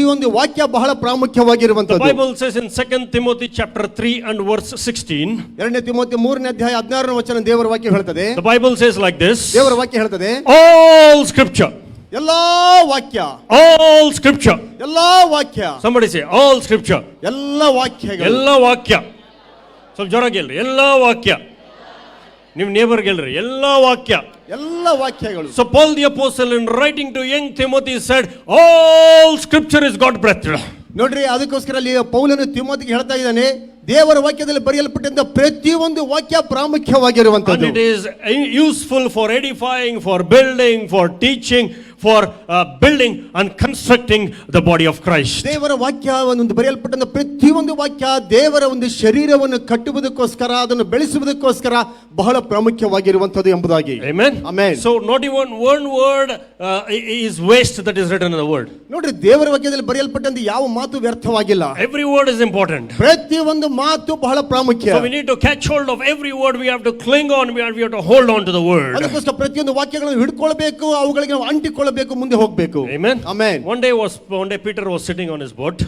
ಪ್ರತಿಯೊಂದು ವಾಕ್ಯ ಬಹಳ ಪ್ರಾಮುಖ್ಯವಾಗಿರುವಂತದ್ದು. The Bible says in 2 Timothy chapter 3 and verse 16. 2 Timothy 3ನೇ ಅಧ್ಯಾಯ 16ನೇ ವಚನ ದೇವರ ವಾಕ್ಯ ಹೇಳ್ತದೆ. The Bible says like this. ದೇವರ ವಾಕ್ಯ ಹೇಳ್ತದೆ, all scripture. ಎಲ್ಲಾ ವಾಕ್ಯ. all scripture. ಎಲ್ಲಾ ವಾಕ್ಯ. Somebody say all scripture. ಎಲ್ಲಾ ವಾಕ್ಯಗಳು. ಎಲ್ಲಾ ವಾಕ್ಯ. ಸ್ವಲ್ಪ ಜೋರಾಗಿ ಹೇಳ್ರಿ, ಎಲ್ಲಾ ವಾಕ್ಯ. ನಿಮ್ಮ ನೇಬರ್ಗೆ ಹೇಳ್ರಿ, ಎಲ್ಲಾ ವಾಕ್ಯ. ಎಲ್ಲ ವಾಕ್ಯಗಳು. So Paul the apostle in writing to young Timothy said all scripture is God breathed. ನೋಡ್ರಿ, ಅದಕ್ಕೋಸ್ಕರ ಅಲ್ಲಿ ಪೌಲನು ತಿಮೋಥಿಗೆ ಹೇಳ್ತಾ ಇದ್ದಾನೆ, ದೇವರ ವಾಕ್ಯದಲ್ಲಿ ಬರೆಯಲ್ಪಟ್ಟಂತ ಪ್ರತಿಯೊಂದು ವಾಕ್ಯ ಪ್ರಾಮುಖ್ಯವಾಗಿರುವಂತದ್ದು. And it is useful for edifying, for building, for teaching, for building and constructing the body of Christ. ದೇವರ ವಾಕ್ಯ ಒಂದು ಬರೆಯಲ್ಪಟ್ಟಂತ ಪ್ರತಿಯೊಂದು ವಾಕ್ಯ ದೇವರ ಒಂದು ಶರೀರವನ್ನು ಕಟ್ಟುವುದಕ್ಕೋಸ್ಕರ, ಅದನ್ನು ಬೆಳೆಸುವುದಕ್ಕೋಸ್ಕರ ಬಹಳ ಪ್ರಾಮುಖ್ಯವಾಗಿರುವಂತದ್ದು ಎಂಬುದಾಗಿ. Amen. Amen. So not even one word is waste that is written in the word. ನೋಡ್ರಿ, ದೇವರ ವಾಕ್ಯದಲ್ಲಿ ಬರೆಯಲ್ಪಟ್ಟಂತ ಯಾವ ಮಾತು ವ್ಯರ್ಥವಾಗಿಲ್ಲ. Every word is important. ಪ್ರತಿಯೊಂದು ಮಾತು ಬಹಳ ಪ್ರಾಮುಖ್ಯ. So we need to catch hold of every word. We have to cling on. We have to hold on to the word. ಅದಕ್ಕೋಸ್ಕರ ಪ್ರತಿಯೊಂದು ವಾಕ್ಯಗಳನ್ನು ಹಿಡ್ಕೊಳ್ಬೇಕು, ಅವುಗಳಿಗೆ ನಾವು ಅಂಟಿಕೊಳ್ಳಬೇಕು, ಮುಂದೆ ಹೋಗಬೇಕು. Amen. Amen. One day Peter was sitting on his boat.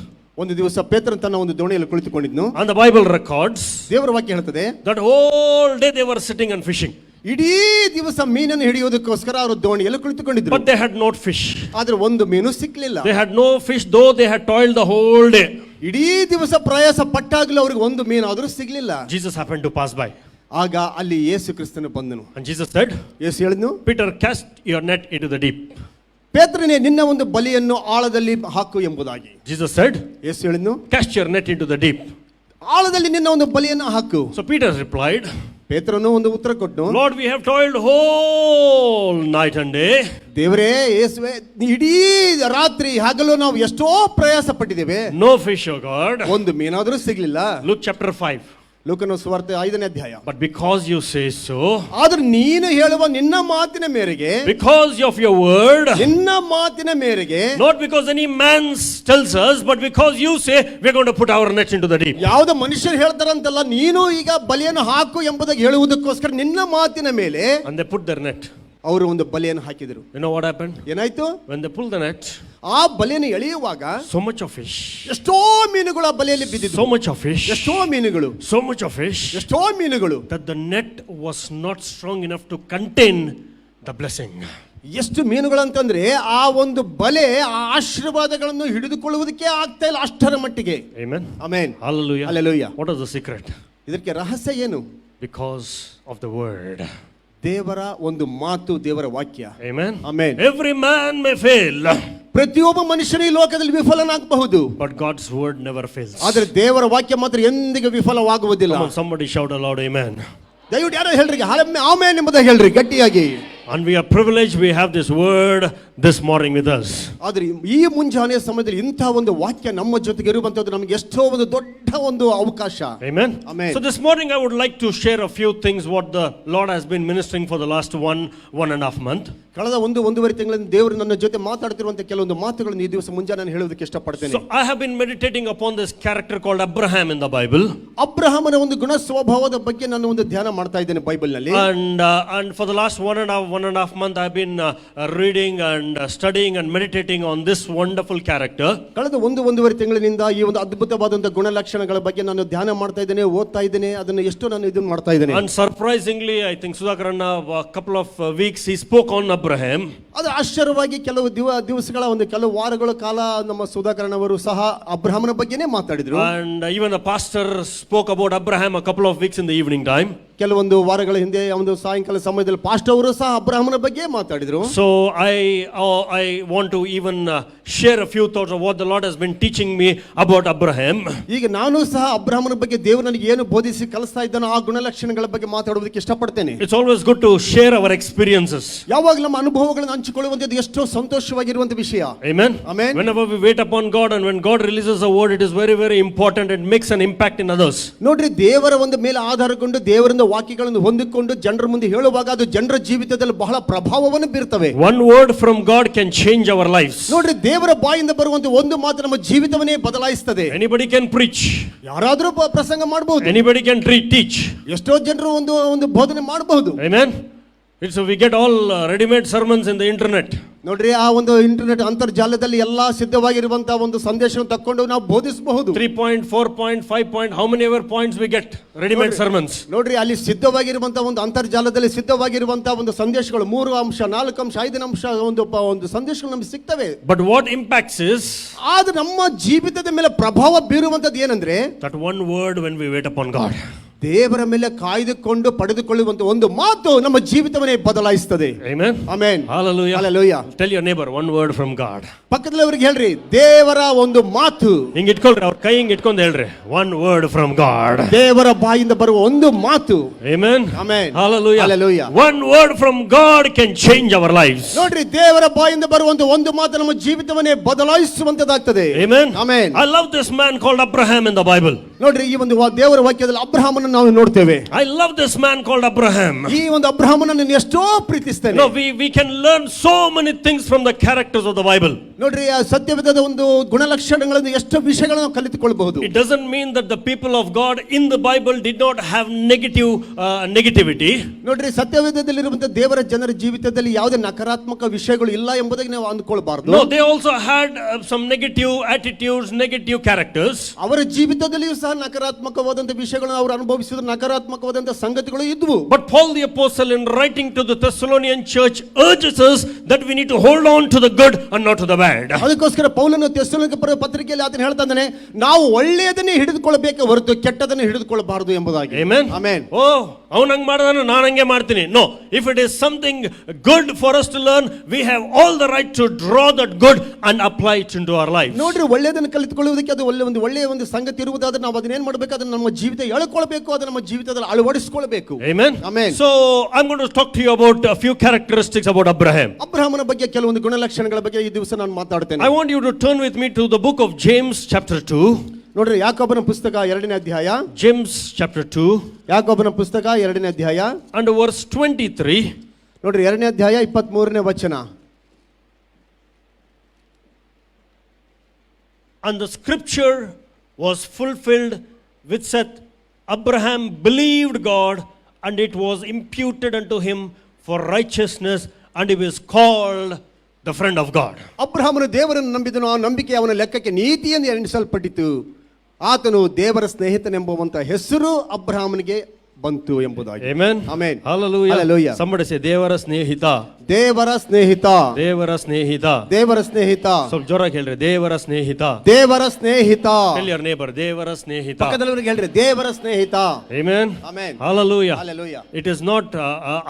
ಒಂದು ದಿವಸ ಪೇತ್ರನು ತನ್ನ ಒಂದು ದೋಣಿಯಲ್ಲಿ ಕುಳಿತುಕೊಂಡಿದ್ನು. And the Bible records ದೇವರ ವಾಕ್ಯ ಹೇಳ್ತದೆ, that whole day they were sitting and fishing. ಇಡೀ ದಿವಸ ಮೀನನ್ನು ಹಿಡಿಯೋದಕ್ಕೋಸ್ಕರ ಅವರು ದೋಣಿಯಲ್ಲಿ ಕುಳಿತುಕೊಂಡಿದ್ರು. But they had not fish. ಆದ್ರೆ ಒಂದು ಮೀನು ಸಿಕ್ಕಲಿಲ್ಲ. They had no fish though they had toiled the whole day. ಇಡೀ ದಿವಸ ಪ್ರಯಾಸ ಪಟ್ಟಾಗಲೂ ಅವರಿಗೆ ಒಂದು ಮೀನು ಆದರೂ ಸಿಗಲಿಲ್ಲ. Jesus happened to pass by. ಆಗ ಅಲ್ಲಿ ಯೇಸು ಕ್ರಿಸ್ತನು ಬಂದನು. And Jesus said, Yesu ಹೇಳಿದ್ನು, Peter, cast your net into the deep. ಪೇತ್ರನೇ, ನಿನ್ನ ಒಂದು ಬಲೆಯನ್ನು ಆಳದಲ್ಲಿ ಹಾಕು ಎಂಬುದಾಗಿ. Jesus said, Yesu ಹೇಳಿದ್ನು, cast your net into the deep. ಆಳದಲ್ಲಿ ನಿನ್ನ ಒಂದು ಬಲೆಯನ್ನು ಹಾಕು. So Peter replied, ಪೇತ್ರನು ಒಂದು ಉತ್ತರ ಕೊಟ್ಟನು, Lord, we have toiled whole night and day. ದೇವರೇ, ಯೇಸುವೇ, ಇಡೀ ರಾತ್ರಿ ಹಗಲು ನಾವು ಎಷ್ಟೋ ಪ್ರಯಾಸ ಪಟ್ಟಿದ್ದೇವೆ. No fish, oh God. ಒಂದು ಮೀನಾದರೂ ಸಿಗಲಿಲ್ಲ. Luke chapter 5. ಲೂಕನ ಸುವಾರ್ತೆ 5ನೇ ಅಧ್ಯಾಯ. But because you say so, ಆದ್ರೆ ನೀನು ಹೇಳುವ ನಿನ್ನ ಮಾತಿನ ಮೇರೆಗೆ, because of your word, ನಿನ್ನ ಮಾತಿನ ಮೇರೆಗೆ, not because any man tells us, but because you say we're going to put our nets into the deep. ಯಾವುದೋ ಮನುಷ್ಯರು ಹೇಳ್ತಾರಂತಲ್ಲ, ನೀನು ಈಗ ಬಲೆಯನ್ನು ಹಾಕು ಎಂಬುದಾಗಿ ಹೇಳುವುದಕ್ಕೋಸ್ಕರ ನಿನ್ನ ಮಾತಿನ ಮೇಲೆ And they put their net. ಅವರು ಒಂದು ಬಲೆಯನ್ನು ಹಾಕಿದರು. You know what happened? ಏನಾಯ್ತು? When they pulled the net, ಆ ಬಲೆಯನ್ನು ಎಳೆಯುವಾಗ so much of fish, ಎಷ್ಟೋ ಮೀನುಗಳು ಆ ಬಲೆಯಲ್ಲಿ ಬಿದ್ದಿದ್ದವು. so much of fish, ಎಷ್ಟೋ ಮೀನುಗಳು, so much of fish, ಎಷ್ಟೋ ಮೀನುಗಳು, that the net was not strong enough to contain the blessing. ಎಷ್ಟು ಮೀನುಗಳು ಅಂತಂದ್ರೆ ಆ ಒಂದು ಬಲೆ ಆ ಆಶೀರ್ವಾದಗಳನ್ನು ಹಿಡಿದುಕೊಳ್ಳುವುದಕ್ಕೆ ಆಗ್ತಾ ಇಲ್ಲ, ಅಷ್ಟರ ಮಟ್ಟಿಗೆ. Amen. Amen. Hallelujah. Hallelujah. What is the secret? ಇದಕ್ಕೆ ರಹಸ್ಯ ಏನು? Because of the word. ದೇವರ ಒಂದು ಮಾತು, ದೇವರ ವಾಕ್ಯ. Amen. Amen. Every man may fail, ಪ್ರತಿಯೊಬ್ಬ ಮನುಷ್ಯನು ಈ ಲೋಕದಲ್ಲಿ ವಿಫಲನಾಗಬಹುದು, but God's word never fails. ಆದರೆ ದೇವರ ವಾಕ್ಯ ಮಾತ್ರ ಎಂದಿಗೂ ವಿಫಲವಾಗುವುದಿಲ್ಲ. Come on, somebody shout aloud, amen. ದಯವಿಟ್ಟು ಯಾರು ಹೇಳ್ರಿ ಆಮೆನ್ ಎಂಬುದಾಗಿ ಹೇಳ್ರಿ ಗಟ್ಟಿಯಾಗಿ. And we are privileged, we have this word this morning with us. ಆದರೆ ಈ ಮುಂಜಾನೆಯ ಸಮಯದಲ್ಲಿ ಇಂಥ ಒಂದು ವಾಕ್ಯ ನಮ್ಮ ಜೊತೆಗೆ ಇರುವಂತದ್ದು ನಮಗೆ ಎಷ್ಟೋ ಒಂದು ದೊಡ್ಡ ಒಂದು ಅವಕಾಶ. Amen. Amen. So this morning I would like to share a few things what the Lord has been ministering for the last one and a half month. ಕಳೆದ ಒಂದೂವರೆ ತಿಂಗಳಿಂದ ದೇವರು ನನ್ನ ಜೊತೆ ಮಾತಾಡ್ತಿರುವಂತ ಕೆಲವೊಂದು ಮಾತುಗಳನ್ನು ಈ ದಿವಸ ಮುಂಜಾನೆ ನಾನು ಹೇಳೋದಕ್ಕೆ ಇಷ್ಟಪಡ್ತೇನೆ. So I have been meditating upon this character called Abraham in the Bible. ಅಬ್ರಹಾಮನ ಒಂದು ಗುಣ ಸ್ವಭಾವದ ಬಗ್ಗೆ ನಾನು ಒಂದು ಧ್ಯಾನ ಮಾಡ್ತಾ ಇದ್ದೇನೆ ಬೈಬಲ್ ನಲ್ಲಿ. And for the last one and a half month I've been reading and studying and meditating on this wonderful character. ಕಳೆದ ಒಂದೂವರೆ ತಿಂಗಳಿನಿಂದ ಈ ಒಂದು ಅದ್ಭುತವಾದಂತ ಗುಣಲಕ್ಷಣಗಳ ಬಗ್ಗೆ ನಾನು ಧ್ಯಾನ ಮಾಡ್ತಾ ಇದ್ದೇನೆ, ಓದ್ತಾ ಇದ್ದೇನೆ, ಅದನ್ನು ಎಷ್ಟು ನಾನು ಇದನ್ನು ಮಾಡ್ತಾ ಇದ್ದೇನೆ. And surprisingly I think Sudhakaranna a couple of weeks he spoke on Abraham. ಅದು ಆಶ್ಚರ್ಯವಾಗಿ ಕೆಲವು ದಿವಸಗಳ ಒಂದು ಕೆಲವು ವಾರಗಳ ಕಾಲ ನಮ್ಮ ಸುಧಾಕರಣ ಅವರು ಸಹ ಅಬ್ರಹಾಮನ ಬಗ್ಗೆನೇ ಮಾತಾಡಿದ್ರು. And even the pastor spoke about Abraham a couple of weeks in the evening time. ಕೆಲವೊಂದು ವಾರಗಳ ಹಿಂದೆ ಒಂದು ಸಾಯಂಕಾಲ ಸಮಯದಲ್ಲಿ ಪಾಸ್ಟರ್ ಅವರು ಸಹ ಅಬ್ರಹಾಮನ ಬಗ್ಗೆ ಮಾತಾಡಿದ್ರು. So I want to even share a few thoughts of what the Lord has been teaching me about Abraham. ಈಗ ನಾನು ಸಹ ಅಬ್ರಹಾಮನ ಬಗ್ಗೆ ದೇವರು ನನಗೆ ಏನು ಬೋಧಿಸಿ ಕಲಿಸ್ತಾ ಇದ್ದಾನೋ ಆ ಗುಣಲಕ್ಷಣಗಳ ಬಗ್ಗೆ ಮಾತಾಡೋದಕ್ಕೆ ಇಷ್ಟಪಡ್ತೇನೆ. It's always good to share our experiences. ಯಾವಾಗಲೂ ನಮ್ಮ ಅನುಭವಗಳನ್ನು ಹಂಚಿಕೊಳ್ಳುವಂತದ್ದು ಎಷ್ಟೋ ಸಂತೋಷವಾಗಿರುವಂತ ವಿಷಯ. Amen. Amen. Whenever we wait upon God and when God releases a word, it is very very important. It makes an impact in others. ನೋಡ್ರಿ, ದೇವರ ಒಂದು ಮೇಲೆ ಆಧಾರಗೊಂಡು ದೇವರಿಂದ ವಾಕ್ಯಗಳನ್ನು ಹೊಂದಿಕೊಂಡು ಜನರ ಮುಂದೆ ಹೇಳುವಾಗ ಅದು ಜನರ ಜೀವಿತದಲ್ಲಿ ಬಹಳ ಪ್ರಭಾವವನ್ನು ಬೀರ್ತವೆ. One word from God can change our lives. ನೋಡ್ರಿ, ದೇವರ ಬಾಯಿಂದ ಬರುವಂತ ಒಂದು ಮಾತು ನಮ್ಮ ಜೀವಿತವನ್ನೇ ಬದಲಾಯಿಸುತ್ತದೆ. Anybody can preach. ಯಾರಾದರೂ ಪ್ರಸಂಗ ಮಾಡಬಹುದು. Anybody can teach. ಎಷ್ಟೋ ಜನರು ಒಂದು ಬೋಧನೆ ಮಾಡಬಹುದು. Amen. It's we get all ready-made sermons in the internet. ನೋಡ್ರಿ, ಆ ಒಂದು ಇಂಟರ್ನೆಟ್ ಅಂತರ್ಜಾಲದಲ್ಲಿ ಎಲ್ಲಾ ಸಿದ್ಧವಾಗಿರುವಂತಹ ಒಂದು ಸಂದೇಶವನ್ನು ತಕೊಂಡು ನಾವು ಬೋಧಿಸಬಹುದು. 3 point, 4 point, 5 point, how many ever points we get ready-made sermons. ನೋಡ್ರಿ, ಅಲ್ಲಿ ಸಿದ್ಧವಾಗಿರುವಂತಹ ಒಂದು ಅಂತರ್ಜಾಲದಲ್ಲಿ ಸಿದ್ಧವಾಗಿರುವಂತಹ ಒಂದು ಸಂದೇಶಗಳು 3 ಅಂಶ, 4 ಅಂಶ, 5 ಅಂಶ ಒಂದು ಸಂದೇಶಗಳು ನಮಗೆ ಸಿಗ್ತವೆ. But what impacts is ಆದ್ರೆ ನಮ್ಮ ಜೀವಿತದ ಮೇಲೆ ಪ್ರಭಾವ ಬೀರುವಂತದ್ದು ಏನಂದ್ರೆ that one word when we wait upon God. ದೇವರ ಮೇಲೆ ಕಾಯ್ದುಕೊಂಡು ಪಡೆದುಕೊಳ್ಳುವಂತ ಒಂದು ಮಾತು ನಮ್ಮ ಜೀವಿತವನ್ನೇ ಬದಲಾಯಿಸುತ್ತದೆ. Amen. Amen. Hallelujah. Hallelujah. Tell your neighbor one word from God. ಪಕ್ಕದಲ್ಲಿಯವರಿಗೆ ಹೇಳ್ರಿ, ದೇವರ ಒಂದು ಮಾತು. ಹಿಂಗ್ ಇಟ್ಕೊಳ್ರಿ, ಅವ್ರ ಕೈ ಹಿಂಗ್ ಇಟ್ಕೊಂಡು ಹೇಳ್ರಿ, one word from God. ದೇವರ ಬಾಯಿಂದ ಬರುವ ಒಂದು ಮಾತು. Amen. Amen. Hallelujah. Hallelujah. One word from God can change our lives. ನೋಡ್ರಿ, ದೇವರ ಬಾಯಿಂದ ಬರುವಂತ ಒಂದು ಮಾತು ನಮ್ಮ ಜೀವಿತವನ್ನೇ ಬದಲಾಯಿಸುವಂತದಾಗ್ತದೆ. Amen. Amen. I love this man called Abraham in the Bible. ನೋಡ್ರಿ, ಈ ಒಂದು ದೇವರ ವಾಕ್ಯದಲ್ಲಿ ಅಬ್ರಹಾಮನನ್ನು ನಾವು ನೋಡ್ತೇವೆ. I love this man called Abraham. ಈ ಒಂದು ಅಬ್ರಹಾಮನನ್ನು ನಾನು ಎಷ್ಟೋ ಪ್ರೀತಿಸ್ತೇನೆ. No, we can learn so many things from the characters of the Bible. ನೋಡ್ರಿ, ಆ ಸತ್ಯವೇದದ ಒಂದು ಗುಣಲಕ್ಷಣಗಳನ್ನು ಎಷ್ಟು ವಿಷಯಗಳನ್ನು ನಾವು ಕಲಿತುಕೊಳ್ಳಬಹುದು. It doesn't mean that the people of God in the Bible did not have negativity. ನೋಡ್ರಿ, ಸತ್ಯವೇದದಲ್ಲಿರುವಂತಹ ದೇವರ ಜನರ ಜೀವಿತದಲ್ಲಿ ಯಾವುದೇ ನಕಾರಾತ್ಮಕ ವಿಷಯಗಳು ಇಲ್ಲ ಎಂಬುದಾಗಿ ನಾವು ಅಂದುಕೊಳ್ಳಬಾರದು. No, they also had some negative attitudes, negative characters. ಅವರ ಜೀವಿತದಲ್ಲಿಯೂ ಸಹ ನಕಾರಾತ್ಮಕವಾದಂತಹ ವಿಷಯಗಳನ್ನು ಅವರು ಅನುಭವಿಸಿದ ನಕಾರಾತ್ಮಕವಾದಂತಹ ಸಂಗತಿಗಳು ಇದ್ವು. But Paul the apostle in writing to the Thessalonian church urges us that we need to hold on to the good and not to the bad. ಅದಕ್ಕೋಸ್ಕರ ಪೌಲನು ಥೆಸಲೋನಿಕ ಪತ್ರಿಕೆಯಲ್ಲಿ ಆತನು ಹೇಳ್ತಾ ಇದ್ದಾನೆ, ನಾವು ಒಳ್ಳೆಯದನ್ನೇ ಹಿಡಿದುಕೊಳ್ಳಬೇಕೆ ಹೊರತು ಕೆಟ್ಟದನ್ನು ಹಿಡಿದುಕೊಳ್ಳಬಾರದು ಎಂಬುದಾಗಿ. Amen. Amen. Oh, ಅವನು ಹಂಗೆ ಮಾಡಿದಾನು, ನಾನು ಹಂಗೆ ಮಾಡ್ತೀನಿ. No, if it is something good for us to learn, we have all the right to draw that good and apply it into our lives. ನೋಡ್ರಿ, ಒಳ್ಳೆಯದನ್ನು ಕಲಿತುಕೊಳ್ಳುವುದಕ್ಕೆ ಅದು ಒಳ್ಳೆಯ ಒಂದು ಸಂಗತಿ ಇರುವುದಾದ್ರೆ ನಾವು ಅದನ್ನ ಏನ್ ಮಾಡಬೇಕು, ಅದನ್ನ ನಮ್ಮ ಜೀವಿತ ಎಳ್ಕೊಳ್ಬೇಕು, ಅದನ್ನ ನಮ್ಮ ಜೀವಿತದಲ್ಲಿ ಅಳವಡಿಸಿಕೊಳ್ಳಬೇಕು. Amen. Amen. So I'm going to talk to you about a few characteristics about Abraham. ಅಬ್ರಹಾಮನ ಬಗ್ಗೆ ಕೆಲವೊಂದು ಗುಣಲಕ್ಷಣಗಳ ಬಗ್ಗೆ ಈ ದಿವಸ ನಾನು ಮಾತಾಡ್ತೇನೆ. I want you to turn with me to the book of James chapter 2. ನೋಡ್ರಿ, ಯಾಕೋಬನ ಪುಸ್ತಕ 2ನೇ ಅಧ್ಯಾಯ. James chapter 2 ಯಾಕೋಬನ ಪುಸ್ತಕ 2ನೇ ಅಧ್ಯಾಯ and verse 23. ನೋಡ್ರಿ, 2ನೇ ಅಧ್ಯಾಯ 23ನೇ ವಚನ. And the scripture was fulfilled which said, Abraham believed God and it was imputed unto him for righteousness and he was called the friend of God. ಅಬ್ರಹಾಮನು ದೇವರನ್ನು ನಂಬಿದನು, ಆ ನಂಬಿಕೆ ಅವನ ಲೆಕ್ಕಕ್ಕೆ ನೀತಿಯನ್ನು ಎಣಿಸಲ್ಪಟ್ಟಿತು, ಆತನು ದೇವರ ಸ್ನೇಹಿತನೆಂಬುವಂತ ಹೆಸರು ಅಬ್ರಹಾಮನಿಗೆ ಬಂತು ಎಂಬುದಾಗಿ. Amen. Amen. Hallelujah. Hallelujah. Somebody say ದೇವರ ಸ್ನೇಹಿತ. ದೇವರ ಸ್ನೇಹಿತ. ದೇವರ ಸ್ನೇಹಿತ. ದೇವರ ಸ್ನೇಹಿತ. ಸ್ವಲ್ಪ ಜೋರಾಗಿ ಹೇಳ್ರಿ, ದೇವರ ಸ್ನೇಹಿತ. ದೇವರ ಸ್ನೇಹಿತ. Tell your neighbor, ದೇವರ ಸ್ನೇಹಿತ. ಪಕ್ಕದಲ್ಲಿಯವರಿಗೆ ಹೇಳ್ರಿ, ದೇವರ ಸ್ನೇಹಿತ. Amen. Amen. Hallelujah. Hallelujah. It is not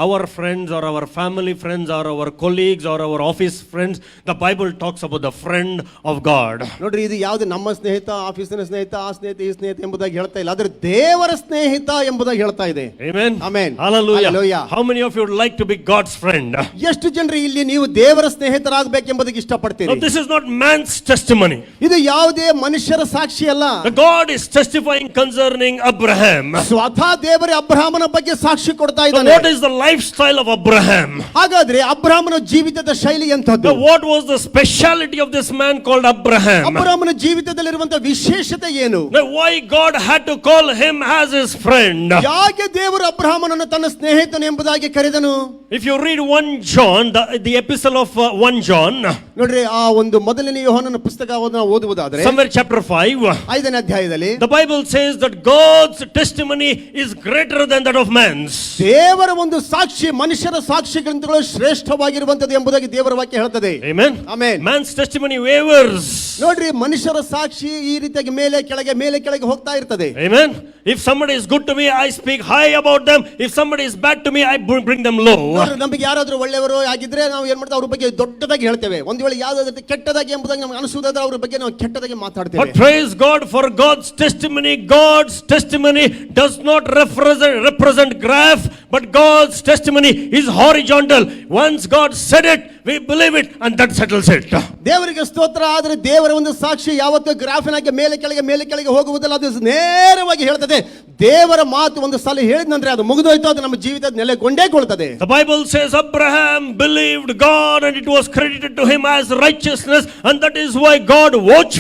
our friends or our family friends or our colleagues or our office friends. The Bible talks about the friend of God. ನೋಡ್ರಿ, ಇದು ಯಾವುದು ನಮ್ಮ ಸ್ನೇಹಿತ, ಆಫೀಸಿನ ಸ್ನೇಹಿತ, ಆ ಸ್ನೇಹಿತ, ಈ ಸ್ನೇಹಿತ ಎಂಬುದಾಗಿ ಹೇಳ್ತಾ ಇಲ್ಲ, ಆದ್ರೆ ದೇವರ ಸ್ನೇಹಿತ ಎಂಬುದಾಗಿ ಹೇಳ್ತಾ ಇದೆ. Amen. Amen. Hallelujah. Hallelujah. How many of you would like to be God's friend? ಎಷ್ಟು ಜನರು ಇಲ್ಲಿ ನೀವು ದೇವರ ಸ್ನೇಹಿತರಾಗಬೇಕೆಂಬುದಕ್ಕೆ ಇಷ್ಟಪಡ್ತೀರಿ? No, this is not man's testimony. ಇದು ಯಾವುದೇ ಮನುಷ್ಯರ ಸಾಕ್ಷಿ ಅಲ್ಲ. The God is testifying concerning Abraham. ಸ್ವತಃ ದೇವರೇ ಅಬ್ರಹಾಮನ ಬಗ್ಗೆ ಸಾಕ್ಷಿ ಕೊಡ್ತಾ So ಇದ್ದಾನೆ. what is the lifestyle of Abraham? ಹಾಗಾದ್ರೆ ಅಬ್ರಹಾಮನ ಜೀವಿತದ ಶೈಲಿ ಎಂತದ್ದು? Now, what was the speciality of this man called Abraham? ಅಬ್ರಹಾಮನ ಜೀವಿತದಲ್ಲಿರುವಂತಹ ವಿಶೇಷತೆ ಏನು? Now, why God had to call him as his friend? ಯಾಕೆ ದೇವರು ಅಬ್ರಹಾಮನನ್ನು ತನ್ನ ಸ್ನೇಹಿತನು ಎಂಬುದಾಗಿ ಕರೆದನು? If you read 1 John, the epistle of 1 John, ನೋಡ್ರಿ, ಆ ಒಂದು ಮೊದಲನೇ ಯೋಹಾನನ ಪುಸ್ತಕವನ್ನು ಓದುವುದಾದ್ರೆ somewhere chapter 5, 5ನೇ ಅಧ್ಯಾಯದಲ್ಲಿ the Bible says that God's testimony is greater than that of man's. ದೇವರ ಒಂದು ಸಾಕ್ಷಿ ಮನುಷ್ಯರ ಸಾಕ್ಷಿಗಿಂತಲೂ ಶ್ರೇಷ್ಠವಾಗಿರುವಂತದ್ದು ಎಂಬುದಾಗಿ ದೇವರ ವಾಕ್ಯ ಹೇಳ್ತದೆ. Amen. Amen. Man's testimony wavers. ನೋಡ್ರಿ, ಮನುಷ್ಯರ ಸಾಕ್ಷಿ ಈ ರೀತಿಯಾಗಿ ಮೇಲೆ ಕೆಳಗೆ ಹೋಗ್ತಾ ಇರ್ತದೆ. Amen. If somebody is good to me, I speak high about them. If somebody is bad to me, I bring them low. ನೋಡ್ರಿ, ನಮಗೆ ಯಾರಾದ್ರೂ ಒಳ್ಳೆಯವರು ಆಗಿದ್ರೆ ನಾವು ಏನ್ ಮಾಡ್ತೇವೆ, ಅವ್ರ ಬಗ್ಗೆ ದೊಡ್ಡದಾಗಿ ಹೇಳ್ತೇವೆ. ಒಂದು ವೇಳೆ ಯಾವ್ದಾದ್ರು ಕೆಟ್ಟದಾಗಿ ಎಂಬುದಾಗಿ ನಮ್ಗೆ ಅನಿಸುವುದಾದ್ರೆ ಅವ್ರ ಬಗ್ಗೆ ನಾವು ಕೆಟ್ಟದಾಗಿ ಮಾತಾಡ್ತೇವೆ. But praise God for God's testimony. God's testimony does not represent graph, but God's testimony is horizontal. Once God said it, we believe it, and that settles it. ದೇವರಿಗೆ ಸ್ತೋತ್ರ. ಆದ್ರೆ ದೇವರ ಒಂದು ಸಾಕ್ಷಿ ಯಾವತ್ತೂ ಗ್ರಾಫಿನಾಗಿ ಮೇಲೆ ಕೆಳಗೆ ಹೋಗುವುದಿಲ್ಲ, ಅದು ನೇರವಾಗಿ ಹೇಳ್ತದೆ. ದೇವರ ಮಾತು ಒಂದು ಸಲ ಹೇಳಿದ್ನಂದ್ರೆ ಅದು ಮುಗಿದೋಯ್ತು, ಅದು ನಮ್ಮ ಜೀವಿತದ ನೆಲೆಗೊಂಡೇಕೊಳ್ತದೆ. The Bible says Abraham believed God and it was credited to him as righteousness, and that is why God watched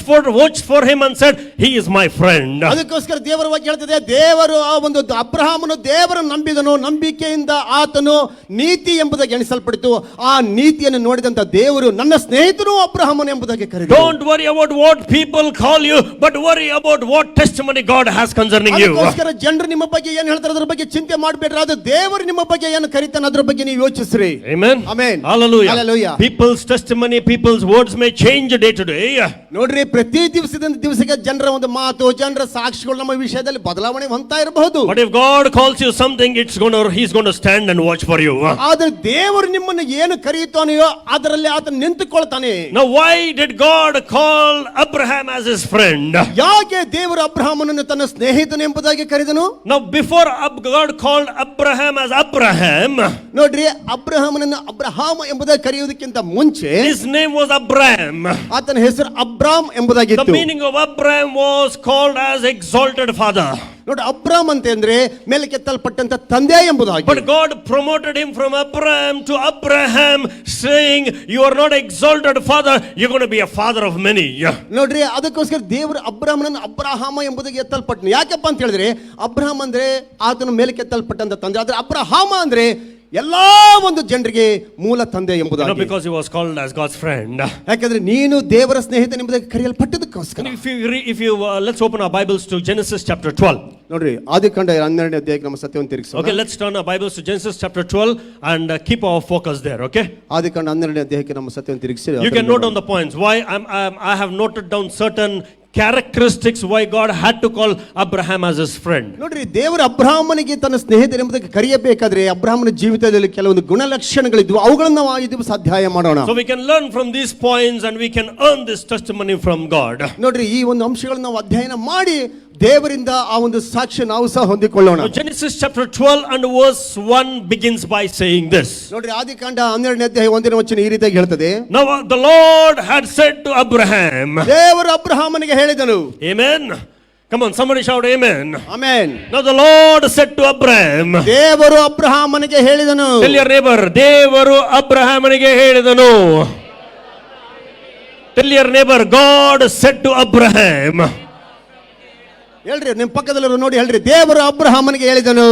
for him and said, he is my friend. ಅದಕ್ಕೋಸ್ಕರ ದೇವರ ವಾಕ್ಯ ಹೇಳ್ತದೆ, ದೇವರು ಆ ಒಂದು ಅಬ್ರಹಾಮನು ದೇವರನ್ನು ನಂಬಿದನು, ನಂಬಿಕೆಯಿಂದ ಆತನು ನೀತಿ ಎಂಬುದಾಗಿ ಎಣಿಸಲ್ಪಡಿತು. ಆ ನೀತಿಯನ್ನು ನೋಡಿದಂತ ದೇವರು ನನ್ನ ಸ್ನೇಹಿತನು ಅಬ್ರಹಾಮನು ಎಂಬುದಾಗಿ ಕರೆದರು. Don't worry about what people call you, but worry about what testimony God has concerning you. ಅದಕ್ಕೋಸ್ಕರ ಜನರು ನಿಮ್ಮ ಬಗ್ಗೆ ಏನು ಹೇಳ್ತಾರೆ ಅದರ ಬಗ್ಗೆ ಚಿಂತೆ ಮಾಡಬೇಡ್ರಿ, ಅದು ದೇವರು ನಿಮ್ಮ ಬಗ್ಗೆ ಏನು ಕರೀತಾನೆ ಅದರ ಬಗ್ಗೆ ನೀವು ಯೋಚಿಸ್ರಿ. Amen. Amen. Hallelujah. Hallelujah. People's testimony, people's words may change day to day. ನೋಡ್ರಿ, ಪ್ರತಿ ದಿವಸದಿಂದ ದಿವಸಕ್ಕೆ ಜನರ ಒಂದು ಮಾತು, ಜನರ ಸಾಕ್ಷಿಗಳು ನಮ್ಮ ವಿಷಯದಲ್ಲಿ ಬದಲಾವಣೆ ಹೊಂದ್ತಾ ಇರಬಹುದು. But if God calls you something, he's going to stand and watch for you. ಆದ್ರೆ ದೇವರು ನಿಮ್ಮನ್ನು ಏನು ಕರೆಯುತ್ತಾನೆಯೋ ಅದರಲ್ಲಿ ಆತ ನಿಂತುಕೊಳ್ತಾನೆ. Now why did God call Abraham as his friend? ಯಾಕೆ ದೇವರು ಅಬ್ರಹಾಮನನ್ನು ತನ್ನ ಸ್ನೇಹಿತನು ಎಂಬುದಾಗಿ ಕರೆದನು? Now before God called Abraham as Abraham, ನೋಡ್ರಿ, ಅಬ್ರಹಾಮನನ್ನು ಅಬ್ರಹಾಮ ಎಂಬುದಾಗಿ ಕರೆಯುವುದಕ್ಕಿಂತ ಮುಂಚೆ his name was Abraham. ಆತನ ಹೆಸರು ಅಬ್ರಾಮ್ The ಎಂಬುದಾಗಿತ್ತು. meaning of Abraham was called as exalted father. ನೋಡಿ, ಅಬ್ರಾಮ್ ಅಂತ ಅಂದ್ರೆ ಮೇಲೆ ಕೆತ್ತಲ್ಪಟ್ಟಂತ ತಂದೆ ಎಂಬುದಾಗಿ. But God promoted him from Abraham to Abraham, saying, you are not exalted father, you're going to be a father of many. ನೋಡ್ರಿ, ಅದಕ್ಕೋಸ್ಕರ ದೇವರು ಅಬ್ರಾಮನನ್ನು ಅಬ್ರಹಾಮ ಎಂಬುದಾಗಿ ಎತ್ತಲ್ಪಟ್ಟನು. ಯಾಕಪ್ಪ ಅಂತ ಹೇಳಿದ್ರೆ, ಅಬ್ರಹಾಮ್ ಅಂದ್ರೆ ಆತನ ಮೇಲೆ ಕೆತ್ತಲ್ಪಟ್ಟಂತ ತಂದೆ, ಆದ್ರೆ ಅಬ್ರಹಾಮ ಅಂದ್ರೆ ಎಲ್ಲಾ ಒಂದು ಜನರಿಗೆ ಮೂಲ ತಂದೆ ಎಂಬುದಾಗಿ. Because he was called as God's friend. ಯಾಕಂದ್ರೆ ನೀನು ದೇವರ ಸ್ನೇಹಿತ ಎಂಬುದಾಗಿ ಕರೆಯಲ್ಪಟ್ಟದಕ್ಕೋಸ್ಕರ. If you let's open our Bibles to Genesis chapter 12. ನೋಡ್ರಿ, ಆದಿಕಾಂಡ 12ನೇ ಅಧ್ಯಾಯಕ್ಕೆ ನಮ್ಮ ಸತ್ಯವನ್ನು ತಿರುಗಿಸೋಣ. Okay, let's turn our Bibles to Genesis chapter 12 and keep our focus there, okay? ಆದಿಕಾಂಡ 12ನೇ ಅಧ್ಯಾಯಕ್ಕೆ ನಮ್ಮ ಸತ್ಯವನ್ನು ತಿರುಗಿಸಿ. You can note down the points. Why I have noted down certain characteristics why God had to call Abraham as his friend. ನೋಡ್ರಿ, ದೇವರು ಅಬ್ರಹಾಮನಿಗೆ ತನ್ನ ಸ್ನೇಹಿತರು ಎಂಬುದಕ್ಕೆ ಕರೆಯಬೇಕಾದ್ರೆ ಅಬ್ರಹಾಮನ ಜೀವಿತದಲ್ಲಿ ಕೆಲವೊಂದು ಗುಣಲಕ್ಷಣಗಳಿದ್ವು, ಅವುಗಳನ್ನು ನಾವು ಈ ದಿವಸ ಅಧ್ಯಾಯ ಮಾಡೋಣ. So we can learn from these points and we can earn this testimony from God. ನೋಡ್ರಿ, ಈ ಒಂದು ಅಂಶಗಳನ್ನು ನಾವು ಅಧ್ಯಯನ ಮಾಡಿ ದೇವರಿಂದ ಆ ಒಂದು ಸಾಕ್ಷ್ಯ ನಾವು ಸಹ ಹೊಂದಿಕೊಳ್ಳೋಣ. Genesis chapter 12 and verse 1 begins by saying this. ನೋಡ್ರಿ, ಆದಿಕಾಂಡ 12ನೇ ಅಧ್ಯಾಯ 1ನೇ ವಚನ ಈ ರೀತಿಯಾಗಿ ಹೇಳ್ತದೆ. Now the Lord had said to Abraham. ದೇವರು ಅಬ್ರಹಾಮನಿಗೆ ಹೇಳಿದನು. Amen. Come on, somebody shout amen. Amen. Now the Lord said to Abraham. ದೇವರು ಅಬ್ರಹಾಮನಿಗೆ ಹೇಳಿದನು. Tell your neighbor, ದೇವರು ಅಬ್ರಹಾಮನಿಗೆ ಹೇಳಿದನು. Tell your neighbor, God said to Abraham. ಹೇಳ್ರಿ, ನಿಮ್ಮ ಪಕ್ಕದಲ್ಲಿರೋ ನೋಡಿ ಹೇಳ್ರಿ, ದೇವರು ಅಬ್ರಹಾಮನಿಗೆ ಹೇಳಿದನು.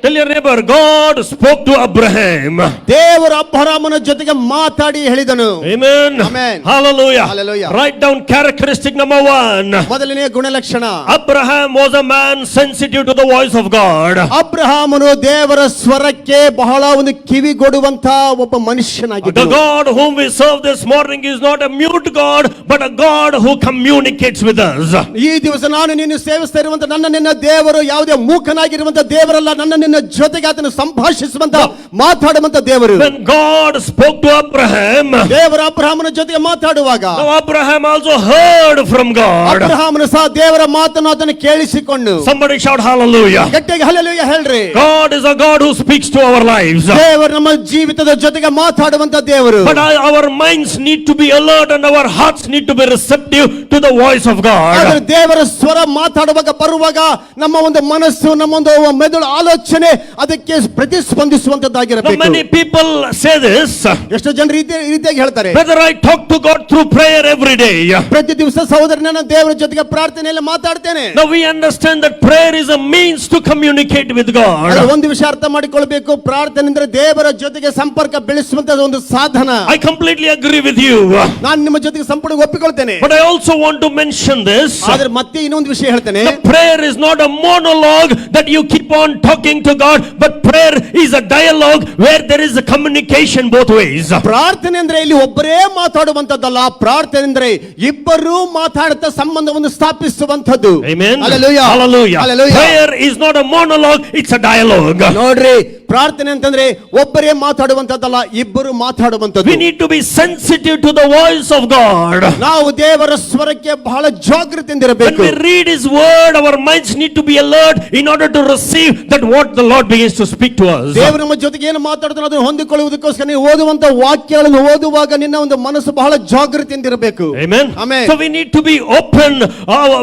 Tell your neighbor, God spoke to Abraham. ದೇವರು ಅಬ್ರಹಾಮನ ಜೊತೆಗೆ ಮಾತಾಡಿ ಹೇಳಿದನು. Amen. Amen. Hallelujah. Hallelujah. Write down characteristic number 1. ಮೊದಲನೇ ಗುಣಲಕ್ಷಣ, Abraham was a man sensitive to the voice of God. ಅಬ್ರಹಾಮನು ದೇವರ ಸ್ವರಕ್ಕೆ ಬಹಳ ಒಂದು ಕಿವಿಗೊಡುವಂತ ಒಬ್ಬ The ಮನುಷ್ಯನಾಗಿದ್ದನು. God whom we serve this morning is not a mute God, but a God who communicates with us. ಈ ದಿವಸ ನಾನು ನಿನ್ನ ಸೇವಿಸ್ತಾ ಇರುವಂತ ನನ್ನ ನಿನ್ನ ದೇವರು ಯಾವುದೇ ಮೂಕನಾಗಿರುವಂತ ದೇವರಲ್ಲ, ನನ್ನ ನಿನ್ನ ಜೊತೆಗೆ ಆತನು ಸಂಭಾಷಿಸುವಂತ ಮಾತಾಡುವಂತ ದೇವರು. When God spoke to Abraham, ದೇವರ ಅಬ್ರಹಾಮನ ಜೊತೆಗೆ ಮಾತಾಡುವಾಗ now Abraham also heard from God. ಅಬ್ರಹಾಮನು ಸಹ ದೇವರ ಮಾತನ್ನು ಆತನು ಕೇಳಿಸಿಕೊಂಡು. Somebody shout hallelujah. ಗಟ್ಟಿಯಾಗಿ ಹಲ್ಲೆಲೂಯಾ ಹೇಳ್ರಿ. God is a God who speaks to our lives. ದೇವರು ನಮ್ಮ ಜೀವಿತದ ಜೊತೆಗೆ ಮಾತಾಡುವಂತ ದೇವರು. But our minds need to be alert and our hearts need to be receptive to the voice of God. ಆದರೆ ದೇವರ ಸ್ವರ ಮಾತಾಡುವಾಗ ಬರುವಾಗ ನಮ್ಮ ಒಂದು ಮನಸ್ಸು, ನಮ್ಮ ಒಂದು ಮೆದುಳು ಆಲೋಚನೆ ಅದಕ್ಕೆ ಪ್ರತಿಸ್ಪಂದಿಸುವಂತದ್ದಾಗಿರಬೇಕು. Many people say this. ಎಷ್ಟು ಜನರು ಈ ರೀತಿಯಾಗಿ ಹೇಳ್ತಾರೆ, Whether I talk to God through prayer every day. ಪ್ರತಿ ದಿವಸ ಸಹೋದರನೇ ನಾನು ದೇವರ ಜೊತೆಗೆ ಪ್ರಾರ್ಥನೆಯಲ್ಲಿ ಮಾತಾಡ್ತೇನೆ. Now we understand that prayer is a means to communicate with God. ಒಂದು ವಿಷಯ ಅರ್ಥ ಮಾಡಿಕೊಳ್ಳಬೇಕು, ಪ್ರಾರ್ಥನೆ ಅಂದ್ರೆ ದೇವರ ಜೊತೆಗೆ ಸಂಪರ್ಕ ಬೆಳೆಸುವಂತ ಒಂದು ಸಾಧನ. I completely agree with you. ನಾನು ನಿಮ್ಮ ಜೊತೆಗೆ ಸಂಪೂರ್ಣ ಒಪ್ಪಿಕೊಳ್ತೇನೆ. But I also want to mention this. ಆದ್ರೆ ಮತ್ತೆ ಇನ್ನೊಂದು ವಿಷಯ ಹೇಳ್ತೇನೆ. The prayer is not a monologue that you keep on talking to God, but prayer is a dialogue where there is a communication both ways. ಪ್ರಾರ್ಥನೆ ಅಂದ್ರೆ ಇಲ್ಲಿ ಒಬ್ಬರೇ ಮಾತಾಡುವಂತದ್ದಲ್ಲ, ಪ್ರಾರ್ಥನೆ ಅಂದ್ರೆ ಇಬ್ಬರೂ ಮಾತಾಡುತ್ತಾ ಸಂಬಂಧವನ್ನು ಸ್ಥಾಪಿಸುವಂತದ್ದು. Amen. Hallelujah. Hallelujah. Hallelujah. Prayer is not a monologue, it's a dialogue. ನೋಡ್ರಿ, ಪ್ರಾರ್ಥನೆ ಅಂತಂದ್ರೆ ಒಬ್ಬರೇ ಮಾತಾಡುವಂತದ್ದಲ್ಲ, ಇಬ್ಬರು ಮಾತಾಡುವಂತದ್ದು. We need to be sensitive to the voice of God. ನಾವು ದೇವರ ಸ್ವರಕ್ಕೆ ಬಹಳ ಜಾಗೃತಿಯಿಂದ When ಇರಬೇಕು. we read His word, our minds need to be alert in order to receive that what the Lord begins to speak to us. ದೇವರು ನಮ್ಮ ಜೊತೆಗೆ ಏನು ಮಾತಾಡ್ತಾನೋ ಅದನ್ನು ಹೊಂದಿಕೊಳ್ಳುವುದಕ್ಕೋಸ್ಕರ ನೀವು ಓದುವಂತ ವಾಕ್ಯಗಳನ್ನು ಓದುವಾಗ ನಿನ್ನ ಒಂದು ಮನಸ್ಸು ಬಹಳ ಜಾಗೃತಿಯಿಂದ ಇರಬೇಕು. Amen. Amen. So we need to be open.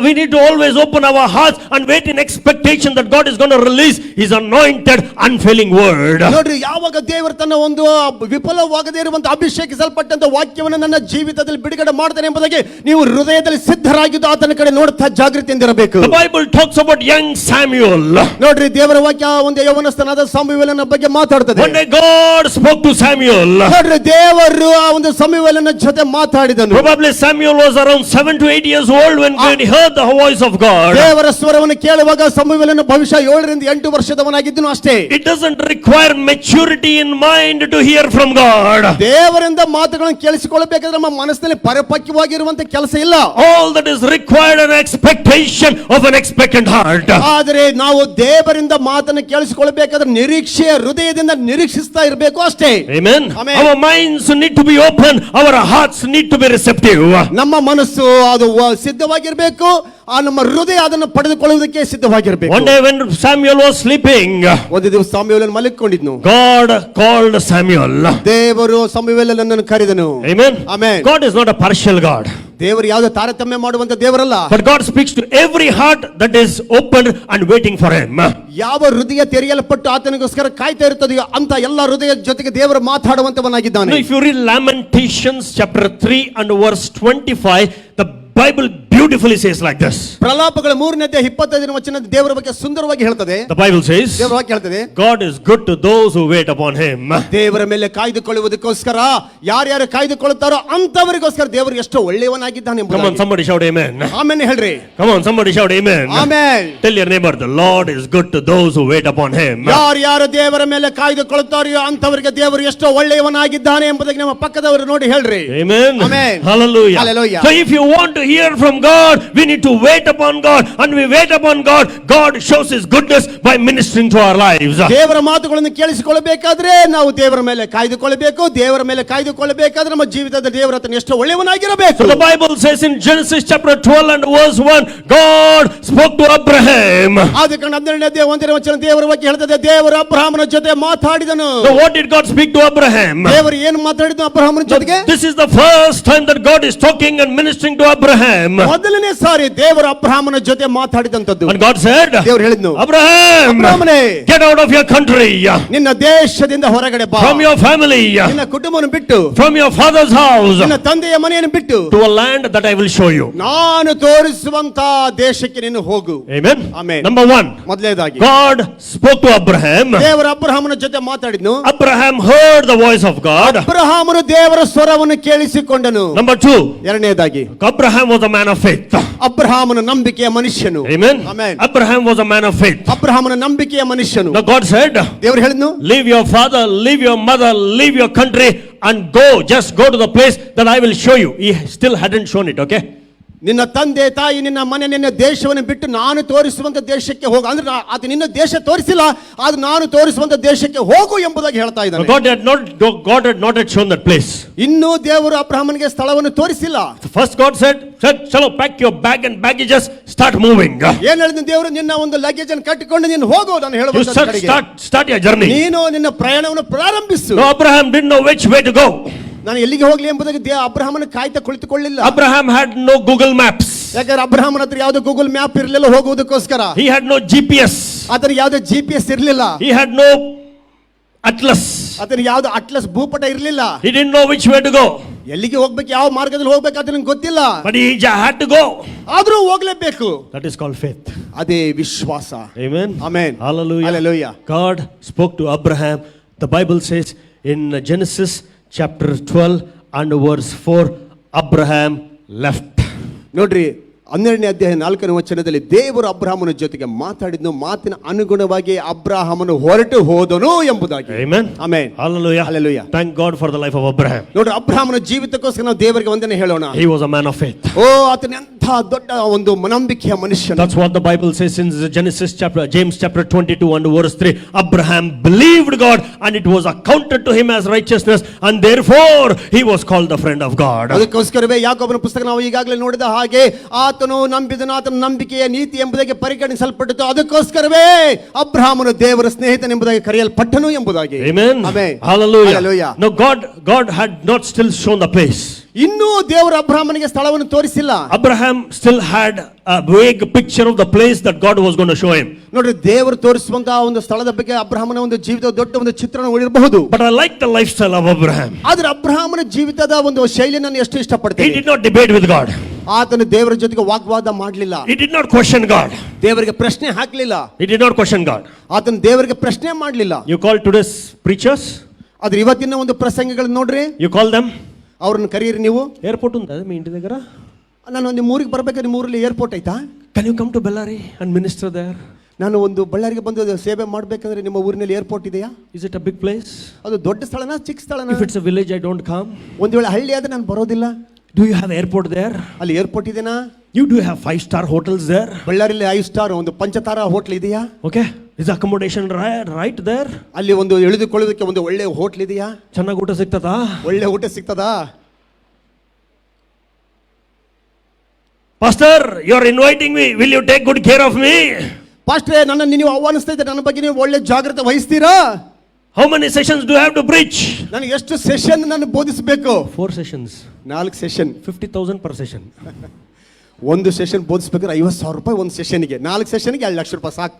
We need to always open our hearts and wait in expectation that God is going to release His anointed, unfailing word. ನೋಡ್ರಿ, ಯಾವಾಗ ದೇವರು ತನ್ನ ಒಂದು ವಿಫಲವಾಗದೇ ಇರುವಂತ ಅಭಿಷೇಕಿಸಲ್ಪಟ್ಟಂತ ವಾಕ್ಯವನ್ನು ನನ್ನ ಜೀವಿತದಲ್ಲಿ ಬಿಡುಗಡೆ ಮಾಡ್ತಾನೆ ಎಂಬುದಾಗಿ ನೀವು ಹೃದಯದಲ್ಲಿ ಸಿದ್ಧರಾಗಿದ್ದು ಆತನ ಕಡೆ ನೋಡ್ತಾ ಜಾಗೃತಿಯಿಂದ ಇರಬೇಕು. The Bible talks about young Samuel. ನೋಡ್ರಿ, ದೇವರ ವಾಕ್ಯ ಒಂದು ಯೌವನಸ್ಥನಾದ ಸಮುವೇಲನ ಬಗ್ಗೆ ಮಾತಾಡ್ತದೆ. One day God spoke to Samuel. ನೋಡ್ರಿ, ದೇವರು ಆ ಒಂದು ಸಮುವೇಲನ ಜೊತೆ ಮಾತಾಡಿದನು. Probably Samuel was around 7 to 8 years old when he heard the voice of God. ದೇವರ ಸ್ವರವನ್ನು ಕೇಳುವಾಗ ಸಮುವೇಲನ ಬಹುಶಃ 7 ರಿಂದ 8 ವರ್ಷದವನಾಗಿದ್ದನು ಅಷ್ಟೇ. It doesn't require maturity in mind to hear from God. ದೇವರಿಂದ ಮಾತುಗಳನ್ನು ಕೇಳಿಸಿಕೊಳ್ಳಬೇಕಾದ್ರೆ ನಮ್ಮ ಮನಸ್ಸಿನಲ್ಲಿ ಪರಿಪಕ್ವವಾಗಿರುವಂತ ಕೆಲಸ ಇಲ್ಲ. All that is required an expectation of an expectant heart. ಆದರೆ ನಾವು ದೇವರಿಂದ ಮಾತನ್ನು ಕೇಳಿಸಿಕೊಳ್ಳಬೇಕಾದ್ರೆ ನಿರೀಕ್ಷೆಯ ಹೃದಯದಿಂದ ನಿರೀಕ್ಷಿಸ್ತಾ ಇರಬೇಕು ಅಷ್ಟೇ. Amen. Amen. Our minds need to be open. Our hearts need to be receptive. ನಮ್ಮ ಮನಸ್ಸು ಅದು ಸಿದ್ಧವಾಗಿರಬೇಕು, ಆ ನಮ್ಮ ಹೃದಯ ಅದನ್ನು ಪಡೆದುಕೊಳ್ಳುವುದಕ್ಕೆ ಸಿದ್ಧವಾಗಿರಬೇಕು. One day when Samuel was sleeping, ಒಂದು ದಿವಸ ಸಮುವೇಲನು ಮಲಗಿಕೊಂಡಿದ್ನು. God called Samuel. ದೇವರು ಸಮುವೇಲನನ್ನು ಕರೆದನು. Amen. Amen. God is not a partial God. ದೇವರು ಯಾವುದೇ ತಾರತಮ್ಯ ಮಾಡುವಂತ ದೇವರಲ್ಲ. But God speaks to every heart that is open and waiting for Him. ಯಾವ ಹೃದಯ ತೆರೆಯಲ್ಪಟ್ಟು ಆತನಿಗೋಸ್ಕರ ಕಾಯ್ತಾ ಇರುತ್ತದೆಯೋ ಅಂತ ಎಲ್ಲ ಹೃದಯ ಜೊತೆಗೆ ದೇವರು ಮಾತಾಡುವಂತವನಾಗಿದ್ದಾನೆ. Now, if you read Lamentations chapter 3 and verse 25, the Bible beautifully says like this. ಪ್ರಲಾಪಗಳ 3ನೇ ಅಧ್ಯಾಯ 25ನೇ ವಚನ ದೇವರ ಬಗ್ಗೆ ಸುಂದರವಾಗಿ ಹೇಳ್ತದೆ. The Bible says, ದೇವರ ವಾಕ್ಯ ಹೇಳ್ತದೆ, God is good to those who wait upon Him. ದೇವರ ಮೇಲೆ ಕಾಯ್ದುಕೊಳ್ಳುವುದಕ್ಕೋಸ್ಕರ ಯಾರ್ಯಾರು ಕಾಯ್ದುಕೊಳ್ಳುತ್ತಾರೋ ಅಂತವರಿಗೋಸ್ಕರ ದೇವರು ಎಷ್ಟು ಒಳ್ಳೆಯವನಾಗಿದ್ದಾನೆ Come on, ಎಂಬುದಾಗಿ. somebody shout amen. ಆಮೆನ್ ಹೇಳ್ರಿ. Come on, somebody shout amen. Amen. Tell your neighbor, the Lord is good to those who wait upon Him. ಯಾರ್ಯಾರು ದೇವರ ಮೇಲೆ ಕಾಯ್ದುಕೊಳ್ಳುತ್ತಾರೋ ಅಂತವರಿಗೆ ದೇವರು ಎಷ್ಟು ಒಳ್ಳೆಯವನಾಗಿದ್ದಾನೆ ಎಂಬುದಾಗಿ ನಮ್ಮ ಪಕ್ಕದವರು ನೋಡಿ ಹೇಳ್ರಿ. Amen. Amen. Hallelujah. Hallelujah. So if you want to hear from God, we need to wait upon God, and we wait upon God. God shows His goodness by ministering to our lives. ದೇವರ ಮಾತುಗಳನ್ನು ಕೇಳಿಸಿಕೊಳ್ಳಬೇಕಾದ್ರೆ ನಾವು ದೇವರ ಮೇಲೆ ಕಾಯ್ದುಕೊಳ್ಳಬೇಕು. ದೇವರ ಮೇಲೆ ಕಾಯ್ದುಕೊಳ್ಳಬೇಕಾದ್ರೆ ನಮ್ಮ ಜೀವಿತದ ದೇವರ ಹತ್ರ ಎಷ್ಟು ಒಳ್ಳೆಯವನಾಗಿರಬೇಕು. So the Bible says in Genesis chapter 12 and verse 1, God spoke to Abraham. ಆದಿಕಾಂಡ 12ನೇ ಅಧ್ಯಾಯ 1ನೇ ವಚನ ದೇವರ ಬಗ್ಗೆ ಹೇಳ್ತದೆ, ದೇವರು ಅಬ್ರಹಾಮನ ಜೊತೆ ಮಾತಾಡಿದನು. So what did God speak to Abraham? ದೇವರು ಏನು ಮಾತಾಡಿದನು ಅಬ್ರಹಾಮನ ಜೊತೆಗೆ? This is the first time that God is talking and ministering to Abraham. ಮೊದಲನೇ ಸಾರಿ ದೇವರು ಅಬ್ರಹಾಮನ ಜೊತೆ ಮಾತಾಡಿದಂತದ್ದು. And God said, ದೇವರು ಹೇಳಿದ್ನು, Abraham, ಅಬ್ರಹಾಮನೇ, get out of your country, ನಿನ್ನ ದೇಶದಿಂದ ಹೊರಗಡೆ ಬಾ, from your family, ನಿನ್ನ ಕುಟುಂಬವನ್ನು ಬಿಟ್ಟು, from your father's house, ನಿನ್ನ ತಂದೆಯ ಮನೆಯನ್ನು ಬಿಟ್ಟು, to a land that I will show you. ನಾನು ತೋರಿಸುವಂತ ದೇಶಕ್ಕೆ ನೀನು ಹೋಗು. Amen. Amen. Number 1, ಮೊದಲನೇದಾಗಿ God spoke to Abraham. ದೇವರು ಅಬ್ರಹಾಮನ ಜೊತೆ ಮಾತಾಡಿದ್ನು. Abraham heard the voice of God. ಅಬ್ರಹಾಮನು ದೇವರ ಸ್ವರವನ್ನು ಕೇಳಿಸಿಕೊಂಡನು. Number 2, ಎರಡನೇದಾಗಿ Abraham was a man of faith. ಅಬ್ರಹಾಮನ ನಂಬಿಕೆಯ ಮನುಷ್ಯನು. Amen. Amen. Abraham was a man of faith. ಅಬ್ರಹಾಮನ ನಂಬಿಕೆಯ ಮನುಷ್ಯನು. Now God said, ದೇವರು ಹೇಳಿದ್ನು, leave your father, leave your mother, leave your country and go, just go to the place that I will show you. He still hadn't shown it, okay? ನಿನ್ನ ತಂದೆ ತಾಯಿ ನಿನ್ನ ಮನೆ ನಿನ್ನ ದೇಶವನ್ನು ಬಿಟ್ಟು ನಾನು ತೋರಿಸುವಂತ ದೇಶಕ್ಕೆ ಹೋಗು ಅಂದ್ರೆ ಅದು ನಿನ್ನ ದೇಶ ತೋರಿಸಿಲ್ಲ, ಅದು ನಾನು ತೋರಿಸುವಂತ ದೇಶಕ್ಕೆ ಹೋಗು ಎಂಬುದಾಗಿ ಹೇಳ್ತಾ ಇದ್ದಾನೆ. God had not yet shown that place. ಇನ್ನೂ ದೇವರು ಅಬ್ರಹಾಮನಿಗೆ ಸ್ಥಳವನ್ನು ತೋರಿಸಿಲ್ಲ. First God said, "Chalo, pack your bag and baggages, start moving." ಏನ್ ಹೇಳಿದ ದೇವರು, ನಿನ್ನ ಒಂದು ಲಗೇಜ್ ಅನ್ನು ಕಟ್ಟಿಕೊಂಡು ನೀನು ಹೋಗು, ನಾನು You ಹೇಳುವಂತ start your journey. ನೀನು ನಿನ್ನ ಪ್ರಯಾಣವನ್ನು ಪ್ರಾರಂಭಿಸು. No, Abraham didn't know which way to go. ನಾನು ಎಲ್ಲಿಗೆ ಹೋಗ್ಲಿ ಎಂಬುದಾಗಿ ಅಬ್ರಹಾಮನ ಕಾಯ್ತಾ ಕುಳಿತುಕೊಳ್ಳಿಲ್ಲ. Abraham had no Google Maps. ಯಾಕಂದ್ರೆ ಅಬ್ರಹಾಮನ ಹತ್ರ ಯಾವ್ದು ಗೂಗಲ್ ಮ್ಯಾಪ್ ಇರಲಿಲ್ಲ ಹೋಗುವುದಕ್ಕೋಸ್ಕರ. He had no GPS. ಆತನಿಗೆ ಯಾವ್ದು GPS ಇರಲಿಲ್ಲ. He had no atlas. ಆತನಿಗೆ ಯಾವ್ದು ಅಟ್ಲಸ್ ಭೂಪಟ ಇರಲಿಲ್ಲ. He didn't know which way to go. ಎಲ್ಲಿಗೆ ಹೋಗ್ಬೇಕು, ಯಾವ ಮಾರ್ಗದಲ್ಲಿ ಹೋಗ್ಬೇಕು ಆತನಿಗೆ ಗೊತ್ತಿಲ್ಲ. But he had to go. ಆದ್ರೂ ಹೋಗ್ಲೇಬೇಕು. That is called faith. ಅದೇ ವಿಶ್ವಾಸ. Amen. Amen. Hallelujah. Hallelujah. God spoke to Abraham. The Bible says in Genesis chapter 12 and verse 4, Abraham left. ನೋಡ್ರಿ, 12ನೇ ಅಧ್ಯಾಯ 4ನೇ ವಚನದಲ್ಲಿ ದೇವರು ಅಬ್ರಹಾಮನ ಜೊತೆಗೆ ಮಾತಾಡಿದ್ನು, ಮಾತಿನ ಅನುಗುಣವಾಗಿ ಅಬ್ರಹಾಮನು ಹೊರಟು ಹೋದನು ಎಂಬುದಾಗಿ. Amen. Amen. Hallelujah. Hallelujah. Thank God for the life of Abraham. ನೋಡ್ರಿ, ಅಬ್ರಹಾಮನ ಜೀವಿತಕ್ಕೋಸ್ಕರ ನಾವು ದೇವರಿಗೆ ವಂದನೆ ಹೇಳೋಣ. He was a man of faith. ಓ, ಆತನ ಎಂತ ಅಂಥ ದೊಡ್ಡ ಒಂದು ನಂಬಿಕೆಯ ಮನುಷ್ಯನು. That's what the Bible says in Genesis chapter, James chapter 22 and verse 3. Abraham believed God and it was accounted to him as righteousness, and therefore he was called the friend of God. ಅದಕ್ಕೋಸ್ಕರವೇ ಯಾಕೋಬನ ಪುಸ್ತಕ ನಾವು ಈಗಾಗಲೇ ನೋಡಿದ ಹಾಗೆ ಆತನು ನಂಬಿದನು, ಆತನ ನಂಬಿಕೆಯ ನೀತಿ ಎಂಬುದಾಗಿ ಪರಿಗಣಿಸಲ್ಪಟ್ಟಿತು. ಅದಕ್ಕೋಸ್ಕರವೇ ಅಬ್ರಹಾಮನು ದೇವರ ಸ್ನೇಹಿತನೆಂಬುದಾಗಿ ಕರೆಯಲ್ಪಟ್ಟನು ಎಂಬುದಾಗಿ. Amen. Amen. Hallelujah. Hallelujah. No, God had not still shown the place. ಇನ್ನೂ ದೇವರು ಅಬ್ರಹಾಮನಿಗೆ ಸ್ಥಳವನ್ನು ತೋರಿಸಿಲ್ಲ. Abraham still had a vague picture of the place that God was going to show him. ನೋಡ್ರಿ, ದೇವರು ತೋರಿಸುವಂತಹ ಒಂದು ಸ್ಥಳದ ಬಗ್ಗೆ ಅಬ್ರಹಾಮನ ಒಂದು ಜೀವಿತದ ದೊಡ್ಡ ಒಂದು ಚಿತ್ರಣ ಇರಬಹುದು. But I like the lifestyle of Abraham. ಆದ್ರೆ ಅಬ್ರಹಾಮನ ಜೀವಿತದ ಒಂದು ಶೈಲಿಯನ್ನು ನಾನು ಎಷ್ಟು He ಇಷ್ಟಪಡ್ತೇನೆ. did not debate with God. ಆತನು ದೇವರ ಜೊತೆಗೆ ವಾಗ್ವಾದ ಮಾಡಲಿಲ್ಲ. He did not question God. ದೇವರಿಗೆ ಪ್ರಶ್ನೆ ಹಾಕಲಿಲ್ಲ. He did not question God. ಆತನು ದೇವರಿಗೆ ಪ್ರಶ್ನೆ ಮಾಡಲಿಲ್ಲ. You call today's preachers? ಆದ್ರೆ ಇವತ್ತಿನ ಒಂದು ಪ್ರಸಂಗಗಳನ್ನ ನೋಡ್ರಿ, You call them? ಅವ್ರನ್ನ ಕರೀರಿ ನೀವು. Airport unda mi inti daggara? ನಾನು ನಿಮ್ಮ ಊರಿಗೆ ಬರ್ಬೇಕಾದ್ರೆ ನಿಮ್ಮ ಊರಲ್ಲಿ ಏರ್ಪೋರ್ಟ್ ಐತಾ? Can you come to Bellary and minister there? ನಾನು ಒಂದು ಬಳ್ಳಾರಿಗೆ ಬಂದು ಸೇವೆ ಮಾಡಬೇಕಂದ್ರೆ ನಿಮ್ಮ ಊರಿನಲ್ಲಿ ಏರ್ಪೋರ್ಟ್ ಇದೆಯಾ? Is it a big place? ಅದು ದೊಡ್ಡ ಸ್ಥಳನಾ ಚಿಕ್ಕ ಸ್ಥಳನಾ? If it's a village, I don't come. ಒಂದು ವೇಳೆ ಹಳ್ಳಿ ಆದ್ರೆ ನಾನು ಬರೋದಿಲ್ಲ. Do you have airport there? ಅಲ್ಲಿ ಏರ್ಪೋರ್ಟ್ ಇದೆನಾ? You do have 5-star hotels there? ಬಳ್ಳಾರಿಯಲ್ಲಿ 5 ಸ್ಟಾರ್ ಒಂದು ಪಂಚತಾರ ಹೋಟ್ಲ್ ಇದೆಯಾ? Okay. Is accommodation right there? ಅಲ್ಲಿ ಒಂದು ಇಳಿದುಕೊಳ್ಳೋದಕ್ಕೆ ಒಂದು ಒಳ್ಳೆ ಹೋಟ್ಲ್ ಇದೆಯಾ? ಚೆನ್ನಾಗಿ ಊಟ ಸಿಗ್ತದಾ? ಒಳ್ಳೆ ಊಟ ಸಿಗ್ತದಾ? Pastor, you are inviting me. Will you take good care of me? ಪಾಸ್ಟ್ರೇ, ನನ್ನನ್ನು ನೀವು ಆಹ್ವಾನಿಸ್ತಾ ಇದ್ದೀರಾ, ನನ್ನ ಬಗ್ಗೆ ನೀವು ಒಳ್ಳೆ ಜಾಗ್ರತೆ ವಹಿಸ್ತೀರಾ? How many sessions do I have to preach? ನನಗೆ ಎಷ್ಟು ಸೆಷನ್ ನಾನು ಬೋಧಿಸಬೇಕು? 4 sessions. 4 ಸೆಷನ್. 50,000 per session. ಒಂದು ಸೆಷನ್ ಬೋಧಿಸಬೇಕಾದ್ರೆ 50,000 ರೂಪಾಯಿ ಒಂದು ಸೆಷನ್ಗೆ. 4 ಸೆಷನ್ಗೆ 2 ಲಕ್ಷ ರೂಪಾಯಿ ಸಾಕು.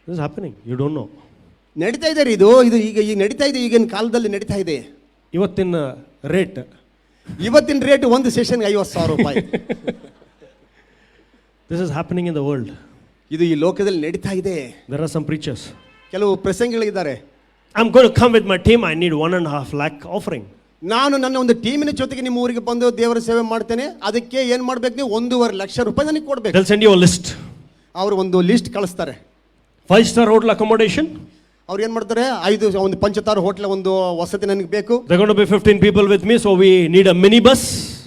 This is happening. You don't know. ನಡೀತಾ ಇದೆ ಇದು ಈಗ ನಡೀತಾ ಇದೆ, ಈಗಿನ ಕಾಲದಲ್ಲಿ ನಡೀತಾ ಇದೆ. ಇವತ್ತಿನ ರೇಟ್, ಇವತ್ತಿನ ರೇಟ್ ಒಂದು ಸೆಷನ್ಗೆ 50,000 ರೂಪಾಯಿ. This is happening in the world. ಇದು ಈ ಲೋಕದಲ್ಲಿ ನಡೀತಾ ಇದೆ. There are some preachers. ಕೆಲವು ಪ್ರಸಂಗಗಳಿದ್ದಾರೆ. I'm going to come with my team. I need 1.5 lakh offering. ನಾನು ನನ್ನ ಒಂದು ಟೀಮಿನ ಜೊತೆಗೆ ನಿಮ್ಮ ಊರಿಗೆ ಬಂದು ದೇವರ ಸೇವೆ ಮಾಡ್ತೇನೆ, ಅದಕ್ಕೆ ಏನ್ ಮಾಡ್ಬೇಕು ನೀವು? 1.5 ಲಕ್ಷ ರೂಪಾಯಿ ನನಗೆ ಕೊಡ್ಬೇಕು. They'll send you a list. ಅವರು ಒಂದು ಲಿಸ್ಟ್ ಕಳಿಸ್ತಾರೆ. 5-star hotel accommodation. ಅವ್ರು ಏನ್ ಮಾಡ್ತಾರೆ, 5 ಒಂದು ಪಂಚತಾರ ಹೋಟ್ಲ ಒಂದು ವಸತಿ ನನಗೆ ಬೇಕು. They're going to be 15 people with me, so we need a minibus.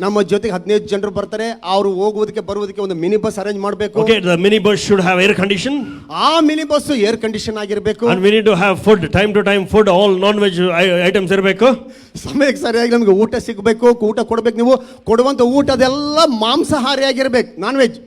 ನಮ್ಮ ಜೊತೆಗೆ 15 ಜನರು ಬರ್ತಾರೆ, ಅವರು ಹೋಗುವುದಕ್ಕೆ ಬರುವುದಕ್ಕೆ ಒಂದು ಮಿನಿ ಬಸ್ ಅರೇಂಜ್ ಮಾಡಬೇಕು. Okay, the minibus should have air condition. ಆ ಮಿನಿ ಬಸ್ ಏರ್ ಕಂಡೀಷನ್ ಆಗಿರಬೇಕು. And we need to have food, time to time food, all non-veg items ಇರಬೇಕು. ಸಮಯಕ್ಕೆ ಸರಿಯಾಗಿ ನಮಗೆ ಊಟ ಸಿಗಬೇಕು, ಊಟ ಕೊಡ್ಬೇಕು. ನೀವು ಕೊಡುವಂತ ಊಟದೆಲ್ಲ ಮಾಂಸಾಹಾರಿ ಆಗಿರ್ಬೇಕು, non veg.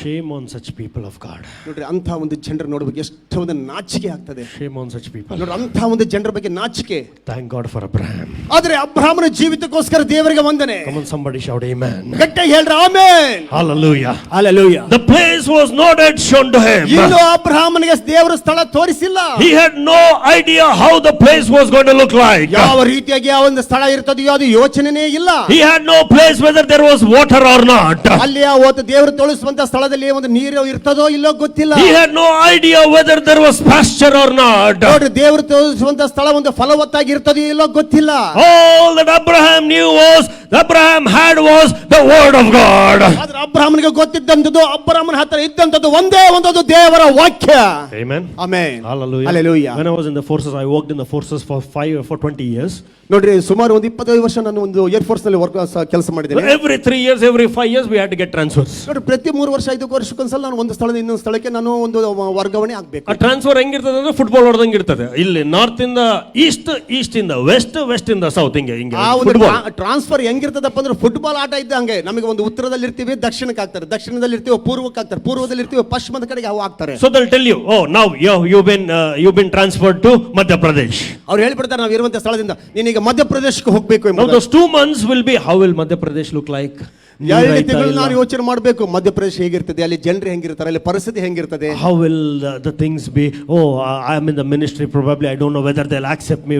Shame on such people of God. ನೋಡ್ರಿ, ಅಂತ ಒಂದು ಜನರು ನೋಡ್ಬೇಕು ಎಷ್ಟು ಒಂದು ನಾಚಿಕೆ ಆಗ್ತದೆ. Shame on such people. ನೋಡ್ರಿ, ಅಂತ ಒಂದು ಜನರ ಬಗ್ಗೆ ನಾಚಿಕೆ. Thank God for Abraham. ಆದ್ರೆ ಅಬ್ರಹಾಮನ ಜೀವಿತಕ್ಕೋಸ್ಕರ ದೇವರಿಗೆ ವಂದನೆ. Come on, somebody shout amen. ಗಟ್ಟಿಯಾಗಿ ಹೇಳ್ರಿ amen. Hallelujah. Hallelujah. The place was not yet shown to him. ಇನ್ನು ಅಬ್ರಹಾಮನಿಗೆ ದೇವರ ಸ್ಥಳ ತೋರಿಸಿಲ್ಲ. He had no idea how the place was going to look like. ಯಾವ ರೀತಿಯಾಗಿ ಆ ಒಂದು ಸ್ಥಳ ಇರ್ತದೆಯೋ ಅದು ಯೋಚನೆನೇ ಇಲ್ಲ. He had no place whether there was water or not. ಅಲ್ಲಿ ದೇವರು ತೋರಿಸುವಂತ ಸ್ಥಳದಲ್ಲಿ ಒಂದು ನೀರು ಇರ್ತದೋ ಇಲ್ಲೋ ಗೊತ್ತಿಲ್ಲ. He had no idea whether there was pasture or not. ನೋಡ್ರಿ, ದೇವರು ತೋರಿಸುವಂತ ಸ್ಥಳ ಒಂದು ಫಲವತ್ತಾಗಿ ಇರ್ತದೋ ಇಲ್ಲೋ ಗೊತ್ತಿಲ್ಲ. All that Abraham knew was the word of God. ಆದ್ರೆ ಅಬ್ರಹಾಮನಿಗೆ ಗೊತ್ತಿದ್ದಂತದ್ದು, ಅಬ್ರಹಾಮನ ಹತ್ರ ಇದ್ದಂತದ್ದು ಒಂದೇ ಒಂದು ದೇವರ ವಾಕ್ಯ. Amen. Amen. Hallelujah. Hallelujah. When I was in the forces, I worked in the forces for 20 years. ನೋಡ್ರಿ, ಸುಮಾರು ಒಂದು 25 ವರ್ಷ ನಾನು ಒಂದು ಏರ್ ಫೋರ್ಸ್ ನಲ್ಲಿ ಕೆಲಸ ಮಾಡಿದ್ದೇನೆ. Every 3 years, every 5 years, we had to get transfers. ನೋಡ್ರಿ, ಪ್ರತಿ 3 ವರ್ಷ 5 ವರ್ಷಕ್ಕೊಂದ್ಸಲ ನಾನು ಒಂದು ಸ್ಥಳದಿಂದ ಇನ್ನೊಂದು ಸ್ಥಳಕ್ಕೆ ನಾನು ಒಂದು ವರ್ಗಾವಣೆ ಆಗ್ಬೇಕು. ಆ ಟ್ರಾನ್ಸ್ಫರ್ ಹೆಂಗಿರ್ತದೆ ಅಂದ್ರೆ ಫುಟ್ಬಾಲ್ ಹೊಡೆದಂಗೆ ಇರ್ತದೆ. ಇಲ್ಲಿ ನಾರ್ತ್ ಇಂದ ಈಸ್ಟ್, ಈಸ್ಟ್ ಇಂದ ವೆಸ್ಟ್, ವೆಸ್ಟ್ ಇಂದ ಸೌತ್, ಹಿಂಗೆ ಆ ಒಂದು ಟ್ರಾನ್ಸ್ಫರ್ ಹೆಂಗಿರ್ತದಪ್ಪ ಅಂದ್ರೆ ಫುಟ್ಬಾಲ್ ಆಟ ಇದ್ದಂಗೆ. ನಮಗೆ ಒಂದು ಉತ್ತರದಲ್ಲಿ ಇರ್ತೀವಿ, ದಕ್ಷಿಣಕ್ಕೆ ಹಾಕ್ತಾರೆ, ದಕ್ಷಿಣದಲ್ಲಿ ಇರ್ತೀವಿ, ಪೂರ್ವಕ್ಕೆ ಹಾಕ್ತಾರೆ, ಪೂರ್ವದಲ್ಲಿ ಇರ್ತೀವಿ, ಪಶ್ಚಿಮದ ಕಡೆಗೆ ಅವು ಹಾಕ್ತಾರೆ. So they'll tell you, oh, now you've been transferred to Madhya Pradesh. ಅವ್ರು ಹೇಳ್ಬಿಡ್ತಾರೆ, ನಾವು ಇರುವಂತ ಸ್ಥಳದಿಂದ ನೀನೀಗ ಮಧ್ಯಪ್ರದೇಶಕ್ಕೆ ಹೋಗ್ಬೇಕು Now ಎಂಬುದು. those 2 months will be, how will Madhya Pradesh look like? 2 ತಿಂಗಳು ನಾನು ಯೋಚನೆ ಮಾಡಬೇಕು, ಮಧ್ಯಪ್ರದೇಶ ಹೇಗಿರ್ತದೆ, ಅಲ್ಲಿ ಜನರು ಹೆಂಗಿರ್ತಾರೆ, ಅಲ್ಲಿ ಪರಿಸ್ಥಿತಿ ಹೆಂಗಿರ್ತದೆ. How will the things be? Oh, I am in the ministry, probably I don't know whether they'll accept me.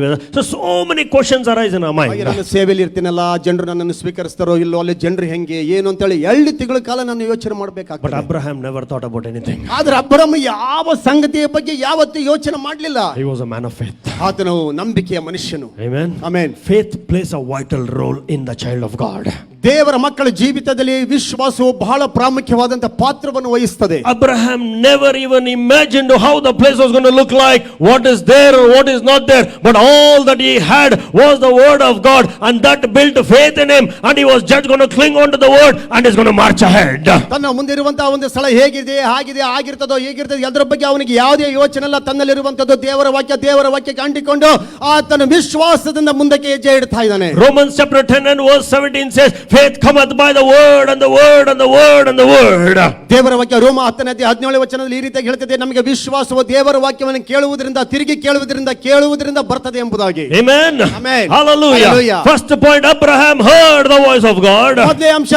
So many questions arise in our mind. ನಾನು ಸೇವೆಯಲ್ಲಿ ಇರ್ತೀನಲ್ಲ, ಜನರು ನನ್ನನ್ನು ಸ್ವೀಕರಿಸ್ತಾರೋ ಇಲ್ಲೋ, ಅಲ್ಲಿ ಜನರು ಹೆಂಗೆ ಏನು ಅಂತೇಳಿ 2 ತಿಂಗಳ ಕಾಲ ನಾನು ಯೋಚನೆ But ಮಾಡಬೇಕಾಗ್ತದೆ. Abraham never thought about anything. ಆದ್ರೆ ಅಬ್ರಹಾಮ ಯಾವ ಸಂಗತಿಯ ಬಗ್ಗೆ ಯಾವತ್ತೂ ಯೋಚನೆ ಮಾಡಲಿಲ್ಲ. He was a man of faith. ಆತನು ನಂಬಿಕೆಯ ಮನುಷ್ಯನು. Amen. Amen. Faith plays a vital role in the child of God. ದೇವರ ಮಕ್ಕಳ ಜೀವಿತದಲ್ಲಿ ವಿಶ್ವಾಸವು ಬಹಳ ಪ್ರಾಮುಖ್ಯವಾದಂತ ಪಾತ್ರವನ್ನು ವಹಿಸುತ್ತದೆ. Abraham never even imagined how the place was going to look like, what is there or what is not there, but all that he had was the word of God, and that built faith in him, and he was just going to cling on to the word and is going to march ahead. ತನ್ನ ಮುಂದಿರುವಂತಹ ಒಂದು ಸ್ಥಳ ಹೇಗಿದೆ, ಹಾಗಿದೆ, ಆಗಿರ್ತದೋ, ಹೇಗಿರ್ತದೆ, ಅದರ ಬಗ್ಗೆ ಅವನಿಗೆ ಯಾವುದೇ ಯೋಚನೆ ಇಲ್ಲ. ತನ್ನಲ್ಲಿರುವಂತದ್ದು ದೇವರ ವಾಕ್ಯಕ್ಕೆ ಅಂಟಿಕೊಂಡು ಆತನ ವಿಶ್ವಾಸದಿಂದ ಮುಂದಕ್ಕೆ ಹೆಜ್ಜೆ ಇಡ್ತಾ ಇದ್ದಾನೆ. Romans chapter 10 and verse 17 says, faith cometh by the word and the word and the word and the word. ದೇವರ ವಾಕ್ಯ ರೋಮ 10:17 ವಚನದಲ್ಲಿ ಈ ರೀತಿಯಾಗಿ ಹೇಳ್ತದೆ, ನಮಗೆ ವಿಶ್ವಾಸವು ದೇವರ ವಾಕ್ಯವನ್ನು ಕೇಳುವುದರಿಂದ, ತಿರುಗಿ ಕೇಳುವುದರಿಂದ ಬರ್ತದೆ ಎಂಬುದಾಗಿ. Amen. Amen. Hallelujah. Hallelujah. First point, Abraham heard the voice of God. ಮೊದಲನೇ ಅಂಶ,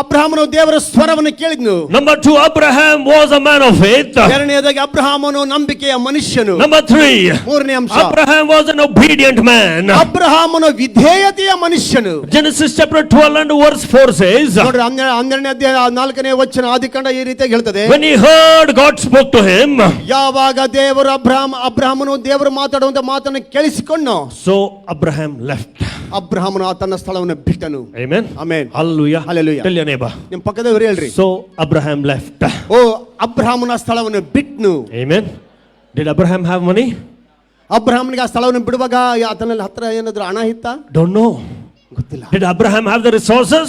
ಅಬ್ರಹಾಮನು ದೇವರ ಸ್ವರವನ್ನು ಕೇಳಿದ್ನು. Number 2, Abraham was a man of faith. ಎರಡನೆಯದಾಗಿ ಅಬ್ರಹಾಮನು ನಂಬಿಕೆಯ ಮನುಷ್ಯನು. Number 3, ಮೂರನೇ ಅಂಶ, Abraham was an obedient man. ಅಬ್ರಹಾಮನು ವಿಧೇಯತೆಯ ಮನುಷ್ಯನು. Genesis chapter 12 and verse 4 says, ನೋಡ್ರಿ 12ನೇ ಅಧ್ಯಾಯ 4ನೇ ವಚನ ಆದಿಕಾಂಡ ಈ ರೀತಿಯಾಗಿ ಹೇಳ್ತದೆ, when he heard God spoke to him, ಯಾವಾಗ ದೇವರು ಅಬ್ರಹಾಮನು ದೇವರು ಮಾತಾಡುವಂತ ಮಾತನ್ನು ಕೇಳಿಸಿಕೊಂಡು, so Abraham left. ಅಬ್ರಹಾಮನು ತನ್ನ ಸ್ಥಳವನ್ನು ಬಿಟ್ಟನು. Amen. Amen. Hallelujah. Hallelujah. Tell your neighbor. ನಿಮ್ಮ ಪಕ್ಕದವರು ಹೇಳ್ರಿ, So Abraham left. ಓ ಅಬ್ರಹಾಮನ ಸ್ಥಳವನ್ನು ಬಿಟ್ನು. Amen. Did Abraham have money? ಅಬ್ರಹಾಮನಿಗೆ ಆ ಸ್ಥಳವನ್ನು ಬಿಡುವಾಗ ಆತನಲ್ಲಿ ಹತ್ರ ಏನಾದ್ರು ಹಣ ಇತ್ತ? Don't know. ಗೊತ್ತಿಲ್ಲ. Did Abraham have the resources?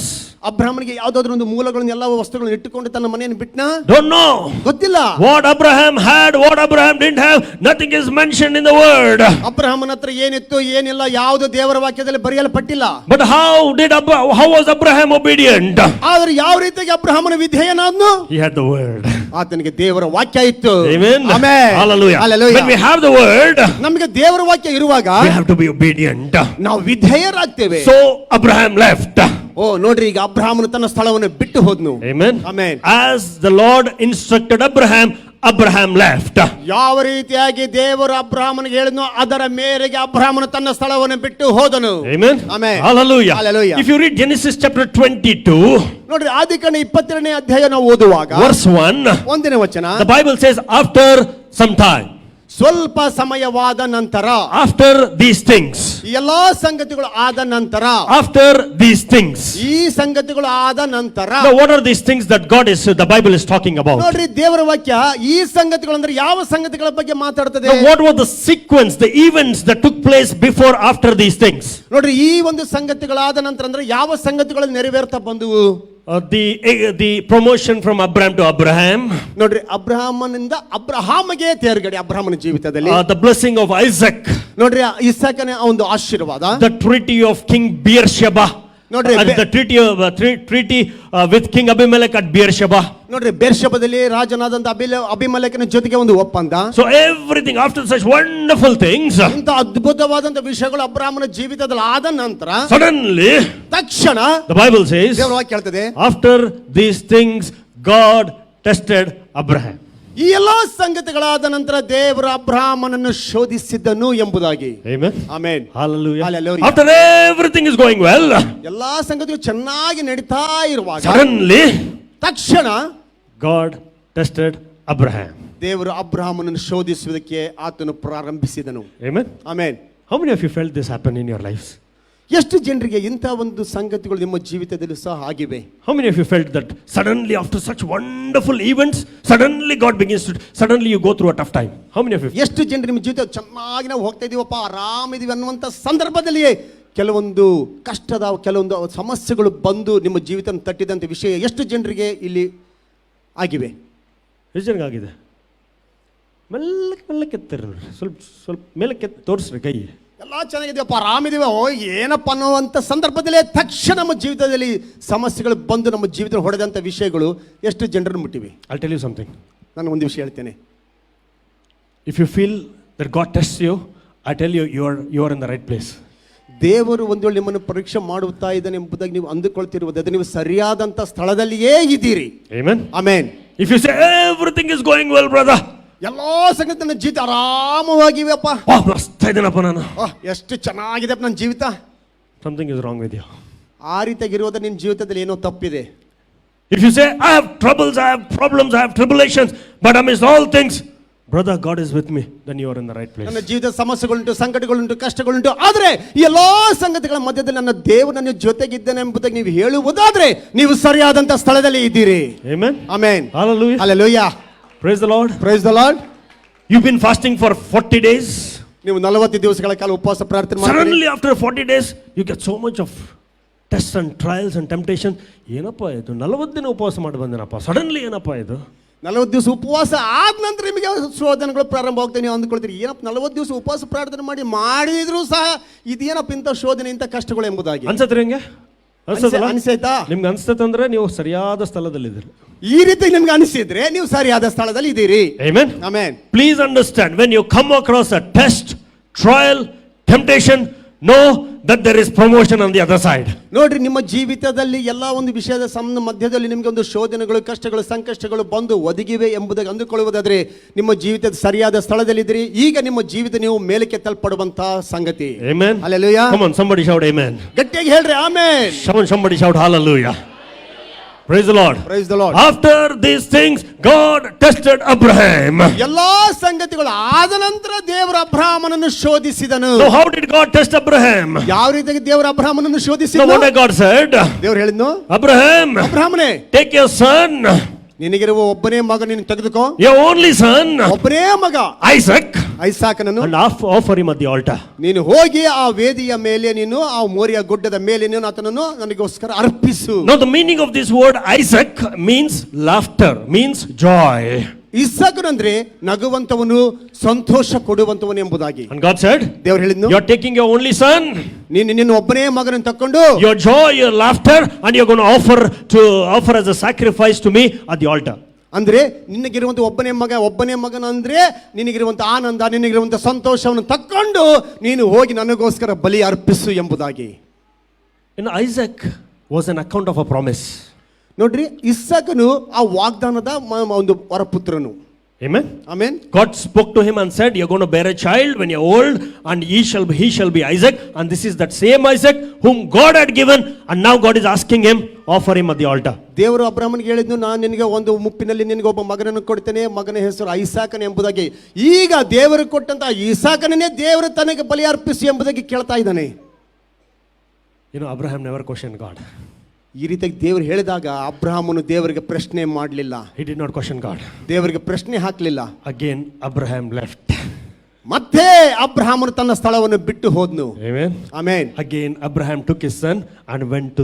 ಅಬ್ರಹಾಮನಿಗೆ ಯಾವ್ದಾದ್ರು ಒಂದು ಮೂಲಗಳನ್ನು ಎಲ್ಲ ವಸ್ತುಗಳನ್ನು ಇಟ್ಟುಕೊಂಡು ತನ್ನ ಮನೆಯನ್ನು ಬಿಟ್ನ? Don't know. ಗೊತ್ತಿಲ್ಲ. What Abraham had, what Abraham didn't have, nothing is mentioned in the word. ಅಬ್ರಹಾಮನ ಹತ್ರ ಏನಿತ್ತು ಏನಿಲ್ಲ ಯಾವುದು ದೇವರ ವಾಕ್ಯದಲ್ಲಿ ಬರೆಯಲ್ಪಟ್ಟಿಲ್ಲ. But how was Abraham obedient? ಆದ್ರೆ ಯಾವ ರೀತಿಯಾಗಿ ಅಬ್ರಹಾಮನ ವಿಧೇಯನಾದ್ನು? He had the word. ಆತನಿಗೆ ದೇವರ ವಾಕ್ಯ ಇತ್ತು. Amen. Amen. Hallelujah. Hallelujah. When we have the word, ನಮಗೆ ದೇವರ ವಾಕ್ಯ ಇರುವಾಗ we have to be obedient. ನಾವು ವಿಧೇಯರಾಗ್ತೇವೆ. So Abraham left. ಓ ನೋಡ್ರಿ, ಈಗ ಅಬ್ರಹಾಮನು ತನ್ನ ಸ್ಥಳವನ್ನು ಬಿಟ್ಟು ಹೋದ್ನು. Amen. Amen. As the Lord instructed Abraham left. ಯಾವ ರೀತಿಯಾಗಿ ದೇವರು ಅಬ್ರಹಾಮನಿಗೆ ಹೇಳಿದ್ನೋ ಅದರ ಮೇರೆಗೆ ಅಬ್ರಹಾಮನು ತನ್ನ ಸ್ಥಳವನ್ನು ಬಿಟ್ಟು ಹೋದನು. Amen. Amen. Hallelujah. Hallelujah. If you read Genesis chapter 22, ನೋಡ್ರಿ ಆದಿಕಾಂಡ 22ನೇ ಅಧ್ಯಾಯ ನಾವು ಓದುವಾಗ verse 1, ಒಂದನೇ ವಚನ, the Bible says, after some time, ಸ್ವಲ್ಪ ಸಮಯವಾದ ನಂತರ, after these things, ಈ ಎಲ್ಲಾ ಸಂಗತಿಗಳು ಆದ ನಂತರ, after these things. ಈ ಸಂಗತಿಗಳು ಆದ ನಂತರ. Now what are these things that the Bible is talking about? ನೋಡ್ರಿ ದೇವರ ವಾಕ್ಯ ಈ ಸಂಗತಿಗಳು ಅಂದ್ರೆ ಯಾವ ಸಂಗತಿಗಳ ಬಗ್ಗೆ ಮಾತಾಡ್ತದೆ? Now what was the sequence, the events that took place before, after these things? ನೋಡ್ರಿ ಈ ಒಂದು ಸಂಗತಿಗಳಾದ ನಂತರ ಅಂದ್ರೆ ಯಾವ ಸಂಗತಿಗಳು ನೆರವೇರ್ತಾ ಬಂದುವು? The promotion from Abraham to Abraham. ನೋಡ್ರಿ ಅಬ್ರಹಾಮನಿಂದ ಅಬ್ರಹಾಮಗೆ ತೇರ್ಗಡೆ ಅಬ್ರಹಾಮನ ಜೀವಿತದಲ್ಲಿ. The blessing of Isaac. ನೋಡ್ರಿ ಇಸಾಕನ ಒಂದು ಆಶೀರ್ವಾದ. The treaty of King Beersheba. ನೋಡ್ರಿ the treaty with King Abimelech at Beersheba. ನೋಡ್ರಿ ಬೇರ್ಷೆಬದಲ್ಲಿ ರಾಜನಾದಂತ ಅಬಿಮೆಲೆಕನ ಜೊತೆಗೆ ಒಂದು ಒಪ್ಪಂದ. So everything after such wonderful things, ಇಂತ ಅದ್ಭುತವಾದಂತ ವಿಷಯಗಳು ಅಬ್ರಹಾಮನ ಜೀವಿತದಲ್ಲಿ ಆದ ನಂತರ suddenly, ತಕ್ಷಣ the Bible says, ದೇವರ ವಾಕ್ಯ ಹೇಳ್ತದೆ, after these things God tested Abraham. ಈ ಎಲ್ಲಾ ಸಂಗತಿಗಳಾದ ನಂತರ ದೇವರ ಅಬ್ರಹಾಮನನ್ನು ಶೋಧಿಸಿದನು ಎಂಬುದಾಗಿ. Amen. Amen. Hallelujah. Hallelujah. After everything is going well, ಎಲ್ಲಾ ಸಂಗತಿಗಳು ಚೆನ್ನಾಗಿ ನಡೀತಾ ಇರುವಾಗ suddenly, ತಕ್ಷಣ God tested Abraham. ದೇವರು ಅಬ್ರಹಾಮನನ್ನು ಶೋಧಿಸುವುದಕ್ಕೆ ಆತನು ಪ್ರಾರಂಭಿಸಿದನು. Amen. Amen. How many of you felt this happen in your lives? ಎಷ್ಟು ಜನರಿಗೆ ಇಂಥ ಒಂದು ಸಂಗತಿಗಳು ನಿಮ್ಮ ಜೀವಿತದಲ್ಲಿ ಸಹ ಆಗಿವೆ? How many of you felt that suddenly after such wonderful events, suddenly God begins to, suddenly you go through a tough time? How many of you? ಎಷ್ಟು ಜನರು ನಿಮ್ಮ ಜೀವಿತ ಚೆನ್ನಾಗಿ ನಾವು ಹೋಗ್ತಾ ಇದೀವಪ್ಪ, ಆರಾಮಿದೀವಿ ಅನ್ನುವಂಥ ಸಂದರ್ಭದಲ್ಲಿಯೇ ಕೆಲವೊಂದು ಕೆಲವೊಂದು ಸಮಸ್ಯೆಗಳು ಬಂದು ನಿಮ್ಮ ಜೀವಿತ ತಟ್ಟಿದಂಥ ವಿಷಯ ಎಷ್ಟು ಜನರಿಗೆ ಇಲ್ಲಿ ಆಗಿವೆ? ಎಷ್ಟು ಜನಕ್ಕೆ ಆಗಿದೆ? ಮೆಲ್ಲಕ್ಕೆ ಎತ್ತಿರಿ, ಸ್ವಲ್ಪ ಮೇಲಕ್ಕೆ ತೋರಿಸ್ರಿ ಕೈ. ಎಲ್ಲ ಚೆನ್ನಾಗಿದೆಯಪ್ಪ, ಆರಾಮಿದೀವ, ಏನಪ್ಪ ಅನ್ನುವಂಥ ಸಂದರ್ಭದಲ್ಲೇ ತಕ್ಷಣ ನಮ್ಮ ಜೀವಿತದಲ್ಲಿ ಸಮಸ್ಯೆಗಳು ಬಂದು ನಮ್ಮ ಜೀವಿತ ಹೊಡೆದಂಥ ವಿಷಯಗಳು ಎಷ್ಟು ಜನರನ್ನು ಮುಟ್ಟಿವೆ? I'll tell you something. ನಾನು ಒಂದು ವಿಷಯ ಹೇಳ್ತೇನೆ. If you feel that God tests you, I tell you, you are in the right place. ದೇವರು ಒಂದು ವೇಳೆ ನಿಮ್ಮನ್ನು ಪರೀಕ್ಷೆ ಮಾಡುತ್ತಾ ಇದ್ದಾನೆ ಎಂಬುದಾಗಿ ನೀವು ಅಂದುಕೊಳ್ತಿರುವುದಾದ್ರೆ ನೀವು ಸರಿಯಾದಂಥ ಸ್ಥಳದಲ್ಲಿಯೇ ಇದ್ದೀರಿ. Amen. Amen. If you say everything is going well, brother, ಎಲ್ಲಾ ಸಂಗತಿ ನನ್ನ ಜೀವಿತ ಆರಾಮವಾಗಿವೆಪ್ಪ, ಮಸ್ತಾ ಇದ್ದೇನಪ್ಪ ನಾನು, ಎಷ್ಟು ಚೆನ್ನಾಗಿದೆ ನನ್ನ ಜೀವಿತ, something is wrong with you. ಆ ರೀತಿಯಾಗಿರುವುದ ನಿನ್ನ ಜೀವಿತದಲ್ಲಿ ಏನೋ ತಪ್ಪಿದೆ. If you say I have troubles, I have problems, I have tribulations, but amidst all things Brother, God is with me, then you are in the right place. ನನ್ನ ಜೀವಿತ ಸಮಸ್ಯೆಗಳುಂಟು, ಸಂಕಟಗಳುಂಟು, ಕಷ್ಟಗಳುಂಟು, ಆದರೆ ಈ ಎಲ್ಲಾ ಸಂಗತಿಗಳ ಮಧ್ಯದಲ್ಲಿ ನನ್ನ ದೇವರು ನನ್ನ ಜೊತೆಗಿದ್ದಾನೆ ಎಂಬುದಾಗಿ ನೀವು ಹೇಳುವುದಾದ್ರೆ ನೀವು ಸರಿಯಾದಂತ ಸ್ಥಳದಲ್ಲಿ ಇದ್ದೀರಿ. Amen. Amen. Hallelujah. Hallelujah. Praise the Lord. Praise the lord. You've been fasting for 40 days. ನೀವು 40 ದಿವಸಗಳ ಕಾಲ ಉಪವಾಸ ಪ್ರಾರ್ಥನೆ ಮಾಡಿ Suddenly after 40 days, you get so much of tests and trials and temptation. ಏನಪ್ಪ ಇದು 40 ದಿನ ಉಪವಾಸ ಮಾಡಿ ಬಂದೇನಪ್ಪ, ಸಡನ್ಲಿ ಏನಪ್ಪ ಇದು? 40 ದಿವಸ ಉಪವಾಸ ಆದ ನಂತರ ನಿಮಗೆ ಶೋಧನೆಗಳು ಪ್ರಾರಂಭ ಆಗ್ತವೆ. ನೀವು ಅಂದ್ಕೊಳ್ತೀರಿ ಏನಪ್ಪ 40 ದಿವಸ ಉಪವಾಸ ಪ್ರಾರ್ಥನೆ ಮಾಡಿದ್ರು ಸಹ ಇದೇನಪ್ಪ ಇಂಥ ಶೋಧನೆ, ಇಂಥ ಕಷ್ಟಗಳು ಎಂಬುದಾಗಿ ಅನ್ಸತ್ರಿ ಹೆಂಗೆ? ಅನಿಸೈತಾ? ನಿಮ್ಗೆ ಅನ್ಸ್ತಂದ್ರೆ ನೀವು ಸರಿಯಾದ ಸ್ಥಳದಲ್ಲಿದ್ದೀರಿ. ಈ ರೀತಿ ನಿಮ್ಗೆ ಅನಿಸಿದ್ರೆ ನೀವು ಸರಿಯಾದ ಸ್ಥಳದಲ್ಲಿ ಇದ್ದೀರಿ. Amen. Amen. Please understand, when you come across a test, trial, temptation, know that there is promotion on the other side. ನೋಡ್ರಿ, ನಿಮ್ಮ ಜೀವಿತದಲ್ಲಿ ಎಲ್ಲಾ ಒಂದು ವಿಷಯದ ಮಧ್ಯದಲ್ಲಿ ನಿಮಗೆ ಒಂದು ಶೋಧನೆಗಳು, ಕಷ್ಟಗಳು, ಸಂಕಷ್ಟಗಳು ಬಂದು ಒದಗಿವೆ ಎಂಬುದಾಗಿ ಅಂದುಕೊಳ್ಳುವುದಾದ್ರೆ ನಿಮ್ಮ ಜೀವಿತದ ಸರಿಯಾದ ಸ್ಥಳದಲ್ಲಿದ್ದೀರಿ. ಈಗ ನಿಮ್ಮ ಜೀವಿತ ನೀವು ಮೇಲಕ್ಕೆ ತಲುಪಡುವಂತ ಸಂಗತಿ. Amen. Hallelujah. Come on, somebody shout amen. ಗಟ್ಟಿಯಾಗಿ ಹೇಳ್ರಿ amen. Somebody shout hallelujah. Praise the Lord. Praise the Lord. After these things, God tested Abraham. ಎಲ್ಲಾ ಸಂಗತಿಗಳು ಆದ ನಂತರ ದೇವರು ಅಬ್ರಹಾಮನನ್ನು ಶೋಧಿಸಿದನು. So how did God test Abraham? ಯಾವ ರೀತಿಯಾಗಿ ದೇವರು ಅಬ್ರಹಾಮನನ್ನು So ಶೋಧಿಸಿದನು? what did God said? ದೇವರು ಹೇಳಿದ್ನು, Abraham, ಅಬ್ರಹಾಮನೇ, take your son, ನಿನಗಿರುವ ಒಬ್ಬನೇ ಮಗ ನೀನು ತೆಗೆದುಕೋ, your only son, ಒಬ್ಬನೇ ಮಗ Isaac, ಐಸಾಕನನ್ನು, and offer him at the altar. ನೀನು ಹೋಗಿ ಆ ವೇದಿಯ ಮೇಲೆ ನೀನು ಆ ಮೋರಿಯ ಗುಡ್ಡದ ಮೇಲೆ ನೀನು ಆತನನ್ನು ನನಗೋಸ್ಕರ ಅರ್ಪಿಸು. Now the meaning of this word Isaac means laughter, means joy. ಇಸಾಕನಂದ್ರೆ ನಗುವಂತವನು, ಸಂತೋಷ ಕೊಡುವಂತವನು ಎಂಬುದಾಗಿ. And God said, ದೇವರು ಹೇಳಿದ್ನು, you are taking your only son, ನೀನು ನಿನ್ನ ಒಬ್ಬನೇ ಮಗನನ್ನು ತಕೊಂಡು your joy, your laughter, and you are going to offer as a sacrifice to me at the altar. ಅಂದ್ರೆ ನಿನಗಿರುವಂತ ಒಬ್ಬನೇ ಮಗನ ಅಂದ್ರೆ ನಿನಗಿರುವಂತ ಆನಂದ, ನಿನಗಿರುವಂತ ಸಂತೋಷವನ್ನು ತಕ್ಕೊಂಡು ನೀನು ಹೋಗಿ ನನಗೋಸ್ಕರ ಬಲಿ ಅರ್ಪಿಸು ಎಂಬುದಾಗಿ. Isaac was an account of a promise. ನೋಡ್ರಿ, ಇಸಾಕನು ಆ ವಾಗ್ದಾನದ ಒಂದು ವರಪುತ್ರನು. Amen. Amen. God spoke to him and said, you're going to bear a child when you're old, and he shall be Isaac. And this is that same Isaac whom God had given, and now God is asking him, offer him at the altar. ದೇವರು ಅಬ್ರಹಾಮನಿಗೆ ಹೇಳಿದ್ನು, ನಾನು ನಿನಗೆ ಒಂದು ಮುಪ್ಪಿನಲ್ಲಿ ನಿನಗೆ ಒಬ್ಬ ಮಗನನ್ನು ಕೊಡ್ತೇನೆ, ಮಗನ ಹೆಸರು ಐಸಾಕನ ಎಂಬುದಾಗಿ. ಈಗ ದೇವರು ಕೊಟ್ಟಂತ ಐಸಾಕನನ್ನೇ ದೇವರು ತನಗೆ ಬಲಿ ಅರ್ಪಿಸಿ ಎಂಬುದಾಗಿ ಕೇಳ್ತಾ ಇದ್ದಾನೆ. Abraham never questioned God. ಈ ರೀತಿಯಾಗಿ ದೇವರು ಹೇಳಿದಾಗ ಅಬ್ರಹಾಮನು ದೇವರಿಗೆ ಪ್ರಶ್ನೆ ಮಾಡಲಿಲ್ಲ. He did not question God. ದೇವರಿಗೆ ಪ್ರಶ್ನೆ ಹಾಕಲಿಲ್ಲ. Again Abraham left. ಮತ್ತೆ ಅಬ್ರಹಾಮನು ತನ್ನ ಸ್ಥಳವನ್ನು ಬಿಟ್ಟು ಹೋದ್ನು. Amen. Amen. Again Abraham took his son and went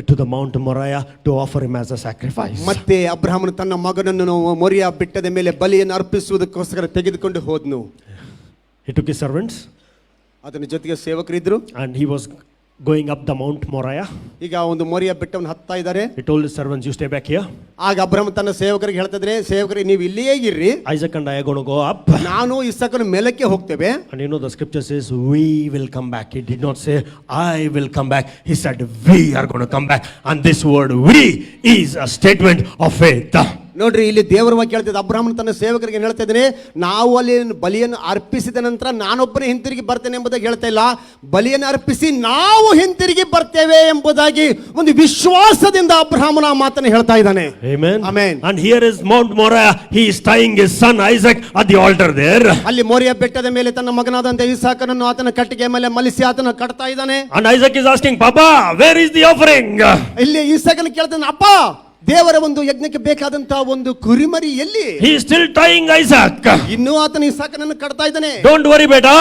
to the Mount Moriah to offer him as a sacrifice. ಮತ್ತೆ ಅಬ್ರಹಾಮನು ತನ್ನ ಮಗನನ್ನು ಮೊರಿಯಾ ಬೆಟ್ಟದ ಮೇಲೆ ಬಲಿಯನ್ನು ಅರ್ಪಿಸುವುದಕ್ಕೋಸ್ಕರ ತೆಗೆದುಕೊಂಡು ಹೋದ್ನು. He took his servants. ಅದರ ಜೊತೆಗೆ ಸೇವಕರಿದ್ರು. And he was going up the Mount Moriah. ಈಗ ಒಂದು ಮೊರಿಯಾ ಬೆಟ್ಟವನ್ನು ಹತ್ತಾ ಇದ್ದಾರೆ. He told his servants, you stay back here. ಆಗ ಅಬ್ರಹಾಮ ತನ್ನ ಸೇವಕರಿಗೆ ಹೇಳ್ತಿದ್ರೆ, ಸೇವಕರಿಗೆ ನೀವು ಇಲ್ಲಿಯೇ ಇರ್ರಿ, Isaac and I are going to go up. ನಾನು ಇಸಾಕನ ಮೇಲಕ್ಕೆ ಹೋಗ್ತೇವೆ. And the scripture says, we will come back. He did not say, I will come back. He said, we are going to come back. And this word, we, is a statement of faith. ನೋಡ್ರಿ, ಇಲ್ಲಿ ದೇವರ ವಾಕ್ಯ ಹೇಳ್ತಿದ್ದ, ಅಬ್ರಹಾಮನ ತನ್ನ ಸೇವಕರಿಗೆ ಹೇಳ್ತಾ ಇದ್ದಾನೆ, ನಾವು ಅಲ್ಲಿ ಬಲಿಯನ್ನು ಅರ್ಪಿಸಿದ ನಂತರ ನಾನೊಬ್ಬನೇ ಹಿಂತಿರುಗಿ ಬರ್ತೇನೆ ಎಂಬುದಾಗಿ ಹೇಳ್ತಾ ಇಲ್ಲ, ಬಲಿಯನ್ನು ಅರ್ಪಿಸಿ ನಾವು ಹಿಂತಿರುಗಿ ಬರ್ತೇವೆ ಎಂಬುದಾಗಿ ಒಂದು ವಿಶ್ವಾಸದಿಂದ ಅಬ್ರಹಾಮನ ಮಾತನ್ನು ಹೇಳ್ತಾ ಇದ್ದಾನೆ. Amen. Amen. And here is Mount Moriah. He is tying his son Isaac at the altar there. ಅಲ್ಲಿ ಮೋರಿಯಾ ಬೆಟ್ಟದ ಮೇಲೆ ತನ್ನ ಮಗನಾದಂತ ಇಸಾಕನನ್ನು ಆತನ ಕಟ್ಟಿಗೆ ಮೇಲೆ ಮಲಿಸಿ ಆತನ ಕಟ್ತಾ ಇದ್ದಾನೆ. And Isaac is asking, Papa, where is the offering? ಇಲ್ಲಿ ಇಸಾಕನ ಕೇಳ್ತಾನೆ, ಅಪ್ಪ, ದೇವರ ಒಂದು ಯಜ್ಞಕ್ಕೆ ಬೇಕಾದಂತ ಒಂದು ಕುರಿಮರಿ ಎಲ್ಲಿ? He is still tying Isaac. ಇನ್ನೂ ಆತನ ಇಸಾಕನನ್ನು ಕಟ್ತಾ ಇದ್ದಾನೆ. Don't worry, beta.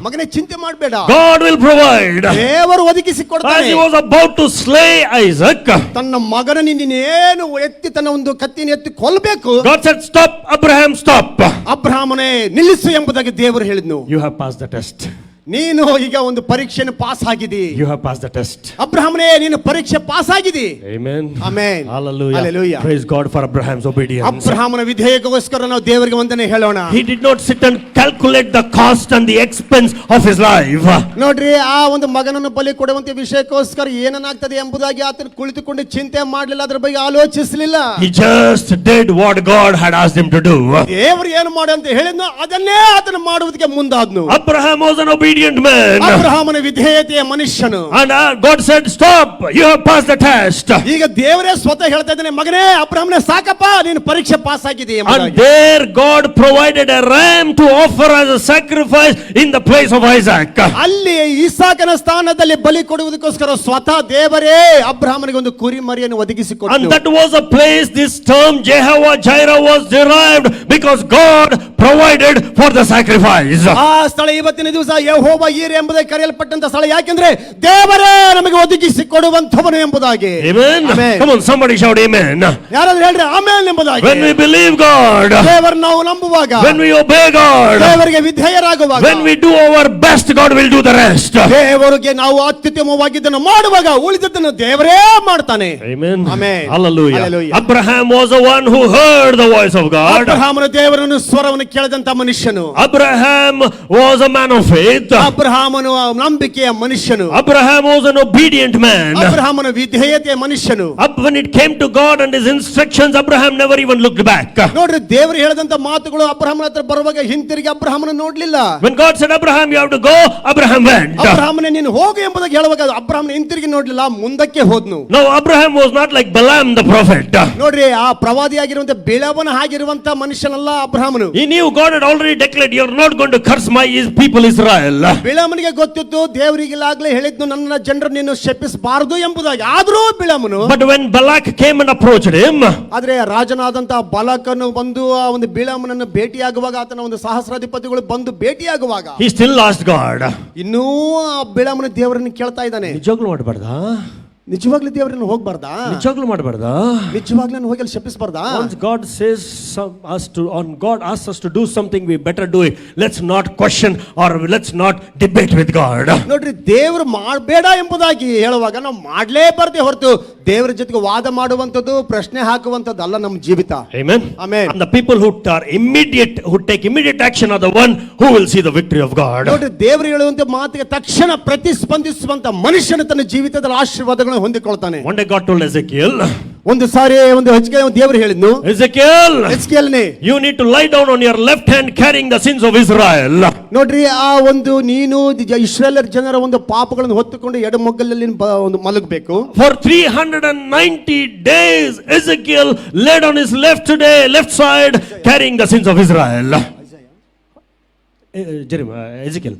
ಮಗನೇ, ಚಿಂತೆ ಮಾಡಬೇಡ, God will provide. ದೇವರು ಒದಗಿಸಿ ಕೊಡ್ತಾನೆ. As he was about to slay Isaac, ತನ್ನ ಮಗನ ನೀನೇನು ಎತ್ತಿ ತನ್ನ ಒಂದು ಕತ್ತಿನ ಎತ್ತಿ ಕೊಲ್ಲಬೇಕು, God said, stop, Abraham, stop. ಅಬ್ರಹಾಮನೇ ನಿಲ್ಲಿಸು ಎಂಬುದಾಗಿ ದೇವರು ಹೇಳಿದ್ನು. You have passed the test. ನೀನು ಈಗ ಒಂದು ಪರೀಕ್ಷೆಯನ್ನು ಪಾಸ್ ಆಗಿದಿ. You have passed the test. ಅಬ್ರಹಾಮನೇ, ನೀನು ಪರೀಕ್ಷೆ ಪಾಸ್ ಆಗಿದಿ. Amen. Amen. Hallelujah. Hallelujah. Praise God for Abraham's obedience. ಅಬ್ರಹಾಮನ ವಿಧೇಯಗೋಸ್ಕರ ನಾವು ದೇವರಿಗೆ ವಂದನೆ ಹೇಳೋಣ. He did not sit and calculate the cost and the expense of his life. ನೋಡ್ರಿ, ಆ ಒಂದು ಮಗನನ್ನು ಬಲಿ ಕೊಡುವಂತ ವಿಷಯಕ್ಕೋಸ್ಕರ ಏನನ್ನಾಗ್ತದೆ ಎಂಬುದಾಗಿ ಆತನ ಕುಳಿತುಕೊಂಡು ಚಿಂತೆ ಮಾಡಲಿಲ್ಲ, ಅದರ ಬಗ್ಗೆ ಆಲೋಚಿಸಲಿಲ್ಲ. He just did what God had asked him to do. ದೇವರು ಏನು ಮಾಡು ಅಂತ ಹೇಳಿದ್ನೋ ಅದನ್ನೇ ಆತನ ಮಾಡುವುದಕ್ಕೆ ಮುಂದಾದ್ನು. Abraham was an obedient obedient man. ಅಬ್ರಹಾಮನ ವಿಧೇಯತೆಯ ಮನುಷ್ಯನು. And God said, stop, you have passed the test. ಈಗ ದೇವರೇ ಸ್ವತಃ ಹೇಳ್ತಾ ಇದ್ದಾನೆ, ಮಗನೇ ಅಬ್ರಹಾಮನೇ ಸಾಕಪ್ಪ, ನೀನು ಪರೀಕ್ಷೆ ಪಾಸ್ ಆಗಿದೆ And ಎಂಬುದಾಗಿ. there God provided a ram to offer as a sacrifice in the place of Isaac. ಅಲ್ಲಿ ಇಸಾಕನ ಸ್ಥಾನದಲ್ಲಿ ಬಲಿ ಕೊಡುವುದಕ್ಕೋಸ್ಕರ ಸ್ವತಃ ದೇವರೇ ಅಬ್ರಹಾಮನಿಗೆ ಒಂದು ಕುರಿ ಮರಿಯನ್ನು And ಒದಗಿಸಿಕೊಟ್ಟನು. that was a place this term Jehovah Jireh was derived, because God provided for the sacrifice. ಆ ಸ್ಥಳ ಇವತ್ತಿನ ದಿವಸ ಯೆಹೋವ ಈರೆ ಎಂಬುದಾಗಿ ಕರೆಯಲ್ಪಟ್ಟಂತ ಸ್ಥಳ. ಯಾಕೆಂದ್ರೆ ದೇವರೇ ನಮಗೆ ಒದಗಿಸಿ ಕೊಡುವಂತವನು ಎಂಬುದಾಗಿ. Amen. Amen. Come on, somebody shout amen. ಯಾರಾದ್ರೂ ಹೇಳ್ರಿ ಆಮೆನ್ ಎಂಬುದಾಗಿ. When we believe God, ದೇವರ ನಾವು ನಂಬುವಾಗ, when we obey God, ದೇವರಿಗೆ ವಿಧೇಯರಾಗುವಾಗ, when we do our best, God will do the rest. ದೇವರಿಗೆ ನಾವು ಅತ್ಯುತ್ತಮವಾಗಿದ್ದನ್ನು ಮಾಡುವಾಗ ಉಳಿದದ್ದನ್ನು ದೇವರೇ ಮಾಡ್ತಾನೆ. Amen. Amen. Hallelujah. Hallelujah. Abraham was the one who heard the voice of God. ಅಬ್ರಹಾಮನ ದೇವರನ್ನು ಸ್ವರವನ್ನು ಕೇಳಿದಂತ ಮನುಷ್ಯನು. Abraham was a man of faith. ಅಬ್ರಹಾಮನು ನಂಬಿಕೆಯ ಮನುಷ್ಯನು. Abraham was an obedient man. ಅಬ್ರಹಾಮನ ವಿಧೇಯತೆಯ ಮನುಷ್ಯನು. When it came to God and his instructions, Abraham never even looked back. ನೋಡ್ರಿ, ದೇವರು ಹೇಳಿದಂತ ಮಾತುಗಳು ಅಬ್ರಹಾಮನ ಹತ್ರ ಬರುವಾಗ ಹಿಂತಿರುಗಿ ಅಬ್ರಹಾಮನ ನೋಡ್ಲಿಲ್ಲ. When God said, Abraham, you have to go, Abraham went. ಅಬ್ರಹಾಮನೇ ನೀನು ಹೋಗು ಎಂಬುದಾಗಿ ಹೇಳುವಾಗ ಅಬ್ರಹಾಮನ ಹಿಂತಿರುಗಿ ನೋಡ್ಲಿಲ್ಲ, ಮುಂದಕ್ಕೆ ಹೋದ್ನು. Now Abraham was not like Balaam the prophet. ನೋಡ್ರಿ, ಆ ಪ್ರವಾದಿಯಾಗಿರುವಂತ ಬಿಳಾಮನ ಹಾಗಿರುವಂತ ಮನುಷ್ಯನಲ್ಲ ಅಬ್ರಹಾಮನು. He knew God had already declared, you are not going to curse my people Israel. ಬಿಳಾಮನಿಗೆ ಗೊತ್ತಿತ್ತು, ದೇವರಿಗಿಲಾಗ್ಲೇ ಹೇಳಿದ್ನು ನನ್ನ ಜನರು ನೀನು ಶಪಿಸಬಾರದು ಎಂಬುದಾಗಿ. ಆದ್ರೂ ಬಿಳಾಮನು, But when Balak came and approached him, ಆದ್ರೆ ರಾಜನಾದಂತ ಬಾಲಾಕನು ಬಂದು ಆ ಒಂದು ಬಿಳಾಮನನ್ನು ಭೇಟಿಯಾಗುವಾಗ, ಆತನ ಒಂದು ಸಹಸ್ರಾಧಿಪತಿಗಳು ಬಂದು ಭೇಟಿಯಾಗುವಾಗ, he still asked God. ಇನ್ನೂ ಆ ಬಿಳಾಮನ ದೇವರನ್ನು ಕೇಳ್ತಾ ಇದ್ದಾನೆ. ನಿಜವಾಗ್ಲೂ ಮಾಡಬಾರ್ದಾ? ನಿಜವಾಗ್ಲೂ ದೇವರನ್ನು ಹೋಗ್ಬಾರ್ದಾ? ನಿಜವಾಗ್ಲೂ ಮಾಡಬಾರ್ದಾ? ನಿಜವಾಗ್ಲೂ ನಾನು ಹೋಗಿ ಅಲ್ಲಿ ಶಪಿಸಬಾರ್ದಾ? Once God says God asks us to do something, we better do it. Let's not question or let's not debate with God. ನೋಡ್ರಿ, ದೇವರು ಮಾಡಬೇಡ ಎಂಬುದಾಗಿ ಹೇಳುವಾಗ ನಾವು ಮಾಡ್ಲೇಬಾರ್ದೇ ಹೊರತು ದೇವರ ಜೊತೆಗೆ ವಾದ ಮಾಡುವಂತದ್ದು, ಪ್ರಶ್ನೆ ಹಾಕುವಂತದ್ದು ಅಲ್ಲ ನಮ್ಮ ಜೀವಿತ. Amen. Amen. And the people who take immediate action are the one who will see the victory of God. ನೋಡ್ರಿ, ದೇವರು ಹೇಳುವಂತ ಮಾತಿಗೆ ತಕ್ಷಣ ಪ್ರತಿಸ್ಪಂದಿಸುವಂತ ಮನುಷ್ಯನ ತನ್ನ ಜೀವಿತದ ಆಶೀರ್ವಾದಗಳನ್ನು ಹೊಂದಿಕೊಳ್ತಾನೆ. One day God told Ezekiel, ಒಂದು ಸಾರಿ ಒಂದು ಹೆಚ್ಚಿಗೆ ದೇವರು ಹೇಳಿದ್ನು, Ezekiel, ಎಸ್ಕೇಲನೇ, you need to lie down on your left hand carrying the sins of Israel. ನೋಡ್ರಿ, ಆ ಒಂದು ನೀನು ಇಸ್ರಾಯೇಲ್ ಜನರ ಒಂದು ಪಾಪಗಳನ್ನು ಹೊತ್ತುಕೊಂಡು ಎಡಮೊಗ್ಗಲಲ್ಲಿ ಒಂದು ಮಲಗಬೇಕು. For 390 days Ezekiel laid on his left side carrying the sins of Israel. Ezekiel.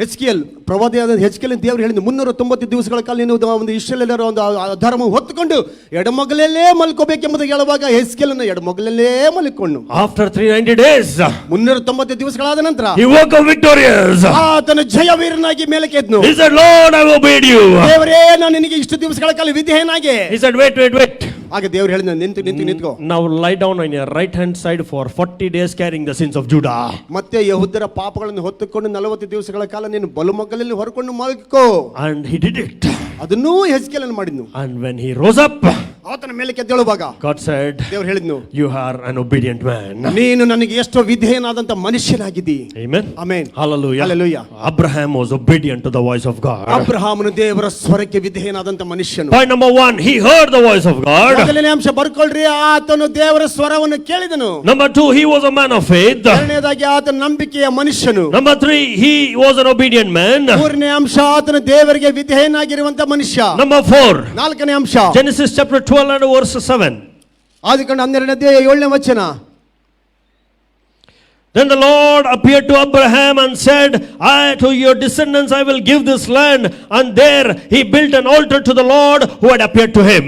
ಹೆಚ್ಕೇಲ್ ಪ್ರವಾದಿಯಾದ ಹೆಚ್ಕೇಲ್ ದೇವರು ಹೇಳಿದ್ದು 390 ದಿವಸಗಳ ಕಾಲ ನೀನು ಒಂದು ಇಸ್ರಾಯೇಲ್ಯರ ಒಂದು ಅಧರ್ಮ ಹೊತ್ತುಕೊಂಡು ಎಡಮೊಗಲಲ್ಲೇ ಮಲ್ಕೋಬೇಕೆಂಬುದಾಗಿ ಹೇಳುವಾಗ ಹೆಚ್ಕೇಲನ್ನು ಎಡಮೊಗಲಲ್ಲೇ ಮಲ್ಕೊಂಡು After 390 days 390 ದಿವಸಗಳಾದ ನಂತರ he woke up victorious. ಆತನು ಜಯವೀರನಾಗಿ ಮೇಲಕ್ಕೆ ಎದ್ನು. He said, Lord, I obeyed you. ದೇವರೇ, ನಾನು ನಿನಗೆ ಇಷ್ಟು ದಿವಸಗಳ ಕಾಲ ವಿಧೇಯನಾಗಿ. He said, wait. ಆಗ ದೇವರು ಹೇಳಿದ, ನಿಂತ್ಕೋ. Now lie down on your right hand side for 40 days carrying the sins of Judah. ಮತ್ತೆ ಯೆಹೂದ್ಯರ ಪಾಪಗಳನ್ನು ಹೊತ್ತುಕೊಂಡು 40 ದಿವಸಗಳ ಕಾಲ ನೀನು ಬಲುಮಗ್ಗಲಲ್ಲಿ ಹೊರಕೊಂಡು ಮಲ್ಕೋ. And he did it. ಅದನ್ನೂ ಹೆಚ್ಕೇಲನ್ನು ಮಾಡಿದ್ನು. And when he rose up, ಆತನ ಮೇಲಕ್ಕೆ ಎದ್ದೇಳುವಾಗ God said, ದೇವರು ಹೇಳಿದ್ನು, you are an obedient man. ನೀನು ನನಗೆ ಎಷ್ಟೋ ವಿಧೇಯನಾದಂತ ಮನುಷ್ಯನಾಗಿದ್ದಿ. Amen. Amen. Hallelujah. Hallelujah. Abraham was obedient to the voice of God. ಅಬ್ರಹಾಮನು ದೇವರ ಸ್ವರಕ್ಕೆ ವಿಧೇಯನಾದಂತ ಮನುಷ್ಯನು. Point number 1, he heard the voice of God. ಮೊದಲನೇ ಅಂಶ ಬರ್ಕೊಳ್ರಿ, ಆತನು ದೇವರ ಸ್ವರವನ್ನು ಕೇಳಿದನು. Number 2, he was a man of faith. ಎರಡನೇದಾಗಿ ಆತನ ನಂಬಿಕೆಯ ಮನುಷ್ಯನು. Number 3, he was an obedient man. ಮೂರನೇ ಅಂಶ, ಆತನು ದೇವರಿಗೆ ವಿಧೇಯನಾಗಿರುವಂತ ಮನುಷ್ಯ. Number 4, ನಾಲ್ಕನೇ ಅಂಶ, Genesis chapter 12 and verse 7. ಆದಿಕಾಂಡ 12ನೇ 7ನೇ ವಚನ. Then the Lord appeared to Abraham and said, to your descendants I will give this land. And there he built an altar to the Lord who had appeared to him.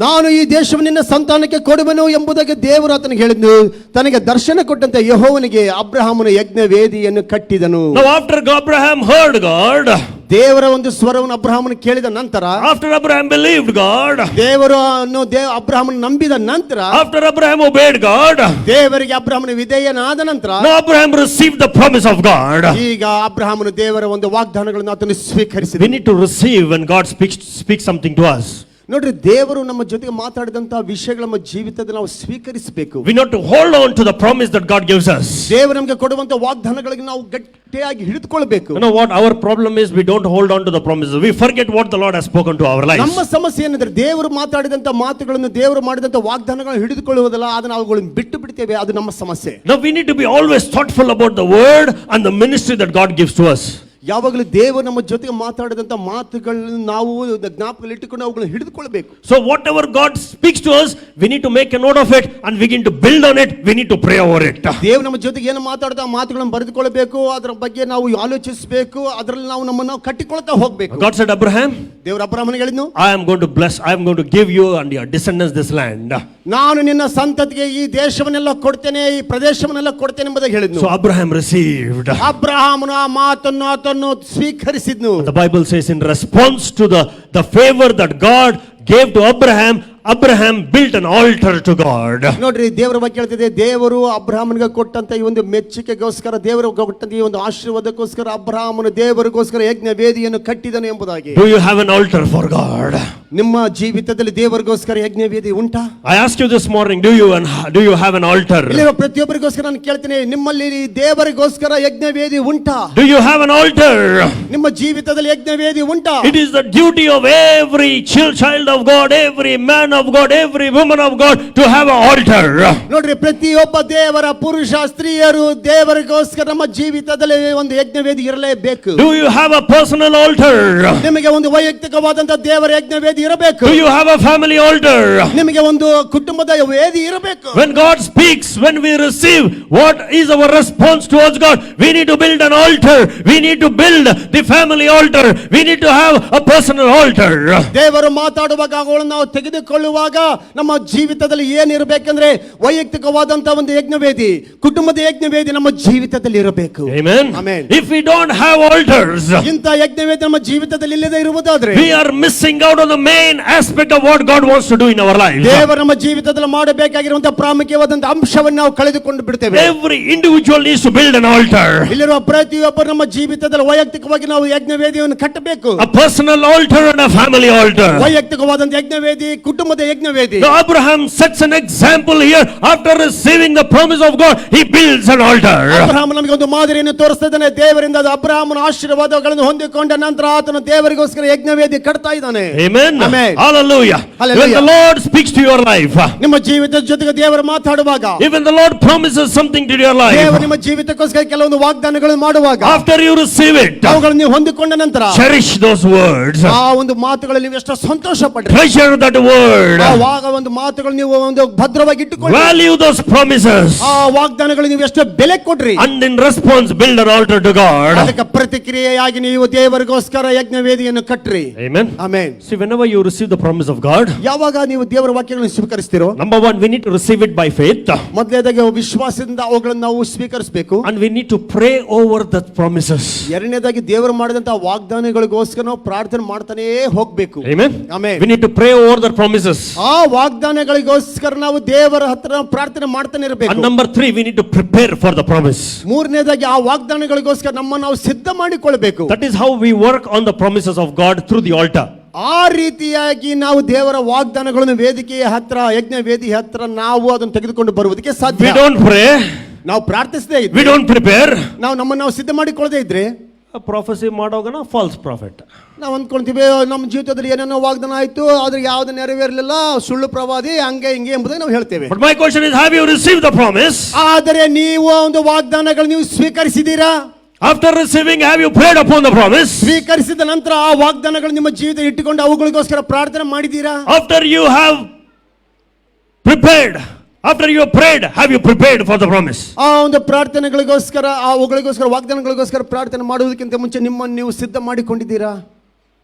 ನಾನು ಈ ದೇಶವನ್ನು ನಿನ್ನ ಸಂತಾನಕ್ಕೆ ಕೊಡುವೆನು ಎಂಬುದಾಗಿ ದೇವರು ಆತನಿಗೆ ಹೇಳಿದ್ನು. ತನಗೆ ದರ್ಶನ ಕೊಟ್ಟಂತೆ ಯೆಹೋವನಿಗೆ ಅಬ್ರಹಾಮನು ಯಜ್ಞ ವೇದಿಯನ್ನು ಕಟ್ಟಿದನು. Now after Abraham heard God, ದೇವರ ಒಂದು ಸ್ವರವನ್ನು ಅಬ್ರಹಾಮನು ಕೇಳಿದ ನಂತರ, after Abraham believed God, ದೇವರನ್ನು ಅಬ್ರಹಾಮನು ನಂಬಿದ ನಂತರ, after Abraham obeyed God, ದೇವರಿಗೆ ಅಬ್ರಹಾಮನ ವಿಧೇಯನಾದ ನಂತರ, now Abraham received the promise of God. ಈಗ ಅಬ್ರಹಾಮನು ದೇವರ ಒಂದು ವಾಗ್ದಾನಗಳನ್ನು ಆತನು ಸ್ವೀಕರಿಸಿದ. We need to receive when God speaks something to us. ನೋಡ್ರಿ, ದೇವರು ನಮ್ಮ ಜೊತೆಗೆ ಮಾತಾಡಿದಂತಹ ವಿಷಯಗಳ ನಮ್ಮ ಜೀವಿತದಲ್ಲಿ ನಾವು ಸ್ವೀಕರಿಸಬೇಕು. We not to hold on to the promise that God gives us. ದೇವರು ನಮಗೆ ಕೊಡುವಂತ ವಾಗ್ದಾನಗಳಿಗೆ ನಾವು ಗಟ್ಟಿಯಾಗಿ ಹಿಡಿದುಕೊಳ್ಳಬೇಕು. You know what our problem is? We don't hold on to the promises. We forget what the Lord has spoken to our lives. ನಮ್ಮ ಸಮಸ್ಯೆ ಏನಂದ್ರೆ ದೇವರು ಮಾತಾಡಿದಂತ ಮಾತುಗಳನ್ನು, ದೇವರು ಮಾಡಿದಂತ ವಾಗ್ದಾನಗಳನ್ನು ಹಿಡಿದುಕೊಳ್ಳುವುದಲ್ಲ, ಅದನ್ನ ಅವುಗಳನ್ನು ಬಿಟ್ಟು ಬಿಡ್ತೇವೆ. ಅದು ನಮ್ಮ ಸಮಸ್ಯೆ. Now we need to be always thoughtful about the word and the ministry that God gives to us. ಯಾವಾಗಲೂ ದೇವರು ನಮ್ಮ ಜೊತೆಗೆ ಮಾತಾಡಿದಂತ ಮಾತುಗಳನ್ನು ನಾವು ಜ್ಞಾಪಕದಲ್ಲಿ ಇಟ್ಟುಕೊಂಡು ಅವುಗಳನ್ನು ಹಿಡಿದುಕೊಳ್ಳಬೇಕು. So whatever God speaks to us, we need to make a note of it and begin to build on it. We need to pray over it. ದೇವರು ನಮ್ಮ ಜೊತೆಗೆ ಏನು ಮಾತಾಡ್ತಾ ಮಾತುಗಳನ್ನು ಬರೆದುಕೊಳ್ಳಬೇಕು, ಅದರ ಬಗ್ಗೆ ನಾವು ಆಲೋಚಿಸಬೇಕು, ಅದರಲ್ಲಿ ನಾವು ನಮ್ಮನ್ನು ಕಟ್ಟಿಕೊಳ್ತಾ ಹೋಗಬೇಕು. God said, Abraham, ದೇವರು ಅಬ್ರಹಾಮನಿಗೆ ಹೇಳಿದ್ನು, I am going to bless, I am going to give you and your descendants this land. ನಾನು ನಿನ್ನ ಸಂತತಿಗೆ ಈ ದೇಶವನ್ನೆಲ್ಲ ಕೊಡ್ತೇನೆ, ಈ ಪ್ರದೇಶವನ್ನೆಲ್ಲ ಕೊಡ್ತೇನೆ ಎಂಬುದಾಗಿ ಹೇಳಿದ್ನು. So Abraham received. ಅಬ್ರಹಾಮನು ಆ ಮಾತನ್ನು ಸ್ವೀಕರಿಸಿದ್ನು. The Bible says in response to the favor that God gave to Abraham, Abraham built an altar to God. ನೋಡ್ರಿ, ದೇವರ ಬಗ್ಗೆ ಹೇಳ್ತಿದೆ, ದೇವರು ಅಬ್ರಹಾಮನಿಗೆ ಕೊಟ್ಟಂತ ಈ ಒಂದು ಮೆಚ್ಚುಗೆಗೋಸ್ಕರ, ದೇವರು ಕೊಟ್ಟಂತ ಈ ಒಂದು ಆಶೀರ್ವಾದಕ್ಕೋಸ್ಕರ ಅಬ್ರಹಾಮನು ದೇವರಿಗೋಸ್ಕರ ಯಜ್ಞ ವೇದಿಯನ್ನು ಕಟ್ಟಿದನು ಎಂಬುದಾಗಿ. Do you have an altar for God? ನಿಮ್ಮ ಜೀವಿತದಲ್ಲಿ ದೇವರಿಗೋಸ್ಕರ ಯಜ್ಞ ವೇದಿ ಉಂಟಾ? I asked you this morning, do you have an altar? ಇಲ್ಲಿರುವ ಪ್ರತಿಯೊಬ್ಬರಿಗೋಸ್ಕರ ನಾನು ಕೇಳ್ತೀನಿ, ನಿಮ್ಮಲ್ಲಿ ದೇವರಿಗೋಸ್ಕರ ಯಜ್ಞ ವೇದಿ ಉಂಟಾ? Do you have an altar? ನಿಮ್ಮ ಜೀವಿತದಲ್ಲಿ ಯಜ್ಞ ವೇದಿ ಉಂಟಾ? It is the duty of every child of God, every man of God, every woman of God to have an altar. ನೋಡ್ರಿ, ಪ್ರತಿಯೊಬ್ಬ ದೇವರ ಪುರುಷ ಸ್ತ್ರೀಯರು ದೇವರಿಗೋಸ್ಕರ ನಮ್ಮ ಜೀವಿತದಲ್ಲಿ ಒಂದು ಯಜ್ಞ ವೇದಿ ಇರಲೇಬೇಕು. Do you have a personal altar? ನಿಮಗೆ ಒಂದು ವೈಯಕ್ತಿಕವಾದಂತ ದೇವರ ಯಜ್ಞ ವೇದಿ ಇರಬೇಕು. Do you have a family altar? ನಿಮಗೆ ಒಂದು ಕುಟುಂಬದ ವೇದಿ ಇರಬೇಕು. When God speaks, when we receive, what is our response towards God? We need to build an altar. We need to build the family altar. We need to have a personal altar. ದೇವರು ಮಾತಾಡುವಾಗ ಅವುಗಳನ್ನು ನಾವು ತೆಗೆದುಕೊಳ್ಳುವಾಗ ನಮ್ಮ ಜೀವಿತದಲ್ಲಿ ಏನಿರಬೇಕಂದ್ರೆ ವೈಯಕ್ತಿಕವಾದಂತ ಒಂದು ಯಜ್ಞವೇದಿ, ಕುಟುಂಬದ ಯಜ್ಞವೇದಿ ನಮ್ಮ ಜೀವಿತದಲ್ಲಿ ಇರಬೇಕು. Amen. Amen. If we don't have altars, ಇಂಥ ಯಜ್ಞವೇದಿ ನಮ್ಮ ಜೀವಿತದಲ್ಲಿ ಇಲ್ಲದೆ ಇರುವುದಾದ್ರೆ we are missing out on the main aspect of what God wants to do in our lives. ದೇವರು ನಮ್ಮ ಜೀವಿತದಲ್ಲಿ ಮಾಡಬೇಕಾಗಿರುವಂತಹ ಪ್ರಾಮುಖ್ಯವಾದಂತ ಅಂಶವನ್ನು ನಾವು ಕಳೆದುಕೊಂಡು ಬಿಡ್ತೇವೆ. Every individual needs to build an altar. ಇಲ್ಲಿರುವ ಪ್ರತಿಯೊಬ್ಬರು ನಮ್ಮ ಜೀವಿತದಲ್ಲಿ ವೈಯಕ್ತಿಕವಾಗಿ ನಾವು ಯಜ್ಞವೇದಿಯನ್ನು ಕಟ್ಟಬೇಕು. A personal altar and a family altar. ವೈಯಕ್ತಿಕವಾದಂತ ಯಜ್ಞವೇದಿ, ಕುಟುಂಬದ ಯಜ್ಞವೇದಿ. Now Abraham sets an example here. After receiving the promise of God, he builds an altar. Abraham ನಮಗೆ ಒಂದು ಮಾದರಿಯನ್ನು ತೋರಿಸ್ತಾ ಇದ್ದಾನೆ. ದೇವರಿಂದ ಅಬ್ರಹಾಮನ ಆಶೀರ್ವಾದಗಳನ್ನು ಹೊಂದಿಕೊಂಡ ನಂತರ ಆತನು ದೇವರಿಗೋಸ್ಕರ ಯಜ್ಞವೇದಿ ಕಟ್ತಾ ಇದ್ದಾನೆ. Amen. Amen. Hallelujah. Hallelujah. When the Lord speaks to your life, ನಿಮ್ಮ ಜೀವಿತದ ಜೊತೆಗೆ ದೇವರು ಮಾತಾಡುವಾಗ, even the Lord promises something to your life, ದೇವರು ನಿಮ್ಮ ಜೀವಿತಕ್ಕೋಸ್ಕರ ಕೆಲವೊಂದು ವಾಗ್ದಾನಗಳನ್ನು ಮಾಡುವಾಗ, after you receive it, ಅವುಗಳನ್ನು ನೀವು ಹೊಂದಿಕೊಂಡ ನಂತರ cherish those words. ಆ ಒಂದು ಮಾತುಗಳಲ್ಲಿ ನೀವು ಎಷ್ಟು ಸಂತೋಷ ಪಡ್ರಿ. Treasure that word. ಆವಾಗ ಒಂದು ಮಾತುಗಳು ನೀವು ಒಂದು ಭದ್ರವಾಗಿ ಇಟ್ಟುಕೊಳ್ಳಿ. Value those promises. ಆ ವಾಗ್ದಾನಗಳು ನೀವು ಎಷ್ಟು ಬೆಲೆ ಕೊಡ್ರಿ. And in response, build an altar to God. ಅದಕ್ಕೆ ಪ್ರತಿಕ್ರಿಯೆಯಾಗಿ ನೀವು ದೇವರಿಗೋಸ್ಕರ ಯಜ್ಞವೇದಿಯನ್ನು ಕಟ್ರಿ. Amen. Amen. See, whenever you receive the promise of God, ಯಾವಾಗ ನೀವು ದೇವರ ವಾಕ್ಯಗಳನ್ನು ಸ್ವೀಕರಿಸ್ತೀರೋ, number one, we need to receive it by faith. ಮೊದಲನೇದಾಗಿ ವಿಶ್ವಾಸದಿಂದ ಅವುಗಳನ್ನು ನಾವು ಸ್ವೀಕರಿಸಬೇಕು. And we need to pray over the promises. ಎರಡನೇದಾಗಿ ದೇವರು ಮಾಡಿದಂತಹ ವಾಗ್ದಾನಗಳಿಗೋಸ್ಕರ ನಾವು ಪ್ರಾರ್ಥನೆ ಮಾಡ್ತಾನೇ ಹೋಗ್ಬೇಕು. Amen. Amen. We need to pray over the promises. ಆ ವಾಗ್ದಾನಗಳಿಗೋಸ್ಕರ ನಾವು ದೇವರ ಹತ್ರ ಪ್ರಾರ್ಥನೆ ಮಾಡ್ತಾನೆ And ಇರಬೇಕು. number three, we need to prepare for the promise. ಮೂರನೇದಾಗಿ ಆ ವಾಗ್ದಾನಗಳಿಗೋಸ್ಕರ ನಮ್ಮನ್ನು ನಾವು ಸಿದ್ಧ ಮಾಡಿಕೊಳ್ಳಬೇಕು. That is how we work on the promises of God through the altar. ಆ ರೀತಿಯಾಗಿ ನಾವು ದೇವರ ವಾಗ್ದಾನಗಳನ್ನು ವೇದಿಕೆಯ ಹತ್ರ, ಯಜ್ಞ ವೇದಿ ಹತ್ರ ನಾವು ಅದನ್ನು ತೆಗೆದುಕೊಂಡು ಬರುವುದಕ್ಕೆ ಸಾಧ್ಯ. We don't pray, ನಾವು ಪ್ರಾರ್ಥಿಸದೇ we ಇದ್ರೆ, don't prepare, ನಾವು ನಮ್ಮನ್ನು ನಾವು ಸಿದ್ಧ ಮಾಡಿಕೊಳ್ಳದೆ ಇದ್ರೆ, a prophecy ಮಾಡೋಗನ false prophet. ನಾವು ಅಂದ್ಕೊಂತೀವಿ ನಮ್ಮ ಜೀವಿತದಲ್ಲಿ ಏನೇನೋ ವಾಗ್ದಾನ ಆಯ್ತು, ಆದ್ರೆ ಯಾವ್ದು ನೆರವೇರಲಿಲ್ಲ, ಸುಳ್ಳು ಪ್ರವಾದಿ, ಹಂಗೆ ಹಿಂಗೆ ಎಂಬುದಾಗಿ ನಾವು ಹೇಳ್ತೇವೆ. But my question is, have you received the promise? ಆದರೆ ನೀವು ಒಂದು ವಾಗ್ದಾನಗಳು ನೀವು ಸ್ವೀಕರಿಸಿದ್ದೀರಾ? After receiving, have you prayed upon the promise? ಸ್ವೀಕರಿಸಿದ ನಂತರ ಆ ವಾಗ್ದಾನಗಳು ನಿಮ್ಮ ಜೀವಿತ ಇಟ್ಟುಕೊಂಡು ಅವುಗಳಿಗೋಸ್ಕರ ಪ್ರಾರ್ಥನೆ ಮಾಡಿದ್ದೀರಾ? After you have prepared, after you have prayed, have you prepared for the promise? ಆ ಒಂದು ಪ್ರಾರ್ಥನೆಗಳಿಗೋಸ್ಕರ, ಅವುಗಳಿಗೋಸ್ಕರ, ವಾಗ್ದಾನಗಳಿಗೋಸ್ಕರ ಪ್ರಾರ್ಥನೆ ಮಾಡುವುದಕ್ಕಿಂತ ಮುಂಚೆ ನಿಮ್ಮನ್ನು ನೀವು ಸಿದ್ಧ ಮಾಡಿಕೊಂಡಿದ್ದೀರಾ?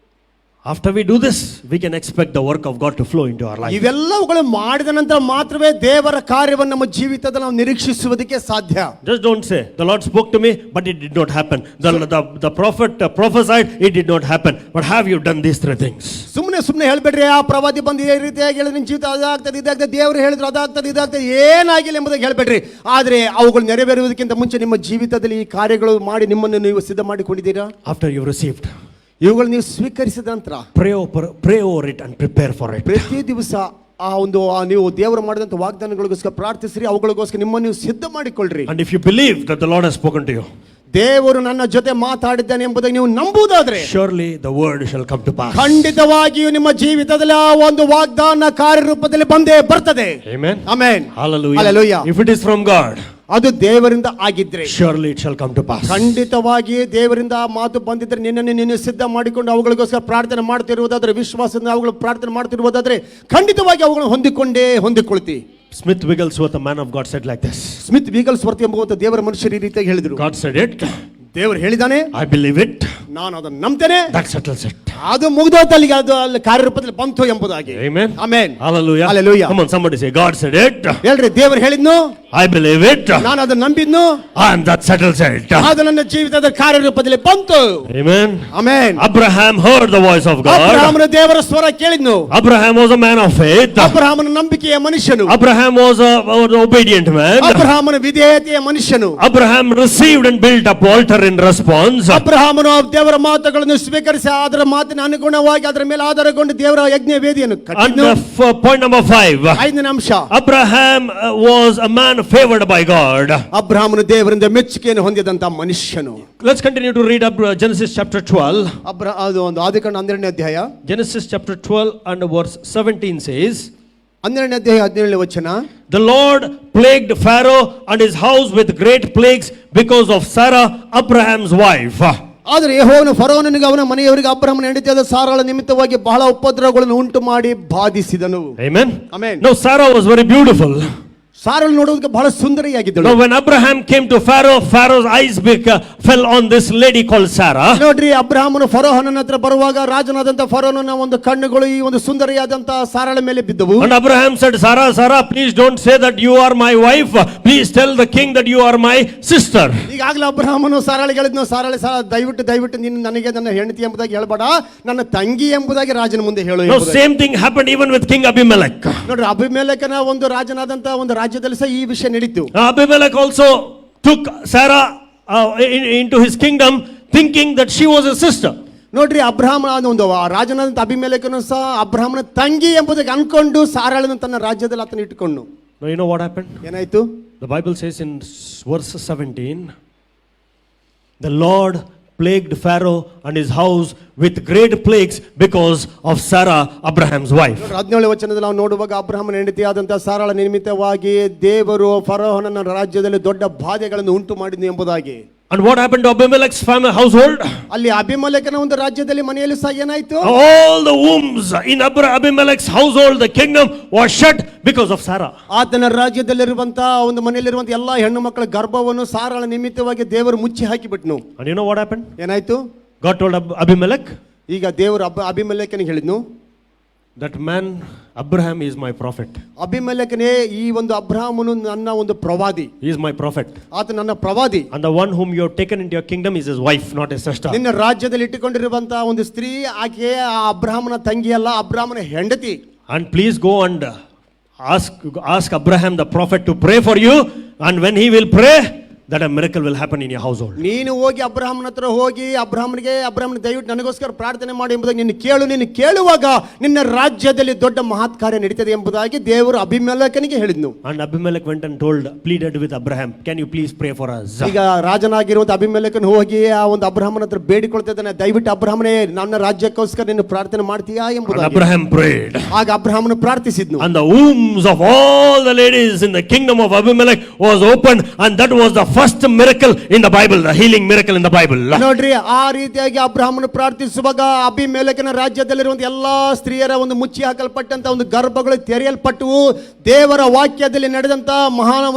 After we do this, we can expect the work of God to flow into our life. ಇವೆಲ್ಲವುಗಳು ಮಾಡಿದ ನಂತರ ಮಾತ್ರವೇ ದೇವರ ಕಾರ್ಯವನ್ನು ನಮ್ಮ ಜೀವಿತದಲ್ಲಿ ನಾವು ನಿರೀಕ್ಷಿಸುವುದಕ್ಕೆ ಸಾಧ್ಯ. Just don't say, the Lord spoke to me, but it did not happen. The prophet prophesied, it did not happen. But have you done these three things? ಸುಮ್ಮನೆ ಹೇಳ್ಬೇಡ್ರಿ. ಆ ಪ್ರವಾದಿ ಬಂದು ಈ ರೀತಿಯಾಗಿ ಹೇಳಿದ್ರೆ ನಿಮ್ಮ ಜೀವಿತ ಅದಾಗ್ತದೆ, ಇದಾಗ್ತದೆ, ದೇವರು ಹೇಳಿದ್ರು ಅದಾಗ್ತದೆ, ಇದಾಗ್ತದೆ, ಏನಾಗಿಲ್ಲ ಎಂಬುದಾಗಿ ಹೇಳ್ಬೇಡ್ರಿ. ಆದರೆ ಅವುಗಳು ನೆರವೇರುವುದಕ್ಕಿಂತ ಮುಂಚೆ ನಿಮ್ಮ ಜೀವಿತದಲ್ಲಿ ಈ ಕಾರ್ಯಗಳು ಮಾಡಿ ನಿಮ್ಮನ್ನು ನೀವು ಸಿದ್ಧ ಮಾಡಿಕೊಂಡಿದ್ದೀರಾ? After you received, ಇವುಗಳು ನೀವು ಸ್ವೀಕರಿಸಿದ ನಂತರ pray over it and prepare for it. ಪ್ರತಿ ದಿವಸ ನೀವು ದೇವರು ಮಾಡಿದಂತ ವಾಗ್ದಾನಗಳಿಗೋಸ್ಕರ ಪ್ರಾರ್ಥಿಸ್ರಿ, ಅವುಗಳಿಗೋಸ್ಕರ ನಿಮ್ಮನ್ನು ನೀವು ಸಿದ್ಧ ಮಾಡಿಕೊಳ್ಳ್ರಿ. And if you believe that the Lord has spoken to you, ದೇವರು ನನ್ನ ಜೊತೆ ಮಾತಾಡಿದ್ದಾನೆ ಎಂಬುದಾಗಿ ನೀವು ನಂಬುವುದಾದ್ರೆ, surely the word shall come to pass. ಖಂಡಿತವಾಗಿಯೂ ನಿಮ್ಮ ಜೀವಿತದಲ್ಲಿ ಆ ಒಂದು ವಾಗ್ದಾನ ಕಾರ್ಯರೂಪದಲ್ಲಿ ಬಂದೇ ಬರ್ತದೆ. Amen. Amen. Hallelujah. Hallelujah. If it is from God, ಅದು ದೇವರಿಂದ ಆಗಿದ್ರೆ surely it shall come to pass. ಖಂಡಿತವಾಗಿ ದೇವರಿಂದ ಮಾತು ಬಂದಿದ್ರೆ ನಿನ್ನನ್ನು ನೀನು ಸಿದ್ಧ ಮಾಡಿಕೊಂಡು ಅವುಗಳಿಗೋಸ್ಕರ ಪ್ರಾರ್ಥನೆ ಮಾಡ್ತಿರುವುದಾದ್ರೆ, ವಿಶ್ವಾಸದಿಂದ ಅವುಗಳು ಪ್ರಾರ್ಥನೆ ಮಾಡ್ತಿರುವುದಾದ್ರೆ ಖಂಡಿತವಾಗಿ ಅವುಗಳನ್ನು ಹೊಂದಿಕೊಳ್ತಿ. Smith Wigglesworth, a man of God, said like this. Smith Wigglesworth ಎಂಬುವಂತ ದೇವರ ಮನುಷ್ಯರು ಈ ರೀತಿಯಾಗಿ ಹೇಳಿದರು. God said it, ದೇವರು ಹೇಳಿದಾನೆ, I believe it, ನಾನು ಅದನ್ನು ನಂಬ್ತೇನೆ, that settles it. ಅದು ಮುಗಿದೋತ ಅಲ್ಲಿಗೆ, ಅದು ಅಲ್ಲಿ ಕಾರ್ಯರೂಪದಲ್ಲಿ ಬಂತು ಎಂಬುದಾಗಿ. Amen. Amen. Hallelujah. Hallelujah. Come on, somebody say, God said it, ಹೇಳ್ರಿ, ದೇವರು ಹೇಳಿದ್ನು, I believe it, ನಾನು ಅದನ್ನು ನಂಬಿದ್ನು, and that settles it. ಅದು ನನ್ನ ಜೀವಿತದ ಕಾರ್ಯರೂಪದಲ್ಲಿ ಬಂತು. Amen. Amen. Abraham heard the voice of God. ಅಬ್ರಹಾಮನ ದೇವರ ಸ್ವರ ಕೇಳಿದ್ನು. Abraham was a man of faith. ಅಬ್ರಹಾಮನ ನಂಬಿಕೆಯ ಮನುಷ್ಯನು. Abraham was an obedient man. ಅಬ್ರಹಾಮನ ವಿಧೇಯತೆಯ ಮನುಷ್ಯನು. Abraham received and built up altar in response. ಅಬ್ರಹಾಮನು ದೇವರ ಮಾತುಗಳನ್ನು ಸ್ವೀಕರಿಸಿ ಅದರ ಮಾತಿನ ಅನುಗುಣವಾಗಿ ಅದರ ಮೇಲೆ ಆಧಾರಗೊಂಡು ದೇವರ ಯಜ್ಞ ವೇದಿಯನ್ನು And ಕಟ್ಟಿದನು. point number 5. 5ನೇ ಅಂಶ, Abraham was a man favored by God. ಅಬ್ರಹಾಮನು ದೇವರಿಂದ ಮೆಚ್ಚುಗೆಯನ್ನು ಹೊಂದಿದಂತ ಮನುಷ್ಯನು. Let's continue to read up Genesis chapter 12. ಅದು ಒಂದು ಆದಿಕಾಂಡ 12ನೇ ಅಧ್ಯಾಯ. Genesis chapter 12 and verse 17 says, 12ನೇ ಅಧ್ಯಾಯ 17ನೇ ವಚನ, the Lord plagued Pharaoh and his house with great plagues because of Sarah, Abraham's wife. ಆದರೆ ಯೆಹೋವನು ಫರೋಹನಿಗೆ ಅವನ ಮನೆಯವರಿಗೆ ಅಬ್ರಹಾಮನ ಹೆಂಡತಿಯಾದ ಸಾರಾಳ ನಿಮಿತ್ತವಾಗಿ ಬಹಳ ಉಪದ್ರವಗಳನ್ನು ಉಂಟು ಮಾಡಿ ಬಾಧಿಸಿದನು. Amen. Amen. Now Sarah was very beautiful. ಸಾರಳು ನೋಡುವುದಕ್ಕೆ ಬಹಳ ಸುಂದರಿಯಾಗಿದ್ದಳು. Now when Abraham came to Pharaoh, Pharaoh's eyes fell on this lady called Sarah. ನೋಡ್ರಿ, ಅಬ್ರಹಾಮನು ಫರೋಹನ ಹತ್ರ ಬರುವಾಗ ರಾಜನಾದಂತ ಫರೋಹನ ಒಂದು ಕಣ್ಣುಗಳು ಈ ಒಂದು ಸುಂದರಿಯಾದಂತ ಸಾರಳ ಮೇಲೆ ಬಿದ್ದವು. And Abraham said, Sarah, Sarah, please don't say that you are my wife. Please tell the king that you are my sister. ಈಗಾಗಲೇ ಅಬ್ರಹಾಮನು ಸಾರಳಿಗೆ ಹೇಳಿದ್ನು, ಸಾರಳೆ ದಯವಿಟ್ಟು ನೀನು ನನಗೆ ನನ್ನ ಹೆಂಡತಿ ಎಂಬುದಾಗಿ ಹೇಳಬೇಡ, ನನ್ನ ತಂಗಿ ಎಂಬುದಾಗಿ ರಾಜನ ಮುಂದೆ ಹೇಳು. Now same thing happened even with King Abimelech. ನೋಡ್ರಿ, ಅಬಿಮೆಲೆಕನ ಒಂದು ರಾಜನಾದಂತ ಒಂದು ರಾಜ್ಯದಲ್ಲಿ ಸಹ ಈ ವಿಷಯ ನಡೀತು. Abimelech also took Sarah into his kingdom thinking that she was his sister. ನೋಡ್ರಿ, ಅಬ್ರಹಾಮನ ಒಂದು ರಾಜನಾದಂತ ಅಬಿಮೆಲೆಕನು ಸಹ ಅಬ್ರಹಾಮನ ತಂಗಿ ಎಂಬುದಾಗಿ ಅನ್ಕೊಂಡು ಸಾರಳನ್ನು ತನ್ನ ರಾಜ್ಯದಲ್ಲಿ ಆತನ ಇಟ್ಟುಕೊಂಡು. Now you know what happened? ಏನಾಯ್ತು? The Bible says in verse 17, the Lord plagued Pharaoh and his house with great plagues because of Sarah, Abraham's wife. 17ನೇ ವಚನದಲ್ಲಿ ನಾವು ನೋಡುವಾಗ ಅಬ್ರಹಾಮನ ಹೆಂಡತಿಯಾದಂತಹ ಸಾರಳ ನಿಮಿತ್ತವಾಗಿ ದೇವರು ಫರೋಹನ ರಾಜ್ಯದಲ್ಲಿ ದೊಡ್ಡ ಬಾಧೆಗಳನ್ನು ಉಂಟು ಮಾಡಿದ್ನು ಎಂಬುದಾಗಿ. And what happened to Abimelech's family household? ಅಲ್ಲಿ ಅಬಿಮೆಲೆಕನ ಒಂದು ರಾಜ್ಯದಲ್ಲಿ ಮನೆಯಲ್ಲಿ ಸಹ ಏನಾಯ್ತು? All the wombs in Abimelech's household, the kingdom was shut because of Sarah. ಆತನ ರಾಜ್ಯದಲ್ಲಿರುವಂತಹ ಒಂದು ಮನೆಯಲ್ಲಿರುವಂತ ಎಲ್ಲಾ ಹೆಣ್ಣು ಮಕ್ಕಳ ಗರ್ಭವನ್ನು ಸಾರಳ ನಿಮಿತ್ತವಾಗಿ ದೇವರು ಮುಚ್ಚಿ ಹಾಕಿಬಿಟ್ನು. And you know what happened? ಏನಾಯ್ತು? God told Abimelech, ಈಗ ದೇವರು ಅಬಿಮೆಲೆಕನಿಗೆ ಹೇಳಿದ್ನು, that man Abraham is my prophet. ಅಬಿಮೆಲೆಕನೇ, ಈ ಒಂದು ಅಬ್ರಹಾಮನು ನನ್ನ ಒಂದು ಪ್ರವಾದಿ. He is my prophet. ಆತ ನನ್ನ ಪ್ರವಾದಿ. And the one whom you have taken into your kingdom is his wife, not his sister. ನಿನ್ನ ರಾಜ್ಯದಲ್ಲಿ ಇಟ್ಟುಕೊಂಡಿರುವಂತಹ ಒಂದು ಸ್ತ್ರೀ, ಆಕೆ ಆ ಅಬ್ರಹಾಮನ ತಂಗಿ ಅಲ್ಲ, ಅಬ್ರಹಾಮನ ಹೆಂಡತಿ. And please go and ask Abraham the prophet to pray for you, and when he will pray, that a miracle will happen in your household. ನೀನು ಹೋಗಿ ಅಬ್ರಹಾಮನ ಹತ್ರ ಹೋಗಿ ಅಬ್ರಹಾಮನ ದಯವಿಟ್ಟು ನನಗೋಸ್ಕರ ಪ್ರಾರ್ಥನೆ ಮಾಡಿ ಎಂಬುದಾಗಿ ನೀನು ಕೇಳುವಾಗ ನಿನ್ನ ರಾಜ್ಯದಲ್ಲಿ ದೊಡ್ಡ ಮಹತ್ ಕಾರ್ಯ ನಡೀತದೆ ಎಂಬುದಾಗಿ ದೇವರು ಅಬಿಮೆಲೆಕನಿಗೆ ಹೇಳಿದ್ನು. And Abimelech went and pleaded with Abraham, can you please pray for us? ಈಗ ರಾಜನಾಗಿರುವಂತ ಅಬಿಮೆಲೆಕನ್ ಹೋಗಿ ಆ ಒಂದು ಅಬ್ರಹಾಮನ ಹತ್ರ ಬೇಡಿಕೊಳ್ತಿದ್ದಾನೆ, ದಯವಿಟ್ಟು ಅಬ್ರಹಾಮನೇ ನನ್ನ ರಾಜ್ಯಕ್ಕೋಸ್ಕರ ನೀನು ಪ್ರಾರ್ಥನೆ ಮಾಡ್ತೀಯಾ ಎಂಬುದಾಗಿ. Abraham prayed. ಆಗ ಅಬ್ರಹಾಮನು ಪ್ರಾರ್ಥಿಸಿದ್ನು. And the wombs of all the ladies in the kingdom of Abimelech was opened, and that was the first miracle in the Bible, the healing miracle in the Bible. ನೋಡ್ರಿ, ಆ ರೀತಿಯಾಗಿ ಅಬ್ರಹಾಮನು ಪ್ರಾರ್ಥಿಸುವಾಗ ಅಬಿಮೆಲೆಕನ ರಾಜ್ಯದಲ್ಲಿರುವಂತ ಎಲ್ಲಾ ಸ್ತ್ರೀಯರ ಒಂದು ಮುಚ್ಚಿ ಹಾಕಲ್ಪಟ್ಟಂತ ಒಂದು ಗರ್ಭಗಳು ತೆರೆಯಲ್ಪಟ್ಟು ದೇವರ ವಾಕ್ಯದಲ್ಲಿ ನಡೆದಂತ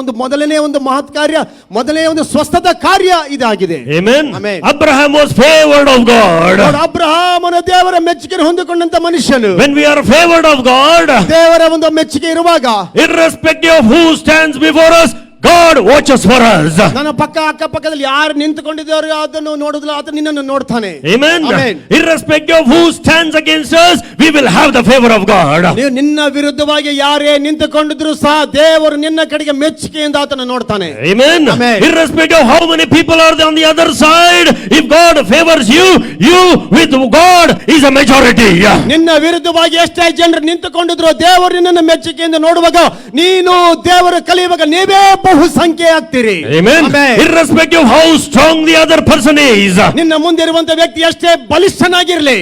ಒಂದು ಮೊದಲನೇ ಒಂದು ಮಹತ್ ಕಾರ್ಯ, ಮೊದಲನೇ ಒಂದು ಸ್ವಸ್ಥತಾ ಕಾರ್ಯ ಇದಾಗಿದೆ. Amen. Amen. Abraham was favored of God. ಅಬ್ರಹಾಮನ ದೇವರ ಮೆಚ್ಚುಗೆ ಹೊಂದಿಕೊಂಡಂತ ಮನುಷ್ಯನು. When we are favored of God, ದೇವರ ಒಂದು ಮೆಚ್ಚುಗೆ ಇರುವಾಗ, irrespective of who stands before us, God watches for us. ನನ್ನ ಅಕ್ಕಪಕ್ಕದಲ್ಲಿ ಯಾರು ನಿಂತುಕೊಂಡಿದ್ದಾರೋ ಅದನ್ನು ನೋಡುದಿಲ್ಲ, ಆತ ನಿನ್ನನ್ನು ನೋಡ್ತಾನೆ. Amen. Amen. Irrespective of who stands against us, we will have the favor of God. ನೀವು ನಿನ್ನ ವಿರುದ್ಧವಾಗಿ ಯಾರೇ ನಿಂತುಕೊಂಡಿದ್ರು ಸಹ ದೇವರು ನಿನ್ನ ಕಡೆಗೆ ಮೆಚ್ಚುಗೆಯಿಂದ ಆತನ ನೋಡ್ತಾನೆ. Amen. Amen. Irrespective of how many people are on the other side, if God favors you, you with God is a majority. ನಿನ್ನ ವಿರುದ್ಧವಾಗಿ ಎಷ್ಟೇ ಜನರು ನಿಂತುಕೊಂಡಿದ್ರು ದೇವರು ನಿನ್ನನ್ನು ಮೆಚ್ಚುಗೆಯಿಂದ ನೋಡುವಾಗ ನೀನು ದೇವರ ಕಲಿಯುವಾಗ ನೀವೇ ಬಹು ಸಂಖ್ಯೆ ಆಗ್ತೀರಿ. Amen. Amen. Irrespective of how strong the other person is. ನಿನ್ನ ಮುಂದೆ ಇರುವಂತ ವ್ಯಕ್ತಿ ಎಷ್ಟೇ ಬಲಿಷ್ಠನಾಗಿರ್ಲಿ,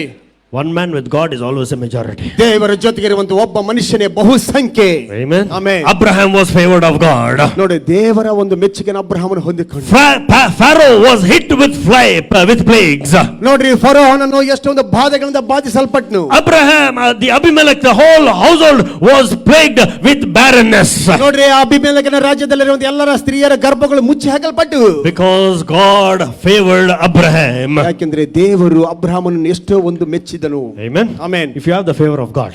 One man with God is always a majority. ದೇವರ ಜೊತೆಗೆ ಇರುವಂತ ಒಬ್ಬ ಮನುಷ್ಯನೇ ಬಹು ಸಂಖ್ಯೆ. Amen. Amen. Abraham was favored of God. ನೋಡಿ, ದೇವರ ಒಂದು ಮೆಚ್ಚುಗೆನ ಅಬ್ರಹಾಮನು ಹೊಂದಿಕೊಂಡ. Pharaoh was hit with plagues. ನೋಡ್ರಿ, ಫರೋಹನನ್ನು ಎಷ್ಟೊಂದು ಬಾಧೆಗಳಿಂದ ಬಾಧಿಸಲ್ಪಟ್ನು. Abraham, the Abimelech, the whole household was plagued with barrenness. ನೋಡ್ರಿ, ಅಬೀಮೆಲೆಕನ ರಾಜ್ಯದಲ್ಲಿರುವಂತ ಎಲ್ಲರ ಸ್ತ್ರೀಯರ ಗರ್ಭಗಳು ಮುಚ್ಚಿ ಹಾಕಲ್ಪಟ್ಟು. Because God favored Abraham. ಯಾಕೆಂದ್ರೆ ದೇವರು ಅಬ್ರಹಾಮನನ್ನು ಎಷ್ಟೋ ಒಂದು ಮೆಚ್ಚಿದನು. Amen. Amen. If you have the favor of God,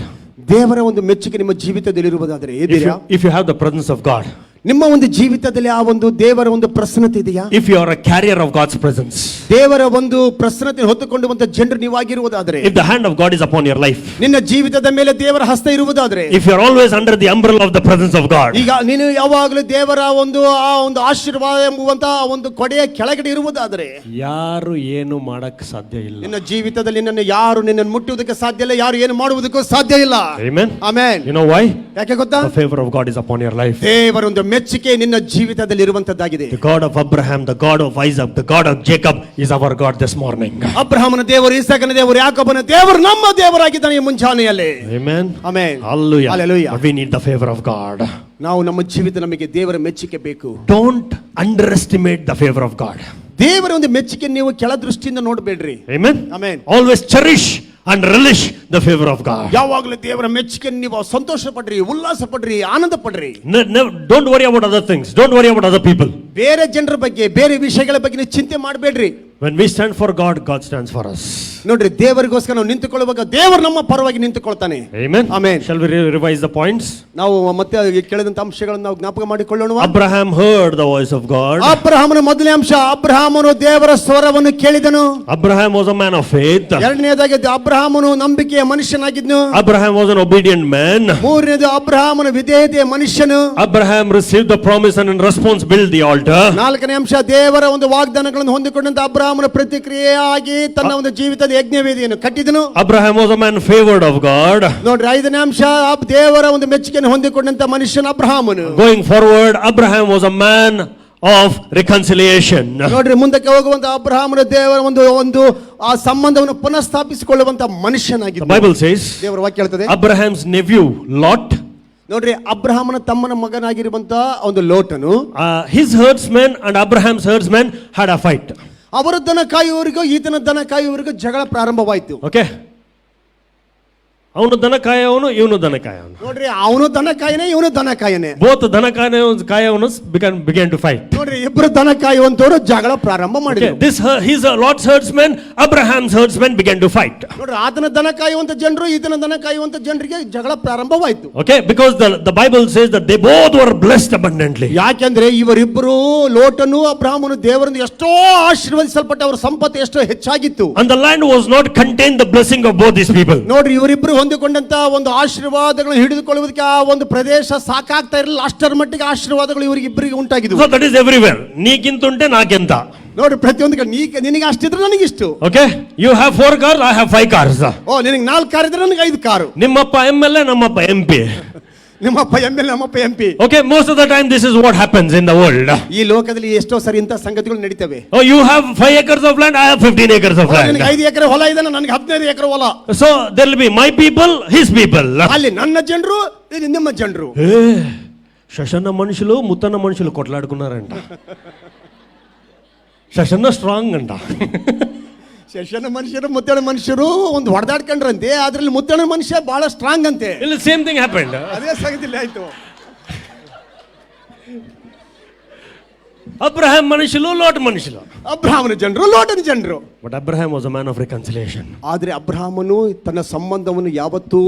ದೇವರ ಒಂದು ಮೆಚ್ಚುಗೆ ನಿಮ್ಮ ಜೀವಿತದಲ್ಲಿರುವುದಾದರೆ ಇದ್ದೀರಾ? if you have the presence of God, ನಿಮ್ಮ ಒಂದು ಜೀವಿತದಲ್ಲಿ ಆ ಒಂದು ದೇವರ ಒಂದು ಪ್ರಸನ್ನತೆ ಇದೆಯಾ? if you are a carrier of God's presence, ದೇವರ ಒಂದು ಪ್ರಸನ್ನತೆ ಹೊತ್ತುಕೊಂಡುವಂತ ಜನರು ನೀವಾಗಿರುವುದಾದರೆ, if the hand of God is upon your life, ನಿನ್ನ ಜೀವಿತದ ಮೇಲೆ ದೇವರ ಹಸ್ತ ಇರುವುದಾದರೆ, if you are always under the umbrella of the presence of God, ಈಗ ನೀನು ಯಾವಾಗಲೂ ದೇವರ ಆ ಒಂದು ಆಶೀರ್ವಾದ ಎಂಬುವಂತ ಒಂದು ಕೊಡೆಯ ಕೆಳಗಡೆ ಇರುವುದಾದರೆ, ಯಾರು ಏನು ಮಾಡಕ್ಕೆ ಸಾಧ್ಯ ಇಲ್ಲ. ನಿನ್ನ ಜೀವಿತದಲ್ಲಿ ನಿನ್ನನ್ನು ಯಾರು ನಿನ್ನನ್ನು ಮುಟ್ಟುವುದಕ್ಕೆ ಸಾಧ್ಯ ಇಲ್ಲ, ಯಾರು ಏನು ಮಾಡುವುದಕ್ಕೂ ಸಾಧ್ಯ ಇಲ್ಲ. Amen. Amen. You know why? ಯಾಕೆ ಗೊತ್ತಾ? The favor of God is upon your life. ದೇವರ ಒಂದು ಮೆಚ್ಚುಗೆ ನಿನ್ನ ಜೀವಿತದಲ್ಲಿ ಇರುವಂತದ್ದಾಗಿದೆ. The God of Abraham, the God of Isaac, the God of Jacob is our God this morning. ಅಬ್ರಹಾಮನ ದೇವರು, ಇಸಾಕನ ದೇವರು, ಯಾಕೋಬನ ದೇವರು ನಮ್ಮ ದೇವರಾಗಿದ್ದಾನೆ ಈ ಮುಂಜಾನೆಯಲ್ಲಿ. Amen. Amen. Hallelujah. Hallelujah. But we need the favor of God. ನಾವು ನಮ್ಮ ಜೀವಿತ ನಮಗೆ ದೇವರ ಮೆಚ್ಚುಗೆ ಬೇಕು. Don't underestimate the favor of God. ದೇವರ ಒಂದು ಮೆಚ್ಚುಗೆ ನೀವು ಕೆಳ ದೃಷ್ಟಿಯಿಂದ ನೋಡಬೇಡ್ರಿ. Amen. Amen. Always cherish and relish the favor of God. ಯಾವಾಗಲೂ ದೇವರ ಮೆಚ್ಚುಗೆ ನೀವು ಸಂತೋಷ ಪಡ್ರಿ, ಉಲ್ಲಾಸ ಪಡ್ರಿ, ಆನಂದ ಪಡ್ರಿ. Don't worry about other things. Don't worry about other people. ಬೇರೆ ಜನರ ಬಗ್ಗೆ, ಬೇರೆ ವಿಷಯಗಳ ಬಗ್ಗೆ ನೀವು ಚಿಂತೆ ಮಾಡಬೇಡ್ರಿ. When we stand for God, God stands for us. ನೋಡ್ರಿ, ದೇವರಿಗೋಸ್ಕರ ನಾವು ನಿಂತುಕೊಳ್ಳುವಾಗ ದೇವರು ನಮ್ಮ ಪರವಾಗಿ ನಿಂತುಕೊಳ್ತಾನೆ. Amen. Amen. Shall we revise the points? ನಾವು ಮತ್ತೆ ಕೇಳಿದಂತ ಅಂಶಗಳನ್ನು ನಾವು ಜ್ಞಾಪಕ ಮಾಡಿಕೊಳ್ಳೋಣ. Abraham heard the voice of God. ಅಬ್ರಹಾಮನ ಮೊದಲನೇ ಅಂಶ, ಅಬ್ರಹಾಮನು ದೇವರ ಸ್ವರವನ್ನು ಕೇಳಿದನು. Abraham was a man of faith. ಎರಡನೇದಾಗಿ ಅಬ್ರಹಾಮನು ನಂಬಿಕೆಯ ಮನುಷ್ಯನಾಗಿದ್ನು. Abraham was an obedient man. ಮೂರನೇದು ಅಬ್ರಹಾಮನ ವಿಧೇಯತೆಯ ಮನುಷ್ಯನು. Abraham received the promise and in response built the altar. ನಾಲ್ಕನೇ ಅಂಶ, ದೇವರ ಒಂದು ವಾಗ್ದಾನಗಳನ್ನು ಹೊಂದಿಕೊಂಡಂತ ಅಬ್ರಹಾಮನ ಪ್ರತಿಕ್ರಿಯೆಯಾಗಿ ತನ್ನ ಒಂದು ಜೀವಿತದ ಯಜ್ಞವೇದಿಯನ್ನು ಕಟ್ಟಿದನು. Abraham was a man favored of God. ನೋಡ್ರಿ, ಐದನೇ ಅಂಶ, ದೇವರ ಒಂದು ಮೆಚ್ಚುಗೆಯನ್ನು ಹೊಂದಿಕೊಂಡಂತ ಮನುಷ್ಯನ ಅಬ್ರಹಾಮನು. Going forward, Abraham was a man of reconciliation. ನೋಡ್ರಿ, ಮುಂದಕ್ಕೆ ಹೋಗುವಂತ ಅಬ್ರಹಾಮನ ದೇವರ ಒಂದು ಆ ಸಂಬಂಧವನ್ನು ಪುನಃಸ್ಥಾಪಿಸಿಕೊಳ್ಳುವಂತ ಮನುಷ್ಯನಾಗಿದ್ದ. The Bible says ದೇವರ ವಾಕ್ಯ ಹೇಳ್ತದೆ, Abraham's nephew Lot, ನೋಡ್ರಿ, ಅಬ್ರಹಾಮನ ತಮ್ಮನ ಮಗನಾಗಿರುವಂತ ಒಂದು ಲೋಟನು, his herdsmen and Abraham's herdsmen had a fight. ಅವರ ದನ ಕಾಯುವವರಿಗೂ ಈತನ ದನ ಕಾಯುವವರಿಗೂ ಜಗಳ ಪ್ರಾರಂಭವಾಯಿತು. Okay. ಅವನು ದನ ಕಾಯವನು, ಇವನು ದನ ಕಾಯವನು. ನೋಡ್ರಿ, ಅವನು ದನ ಕಾಯನೆ, ಇವನು ದನ ಕಾಯನೆ. Both ದನ ಕಾಯವನು began to fight. ನೋಡ್ರಿ, ಇಬ್ಬರು ದನ ಕಾಯುವಂತವರು ಜಗಳ ಪ್ರಾರಂಭ ಮಾಡಿದ್ರು. His Lot's herdsmen, Abraham's herdsmen began to fight. ನೋಡ್ರಿ, ಆತನ ದನ ಕಾಯುವಂತ ಜನರು ಈತನ ದನ ಕಾಯುವಂತ ಜನರಿಗೆ ಜಗಳ ಪ್ರಾರಂಭವಾಯಿತು. Okay, because the Bible says that they both were blessed abundantly. ಯಾಕೆಂದ್ರೆ ಇವರಿಬ್ಬರು, ಲೋಟನು ಅಬ್ರಹಾಮನು ದೇವರಿಂದ ಎಷ್ಟೋ ಆಶೀರ್ವದಿಸಲ್ಪಟ್ಟ, ಅವರ ಸಂಪತ್ತು ಎಷ್ಟೋ ಹೆಚ್ಚಾಗಿತ್ತು. And the land was not contained the blessing of both these people. ನೋಡ್ರಿ, ಇವರಿಬ್ಬರು ಹೊಂದಿಕೊಂಡಂತ ಒಂದು ಆಶೀರ್ವಾದಗಳನ್ನು ಹಿಡಿದುಕೊಳ್ಳುವುದಕ್ಕೆ ಆ ಒಂದು ಪ್ರದೇಶ ಸಾಕಾಗ್ತಾ ಇರಲಿಲ್ಲ. ಅಷ್ಟರ ಮಟ್ಟಿಗೆ ಆಶೀರ್ವಾದಗಳು ಇವರಿಗೆ ಇಬ್ಬರಿಗೆ ಉಂಟಾಗಿದ್ವು. So that is everywhere. ನೀಕಿಂತುಂಟೆ ನಾಕೆಂತ. ನೋಡ್ರಿ, ಪ್ರತಿಯೊಂದು ಕಡೆ ನಿನಗೆ ಅಷ್ಟಿದ್ರೆ ನನಗಿಷ್ಟು. Okay, you have 4 cars, I have 5 cars. ಓ, ನಿನಗೆ 4 ಕಾರ್ ಇದ್ರೆ ನನಗೆ 5 ಕಾರು. ನಿಮ್ಮಪ್ಪ MLA, ನಮ್ಮಪ್ಪ MP. ನಿಮ್ಮಪ್ಪ MLA, ನಮ್ಮಪ್ಪ MP. Okay, most of the time this is what happens in the world. ಈ ಲೋಕದಲ್ಲಿ ಎಷ್ಟೋ ಸರಿ ಇಂಥ ಸಂಗತಿಗಳು ನಡೀತವೆ. Oh, you have 5 acres of land, I have 15 acres of land. ನಿನಗೆ 5 ಎಕರೆ ಹೊಲ ಇದೆ, ನನಗೆ 15 ಎಕರೆ ಹೊಲ. So there will be my people, his people. ಅಲ್ಲಿ ನನ್ನ ಜನರು, ಇಲ್ಲಿ ನಿಮ್ಮ ಜನರು. శశన్న మనుషులు ముత్తన్న మనుషులు కొట్లాడుకున్నారంట. శశన్న స్ట్రాంగ్ అంట. ಶಶನ ಮನುಷ್ಯರು, ಮುತ್ತಣ ಮನುಷ್ಯರು ಒಂದು ಹೊಡೆದಾಡ್ಕೊಂಡ್ರಂತೆ. ಅದ್ರಲ್ಲಿ ಮುತ್ತಣ ಮನುಷ್ಯ ಬಹಳ ಸ್ಟ್ರಾಂಗ್ ಅಂತೆ. ಇಲ್ಲಿ ಸೇಮ್ ಥಿಂಗ್ ಹ್ಯಾಪೆಂಡ್. ಅದೇ ಸಂಗತಿಲ್ಲ ಆಯ್ತು. అబ్రహాం మనుషులు, లోటు మనుషులు. ಅಬ್ರಹಾಮನ ಜನರು, ಲೋಟನ ಜನರು. But Abraham was a man of reconciliation. ಆದರೆ ಅಬ್ರಹಾಮನು ತನ್ನ ಸಂಬಂಧವನ್ನು ಯಾವತ್ತೂ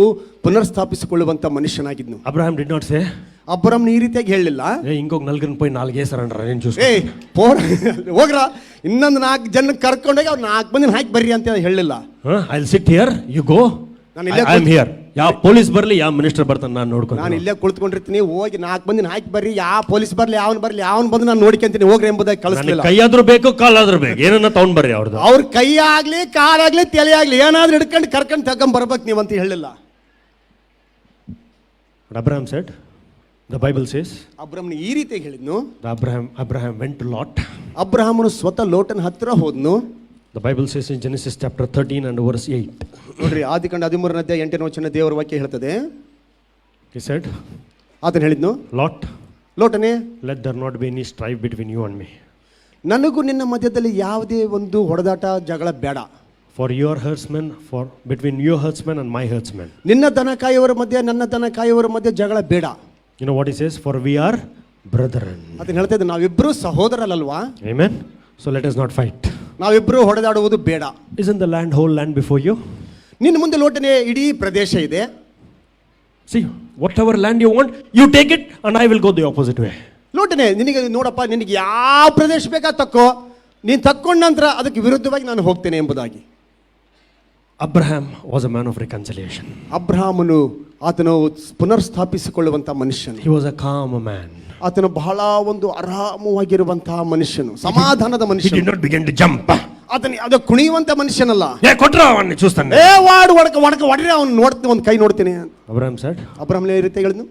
ಪುನರ್ಸ್ಥಾಪಿಸಿಕೊಳ್ಳುವಂತ ಮನುಷ್ಯನಾಗಿದ್ನು. Abraham did not say, ಅಬ್ರಹಾಮನ ಈ ರೀತಿಯಾಗಿ ಹೇಳಲಿಲ್ಲ, ఇంకొక నలుగురిని పోయి 4 వేసారంటారా నేను చూసి. ಪೋರ ಹೋಗ್ರ ಇನ್ನೊಂದು 4 ಜನ ಕರ್ಕೊಂಡೋಗಿ ಅವ್ರು 4 ಮಂದಿನ ಹಾಕಿ ಬರ್ರಿ ಅಂತ ಹೇಳಲಿಲ್ಲ. I will sit here, you go, I am here. ಯಾವ ಪೊಲೀಸ್ ಬರ್ಲಿ, ಯಾವ ಮಿನಿಸ್ಟರ್ ಬರ್ತಾನೆ, ನಾನು ನೋಡ್ಕೊಂಡು, ನಾನು ಇಲ್ಲೇ ಕುಳಿತುಕೊಂಡಿರ್ತೀನಿ, ಹೋಗಿ 4 ಮಂದಿನ ಹಾಕಿ ಬರ್ರಿ, ಯಾವ ಪೊಲೀಸ್ ಬರ್ಲಿ, ಯಾವನ್ ಬರ್ಲಿ, ಯಾವನ್ ಬಂದು ನಾನು ನೋಡ್ಕೊಂತೀನಿ ಹೋಗ್ರಿ ಎಂಬುದಾಗಿ ಕಳಿಸ್ಲಿಲ್ಲ. ಕೈಯಾದ್ರೂ ಬೇಕು, ಕಾಲಾದ್ರೂ ಬೇಕು, ಏನನ್ನ ತಗೊಂಡ್ ಬರ್ರಿ ಅವ್ರದ್ದು. ಅವ್ರ ಕೈ ಆಗ್ಲಿ, ಕಾಲಾಗ್ಲಿ, ತಲೆ ಆಗ್ಲಿ, ಏನಾದ್ರೂ ಹಿಡ್ಕೊಂಡು ಕರ್ಕೊಂಡು ತಗೊಂಡ್ ಬರ್ಬೇಕು ನೀವು ಅಂತ ಹೇಳಿಲ್ಲ. Abraham said, the Bible says, ಅಬ್ರಹಾಮನ ಈ ರೀತಿಯಾಗಿ ಹೇಳಿದ್ನು. Abraham went to Lot. ಅಬ್ರಹಾಮನು ಸ್ವತಃ ಲೋಟನ ಹತ್ರ ಹೋದ್ನು. The Bible says in Genesis chapter 13 and verse 8. ನೋಡ್ರಿ, ಆದಿಕಾಂಡ 13ನೇ ಅಧ್ಯಾಯ 8ನೇ ವಚನ ದೇವರ ವಾಕ್ಯ ಹೇಳ್ತದೆ. He said, ಆತನು ಹೇಳಿದ್ನು, Lot, ಲೋಟನೇ, let there not be any strife between you and me. ನನಗೂ ನಿನ್ನ ಮಧ್ಯದಲ್ಲಿ ಯಾವುದೇ ಒಂದು ಹೊಡೆದಾಟ ಜಗಳ ಬೇಡ. For your herdsmen, between your herdsmen and my herdsmen. ನಿನ್ನ ದನ ಕಾಯುವವರ ಮಧ್ಯೆ ನನ್ನ ದನ ಕಾಯುವವರ ಮಧ್ಯೆ ಜಗಳ ಬೇಡ. You know what he says? For we are brethren. ಅದನ್ನ ಹೇಳ್ತಾ ಇದ್ದ, ನಾವಿಬ್ರು ಸಹೋದರರಲ್ವಾ. Amen. So let us not fight. ನಾವಿಬ್ರು ಹೊಡೆದಾಡುವುದು ಬೇಡ. Isn't the whole land before you? ನಿನ್ನ ಮುಂದೆ ಲೋಟನೆ ಇಡೀ ಪ್ರದೇಶ ಇದೆ. See, whatever land you want, you take it and I will go the opposite way. ಲೋಟನೆ, ನಿನಗೆ ನೋಡಪ್ಪ, ನಿನಗೆ ಯಾವ ಪ್ರದೇಶ ಬೇಕಾ ತಕ್ಕೋ, ನೀನು ತಕ್ಕೊಂಡ ನಂತರ ಅದಕ್ಕೆ ವಿರುದ್ಧವಾಗಿ ನಾನು ಹೋಗ್ತೇನೆ ಎಂಬುದಾಗಿ. Abraham was a man of reconciliation. ಅಬ್ರಹಾಮನು ಆತನು ಪುನರ್ಸ್ಥಾಪಿಸಿಕೊಳ್ಳುವಂತ ಮನುಷ್ಯನು. He was a calm man. ಆತನು ಬಹಳ ಒಂದು ಆರಾಮವಾಗಿರುವಂತಹ ಮನುಷ್ಯನು, ಸಮಾಧಾನದ He ಮನುಷ್ಯನು. did not begin to jump. ಆತನು ಅದು ಕುಣಿಯುವಂತ ಮನುಷ್ಯನಲ್ಲ. ಕೊಟ್ರ ಅವನ್ನ ಚೂಸ್ತಾನೆ, ಹೊಡ್ರೆ ಅವ್ನು ನೋಡ್ತೀನಿ, ಒಂದು ಕೈ ನೋಡ್ತೀನಿ. Abraham said, ಅಬ್ರಹಾಮನ ಈ ರೀತಿ ಹೇಳಿದ್ನು,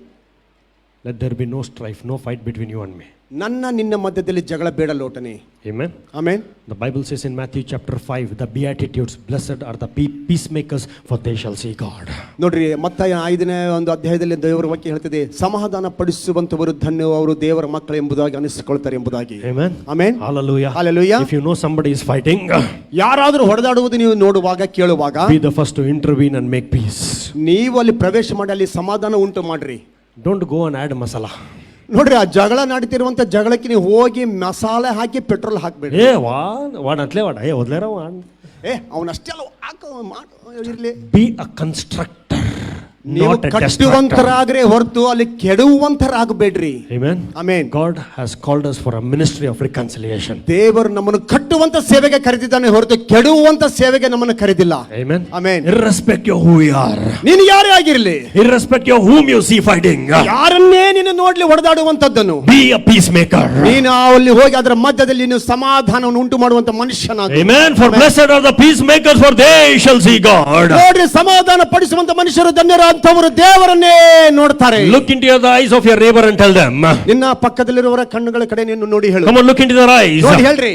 let there be no strife, no fight between you and me. ನನ್ನ ನಿನ್ನ ಮಧ್ಯದಲ್ಲಿ ಜಗಳ ಬೇಡ ಲೋಟನೆ. Amen. Amen. The Bible says in Matthew chapter 5, the Beatitudes, blessed are the peacemakers, for they shall see God. ನೋಡ್ರಿ, ಮತ್ತಾಯ 5ನೇ ಒಂದು ಅಧ್ಯಾಯದಲ್ಲಿ ದೇವರ ವಾಕ್ಯ ಹೇಳ್ತದೆ, ಸಮಾಧಾನ ಪಡಿಸುವಂತವರು ಧನ್ಯ, ಅವರು ದೇವರ ಮಕ್ಕಳು ಎಂಬುದಾಗಿ ಅನಿಸಿಕೊಳ್ತಾರೆ ಎಂಬುದಾಗಿ. Amen. Amen. Hallelujah. Hallelujah. If you know somebody is fighting, ಯಾರಾದರೂ ಹೊಡೆದಾಡುವುದು ನೀವು ನೋಡುವಾಗ, ಕೇಳುವಾಗ, be the first to intervene and make peace. ನೀವು ಅಲ್ಲಿ ಪ್ರವೇಶ ಮಾಡಿ ಅಲ್ಲಿ ಸಮಾಧಾನ ಉಂಟು ಮಾಡ್ರಿ. Don't go and add masala. ನೋಡ್ರಿ, ಆ ಜಗಳ ನಡೀತಿರುವಂತ ಜಗಳಕ್ಕೆ ನೀವು ಹೋಗಿ ಮಸಾಲೆ ಹಾಕಿ ಪೆಟ್ರೋಲ್ ಹಾಕ್ಬೇಡಿ. ಅವನಷ್ಟೇ ಅಲ್ಲ, ಇರ್ಲಿ. Be a constructor, ನೀವು not a destructor. ಕಟ್ಟುವಂತರಾಗ್ರೆ ಹೊರತು ಅಲ್ಲಿ ಕೆಡುವಂತರಾಗಬೇಡ್ರಿ. Amen. Amen. God has called us for a ministry of reconciliation. ದೇವರು ನಮ್ಮನ್ನು ಕಟ್ಟುವಂತ ಸೇವೆಗೆ ಕರೆದಿದ್ದಾನೆ ಹೊರತು ಕೆಡುವಂತ ಸೇವೆಗೆ ನಮ್ಮನ್ನು ಕರೆದಿಲ್ಲ. Amen. Amen. Irrespective of who we are, ನೀನು ಯಾರೇ ಆಗಿರಲಿ, irrespective of whom you see fighting, ಯಾರನ್ನೇ ನೀನು ನೋಡ್ಲಿ ಹೊಡೆದಾಡುವಂತದ್ದನ್ನು, be a peacemaker. ನೀನು ಅಲ್ಲಿ ಹೋಗಿ ಅದರ ಮಧ್ಯದಲ್ಲಿ ನೀನು ಸಮಾಧಾನವನ್ನು ಉಂಟು ಮಾಡುವಂತ ಮನುಷ್ಯನಾಗು. Amen. For blessed are the peacemakers, for they shall see God. ನೋಡ್ರಿ, ಸಮಾಧಾನ ಪಡಿಸುವಂತ ಮನುಷ್ಯರು ಧನ್ಯರು, ಅಂತವರು ದೇವರನ್ನೇ ನೋಡ್ತಾರೆ. Look into the eyes of your neighbor and tell them. ನಿನ್ನ ಪಕ್ಕದಲ್ಲಿರುವವರ ಕಣ್ಣುಗಳ ಕಡೆ ನೀನು ನೋಡಿ ಹೇಳು. Come on, look into their eyes. ನೋಡಿ ಹೇಳ್ರಿ.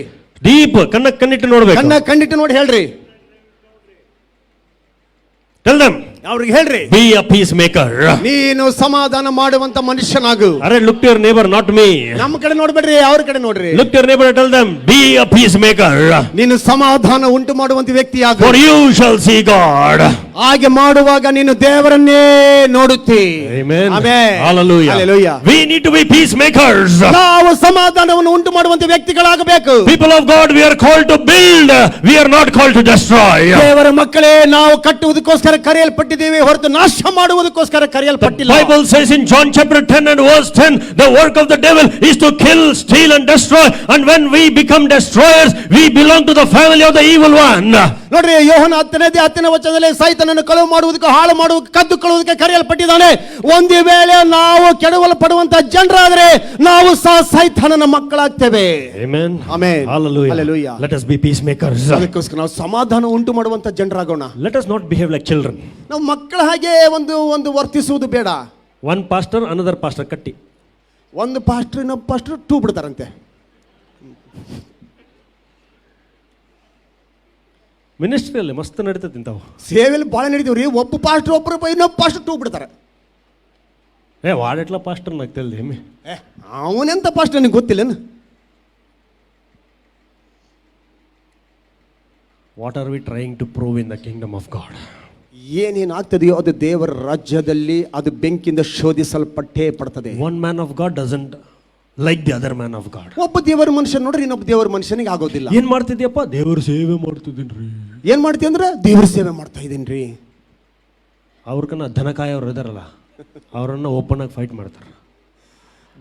Deep, ಕಣ್ಣಿಟ್ಟು ನೋಡ್ಬೇಕು. ಕಣ್ಣಿಟ್ಟು ನೋಡಿ ಹೇಳ್ರಿ. Tell them. ಅವ್ರಿಗೆ ಹೇಳ್ರಿ, be a peacemaker. ನೀನು ಸಮಾಧಾನ ಮಾಡುವಂತ ಮನುಷ್ಯನಾಗು. Arre, look to your neighbor, not me. ನಮ್ಮ ಕಡೆ ನೋಡ್ಬೇಡ್ರಿ, ಅವ್ರ ಕಡೆ ನೋಡ್ರಿ. Look to your neighbor and tell them, be a peacemaker. ನೀನು ಸಮಾಧಾನ ಉಂಟು ಮಾಡುವಂತ ವ್ಯಕ್ತಿಯಾಗು. For you shall see God. ಹಾಗೆ ಮಾಡುವಾಗ ನೀನು ದೇವರನ್ನೇ ನೋಡುತ್ತಿ. Amen. Amen. Hallelujah. Hallelujah. We need to be peacemakers. ನಾವು ಸಮಾಧಾನವನ್ನು ಉಂಟು ಮಾಡುವಂತ ವ್ಯಕ್ತಿಗಳಾಗಬೇಕು. People of God, we are called to build. We are not called to destroy. ದೇವರ ಮಕ್ಕಳೇ, ನಾವು ಕಟ್ಟುವುದಕ್ಕೋಸ್ಕರ ಕರೆಯಲ್ಪಟ್ಟಿದ್ದೇವೆ ಹೊರತು ನಾಶ ಮಾಡುವುದಕ್ಕೋಸ್ಕರ ಕರೆಯಲ್ಪಟ್ಟಿಲ್ಲ. The Bible says in John chapter 10 and verse 10, the work of the devil is to kill, steal and destroy. And when we become destroyers, we belong to the family of the evil one. ನೋಡ್ರಿ, ಯೋಹನ 10ನೇ ವಚನದಲ್ಲಿ ಸೈತಾನನನ್ನು ಕಳುವು ಮಾಡುವುದಕ್ಕೆ, ಹಾಳು ಮಾಡುವುದಕ್ಕೆ, ಕದ್ದುಕೊಳ್ಳುವುದಕ್ಕೆ ಕರೆಯಲ್ಪಟ್ಟಿದ್ದಾನೆ. ಒಂದು ವೇಳೆ ನಾವು ಕೆಡವಲ್ಪಡುವಂತ ಜನರಾದ್ರೆ ನಾವು ಸಹ ಸೈತಾನನ ಮಕ್ಕಳಾಗ್ತೇವೆ. Amen. Amen. Hallelujah. Hallelujah. Let us be peacemakers. ಅದಕ್ಕೋಸ್ಕರ ನಾವು ಸಮಾಧಾನ ಉಂಟು ಮಾಡುವಂತ ಜನರಾಗೋಣ. Let us not behave like children. ನಾವು ಮಕ್ಕಳ ಹಾಗೆ ಒಂದು ವರ್ತಿಸುವುದು ಬೇಡ. One pastor, another pastor ಕಟ್ಟಿ. ಒಂದು ಪಾಸ್ಟರ್ ಇನ್ನೊಬ್ಬ ಪಾಸ್ಟರ್ ಟೂ ಬಿಡ್ತಾರಂತೆ. ಮಿನಿಸ್ಟ್ರಿಯಲ್ಲಿ ಮಸ್ತ್ ನಡೀತದೆ ಇಂಥವು. ಸೇವೆಯಲ್ಲಿ ಭಾಳ ನಡೀತೀವ್ರಿ. ಒಬ್ಬ ಪಾಸ್ಟರ್ ಒಬ್ಬರು ಇನ್ನೊಬ್ಬ ಪಾಸ್ಟರ್ ಟೂ ಬಿಡ್ತಾರೆ. ವಾಡೆಟ್ಲ ಪಾಸ್ಟರ್ ನಾಗ್ತಿಲ್ದಿ ಅವನೆಂತ ಪಾಸ್ಟರ್ ನನಗೆ ಗೊತ್ತಿಲ್ಲ. What are we trying to prove in the kingdom of God? ಏನೇನಾಗ್ತದೆಯೋ ಅದು ದೇವರ ರಾಜ್ಯದಲ್ಲಿ ಅದು ಬೆಂಕಿಯಿಂದ ಶೋಧಿಸಲ್ಪಟ್ಟೇ ಪಡ್ತದೆ. One man of God doesn't like the other man of God. ಒಬ್ಬ ದೇವರ ಮನುಷ್ಯನ ನೋಡ್ರಿ ಇನ್ನೊಬ್ಬ ದೇವರ ಮನುಷ್ಯನಿಗೆ ಆಗೋದಿಲ್ಲ. ಏನ್ ಮಾಡ್ತಿದ್ಯಪ್ಪ? ದೇವರ ಸೇವೆ ಮಾಡ್ತಿದ್ದೀನ್ರಿ. ಏನ್ ಮಾಡ್ತಿ ಅಂದ್ರೆ ದೇವರ ಸೇವೆ ಮಾಡ್ತಾ ಇದ್ದೀನ್ರಿ. ಅವ್ರಕನ್ನ ದನಕಾಯವ್ರು ಇದಾರಲ್ಲ, ಅವರನ್ನ ಓಪನ್ ಆಗಿ ಫೈಟ್ ಮಾಡ್ತಾರೆ.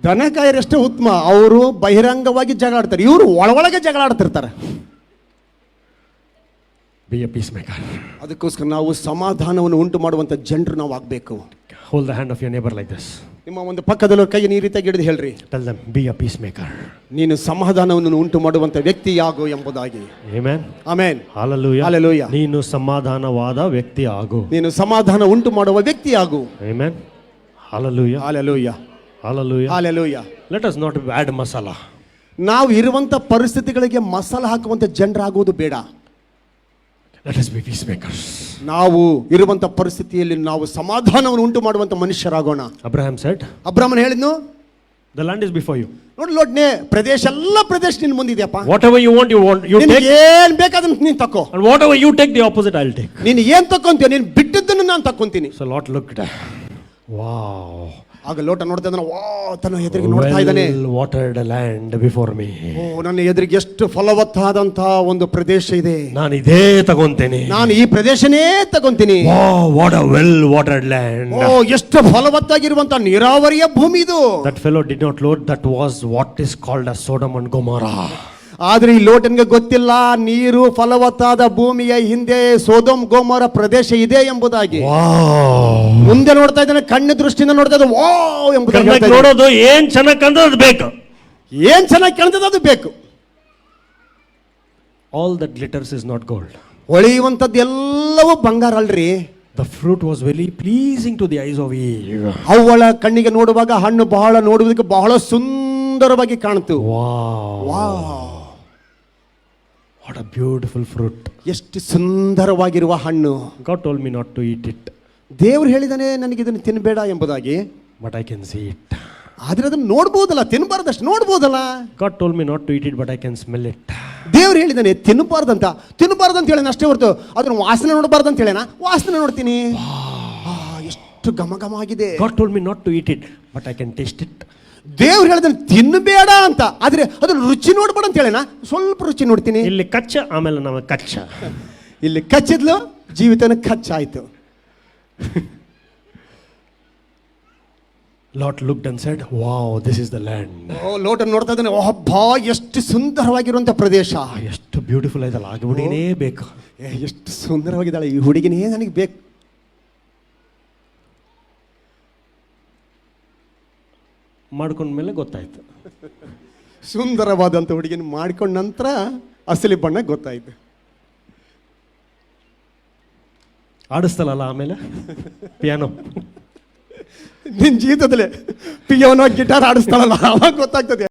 ದನಕಾಯರಷ್ಟೇ ಉತ್ತಮ, ಅವರು ಬಹಿರಂಗವಾಗಿ ಜಗಳ ಆಡ್ತಾರೆ, ಇವರು ಒಳಗೆ ಜಗಳ ಆಡ್ತಿರ್ತಾರೆ. Be a peace maker. ಅದಕ್ಕೋಸ್ಕರ ನಾವು ಸಮಾಧಾನವನ್ನು ಉಂಟು ಮಾಡುವಂತ ಜನರು ನಾವು ಆಗ್ಬೇಕು. Hold the hand of your neighbour like this. ನಿಮ್ಮ ಒಂದು ಪಕ್ಕದಲ್ಲಿ ಕೈಯನ್ನು ಈ ರೀತಿಯಾಗಿ ಹಿಡಿದು ಹೇಳ್ರಿ, tell them be a peace maker. ನೀನು ಸಮಾಧಾನವನ್ನು ಉಂಟು ಮಾಡುವಂತ ವ್ಯಕ್ತಿಯಾಗು ಎಂಬುದಾಗಿ. Amen, amen, hallelujah, hallelujah. ನೀನು ಸಮಾಧಾನವಾದ ವ್ಯಕ್ತಿ ಆಗು. ನೀನು ಸಮಾಧಾನ ಉಂಟು ಮಾಡುವ ವ್ಯಕ್ತಿಯಾಗು. Amen, hallelujah, hallelujah, hallelujah, hallelujah. Let us not add masala. ನಾವು ಇರುವಂತ ಪರಿಸ್ಥಿತಿಗಳಿಗೆ ಮಸಾಲ ಹಾಕುವಂತ ಜನರಾಗುವುದು ಬೇಡ. Let us be peace makers. ನಾವು ಇರುವಂತ ಪರಿಸ್ಥಿತಿಯಲ್ಲಿ ನಾವು ಸಮಾಧಾನವನ್ನು ಉಂಟು ಮಾಡುವಂತ ಮನುಷ್ಯರಾಗೋಣ. ಅಬ್ರಹಾಂ ಸೆಡ್, ಅಬ್ರಾಮನ್ ಹೇಳಿದ್ನು, the land is before you. ನೋಡಿ ಲೋಡ್ನೆ ಪ್ರದೇಶ, ಎಲ್ಲ ಪ್ರದೇಶ ನಿನ್ ಮುಂದಿದೆಯಪ್ಪ. Whatever you want, you take. ಏನ್ ಬೇಕಾದ್ರೆ ನೀನ್ ತಕೋ. And whatever you take, the opposite I'll take. ನೀನು ಏನ್ ತಕೊಂತೀಯ, ನೀನ್ ಬಿಟ್ಟಿದ್ದನ್ನು ನಾನು ತಕೊಂತೀನಿ. So Lot looked. Wow. ಆಗ ಲೋಟ ನೋಡ್ತಾ ಇದ್ದಾನೆ, ವಾ, ತನ್ನ ಎದುರಿಗೆ ನೋಡ್ತಾ ಇದ್ದಾನೆ. Well watered land before me. ಓ, ನನ್ನ ಎದುರಿಗೆ ಎಷ್ಟು ಫಲವತ್ತಾದಂತಹ ಒಂದು ಪ್ರದೇಶ ಇದೆ. ನಾನು ಇದೇ ತಗೊಂತೇನೆ. ನಾನು ಈ ಪ್ರದೇಶನೇ ತಗೊಂತೀನಿ. Wow, what a well watered land. ಓ, ಎಷ್ಟು ಫಲವತ್ತಾಗಿರುವಂತಹ ನೀರಾವರಿಯ ಭೂಮಿ ಇದು. That fellow did not load. That was what is called as Sodom and Gomorrah. ಆದ್ರೆ ಈ ಲೋಟನ್ಗೆ ಗೊತ್ತಿಲ್ಲ, ನೀರು ಫಲವತ್ತಾದ ಭೂಮಿಯ ಹಿಂದೆ ಸೋದೋಮ್ ಗೋಮೋರ ಪ್ರದೇಶ ಇದೆ ಎಂಬುದಾಗಿ. ಮುಂದೆ ನೋಡ್ತಾ ಇದ್ದಾನೆ, ಕಣ್ಣು ದೃಷ್ಟಿಯಿಂದ ನೋಡ್ತಾ ಇದ್ದಾನೆ. ವಾವ್ ಎಂಬುದಾಗಿ ನೋಡೋದು ಏನ್ ಚೆನ್ನಾಗಿ ಕಾಣ್ತದೆ ಅದು ಬೇಕು. ಏನ್ ಚೆನ್ನಾಗಿ ಕಾಣ್ತದೆ ಅದು ಬೇಕು. All that glitters is not gold. ಹೊಳೆಯುವಂಥದ್ದು ಎಲ್ಲವೂ ಬಂಗಾರ ಅಲ್ರಿ. The fruit was very pleasing to the eyes of Eve. ಅವಳ ಕಣ್ಣಿಗೆ ನೋಡುವಾಗ ಹಣ್ಣು ಬಹಳ ನೋಡುವುದಕ್ಕೆ ಬಹಳ ಸುಂದರವಾಗಿ ಕಾಣ್ತು. Wow. What a beautiful fruit. ಎಷ್ಟು ಸುಂದರವಾಗಿರುವ ಹಣ್ಣು. God told me not to eat it. ದೇವರು ಹೇಳಿದಾನೆ ನನಗೆ ಇದನ್ನು ತಿನ್ನಬೇಡ ಎಂಬುದಾಗಿ. But I can see it. ಆದ್ರೆ ಅದನ್ನು ನೋಡ್ಬೋದಲ್ಲ, ತಿನ್ನಬಾರ್ದಷ್ಟು ನೋಡ್ಬೋದಲ್ಲ. God told me not to eat it, but I can smell it. ದೇವ್ರು ಹೇಳಿದಾನೆ ತಿನ್ನಬಾರ್ದಂತ ಹೇಳೋಣ ಅಷ್ಟೇ ಹೊರತು ಅದನ್ನ ವಾಸನೆ ನೋಡಬಾರ್ದು ಅಂತ ಹೇಳೋಣ. ವಾಸನೆ ನೋಡ್ತೀನಿ, ಎಷ್ಟು ಘಮ ಘಮ ಆಗಿದೆ. God told me not to eat it, but I can taste it. ದೇವ್ರು ಹೇಳಿದಾನೆ ತಿನ್ನಬೇಡ ಅಂತ, ಆದ್ರೆ ಅದನ್ನ ರುಚಿ ನೋಡ್ಬೇಡ ಅಂತ ಹೇಳೋಣ, ಸ್ವಲ್ಪ ರುಚಿ ನೋಡ್ತೀನಿ. ಇಲ್ಲಿ ಕಚ್ಚ, ಆಮೇಲೆ ನಾವು ಕಚ್ಚ. ಇಲ್ಲಿ ಕಚ್ಚಿದ್ಲು, ಜೀವಿತನ ಕಚ್ಚಾಯ್ತು. Lot looked and said, wow, this is the land. ಓ, ಲೋಟ ನೋಡ್ತಾ ಇದ್ದಾನೆ, ಅಬ್ಬಾ ಎಷ್ಟು ಸುಂದರವಾಗಿರುವಂತ ಪ್ರದೇಶ, ಎಷ್ಟು ಬ್ಯೂಟಿಫುಲ್ ಆಯ್ತಲ್ಲ, ಆ ಹುಡುಗಿನೇ ಬೇಕು. ಎಷ್ಟು ಸುಂದರವಾಗಿದ್ದಾಳೆ ಈ ಹುಡುಗಿನೇ ನನಗೆ ಬೇಕು. ಮಾಡ್ಕೊಂಡ್ಮೇಲೆ ಗೊತ್ತಾಯ್ತು, ಸುಂದರವಾದಂಥ ಹುಡುಗಿನ ಮಾಡ್ಕೊಂಡ ನಂತರ ಅಸಲಿ ಬಣ್ಣ ಗೊತ್ತಾಯ್ತು. ಆಡಿಸ್ತಲ್ಲ ಆಮೇಲೆ ಪಿಯಾನೋ. ನಿನ್ನ ಜೀವಿತದಲ್ಲಿ ಪಿಯಾನೋ ಗಿಟಾರ್ ಆಡಿಸ್ತಾಳಲ್ಲ, ಅವಾಗ ಗೊತ್ತಾಗ್ತದೆ.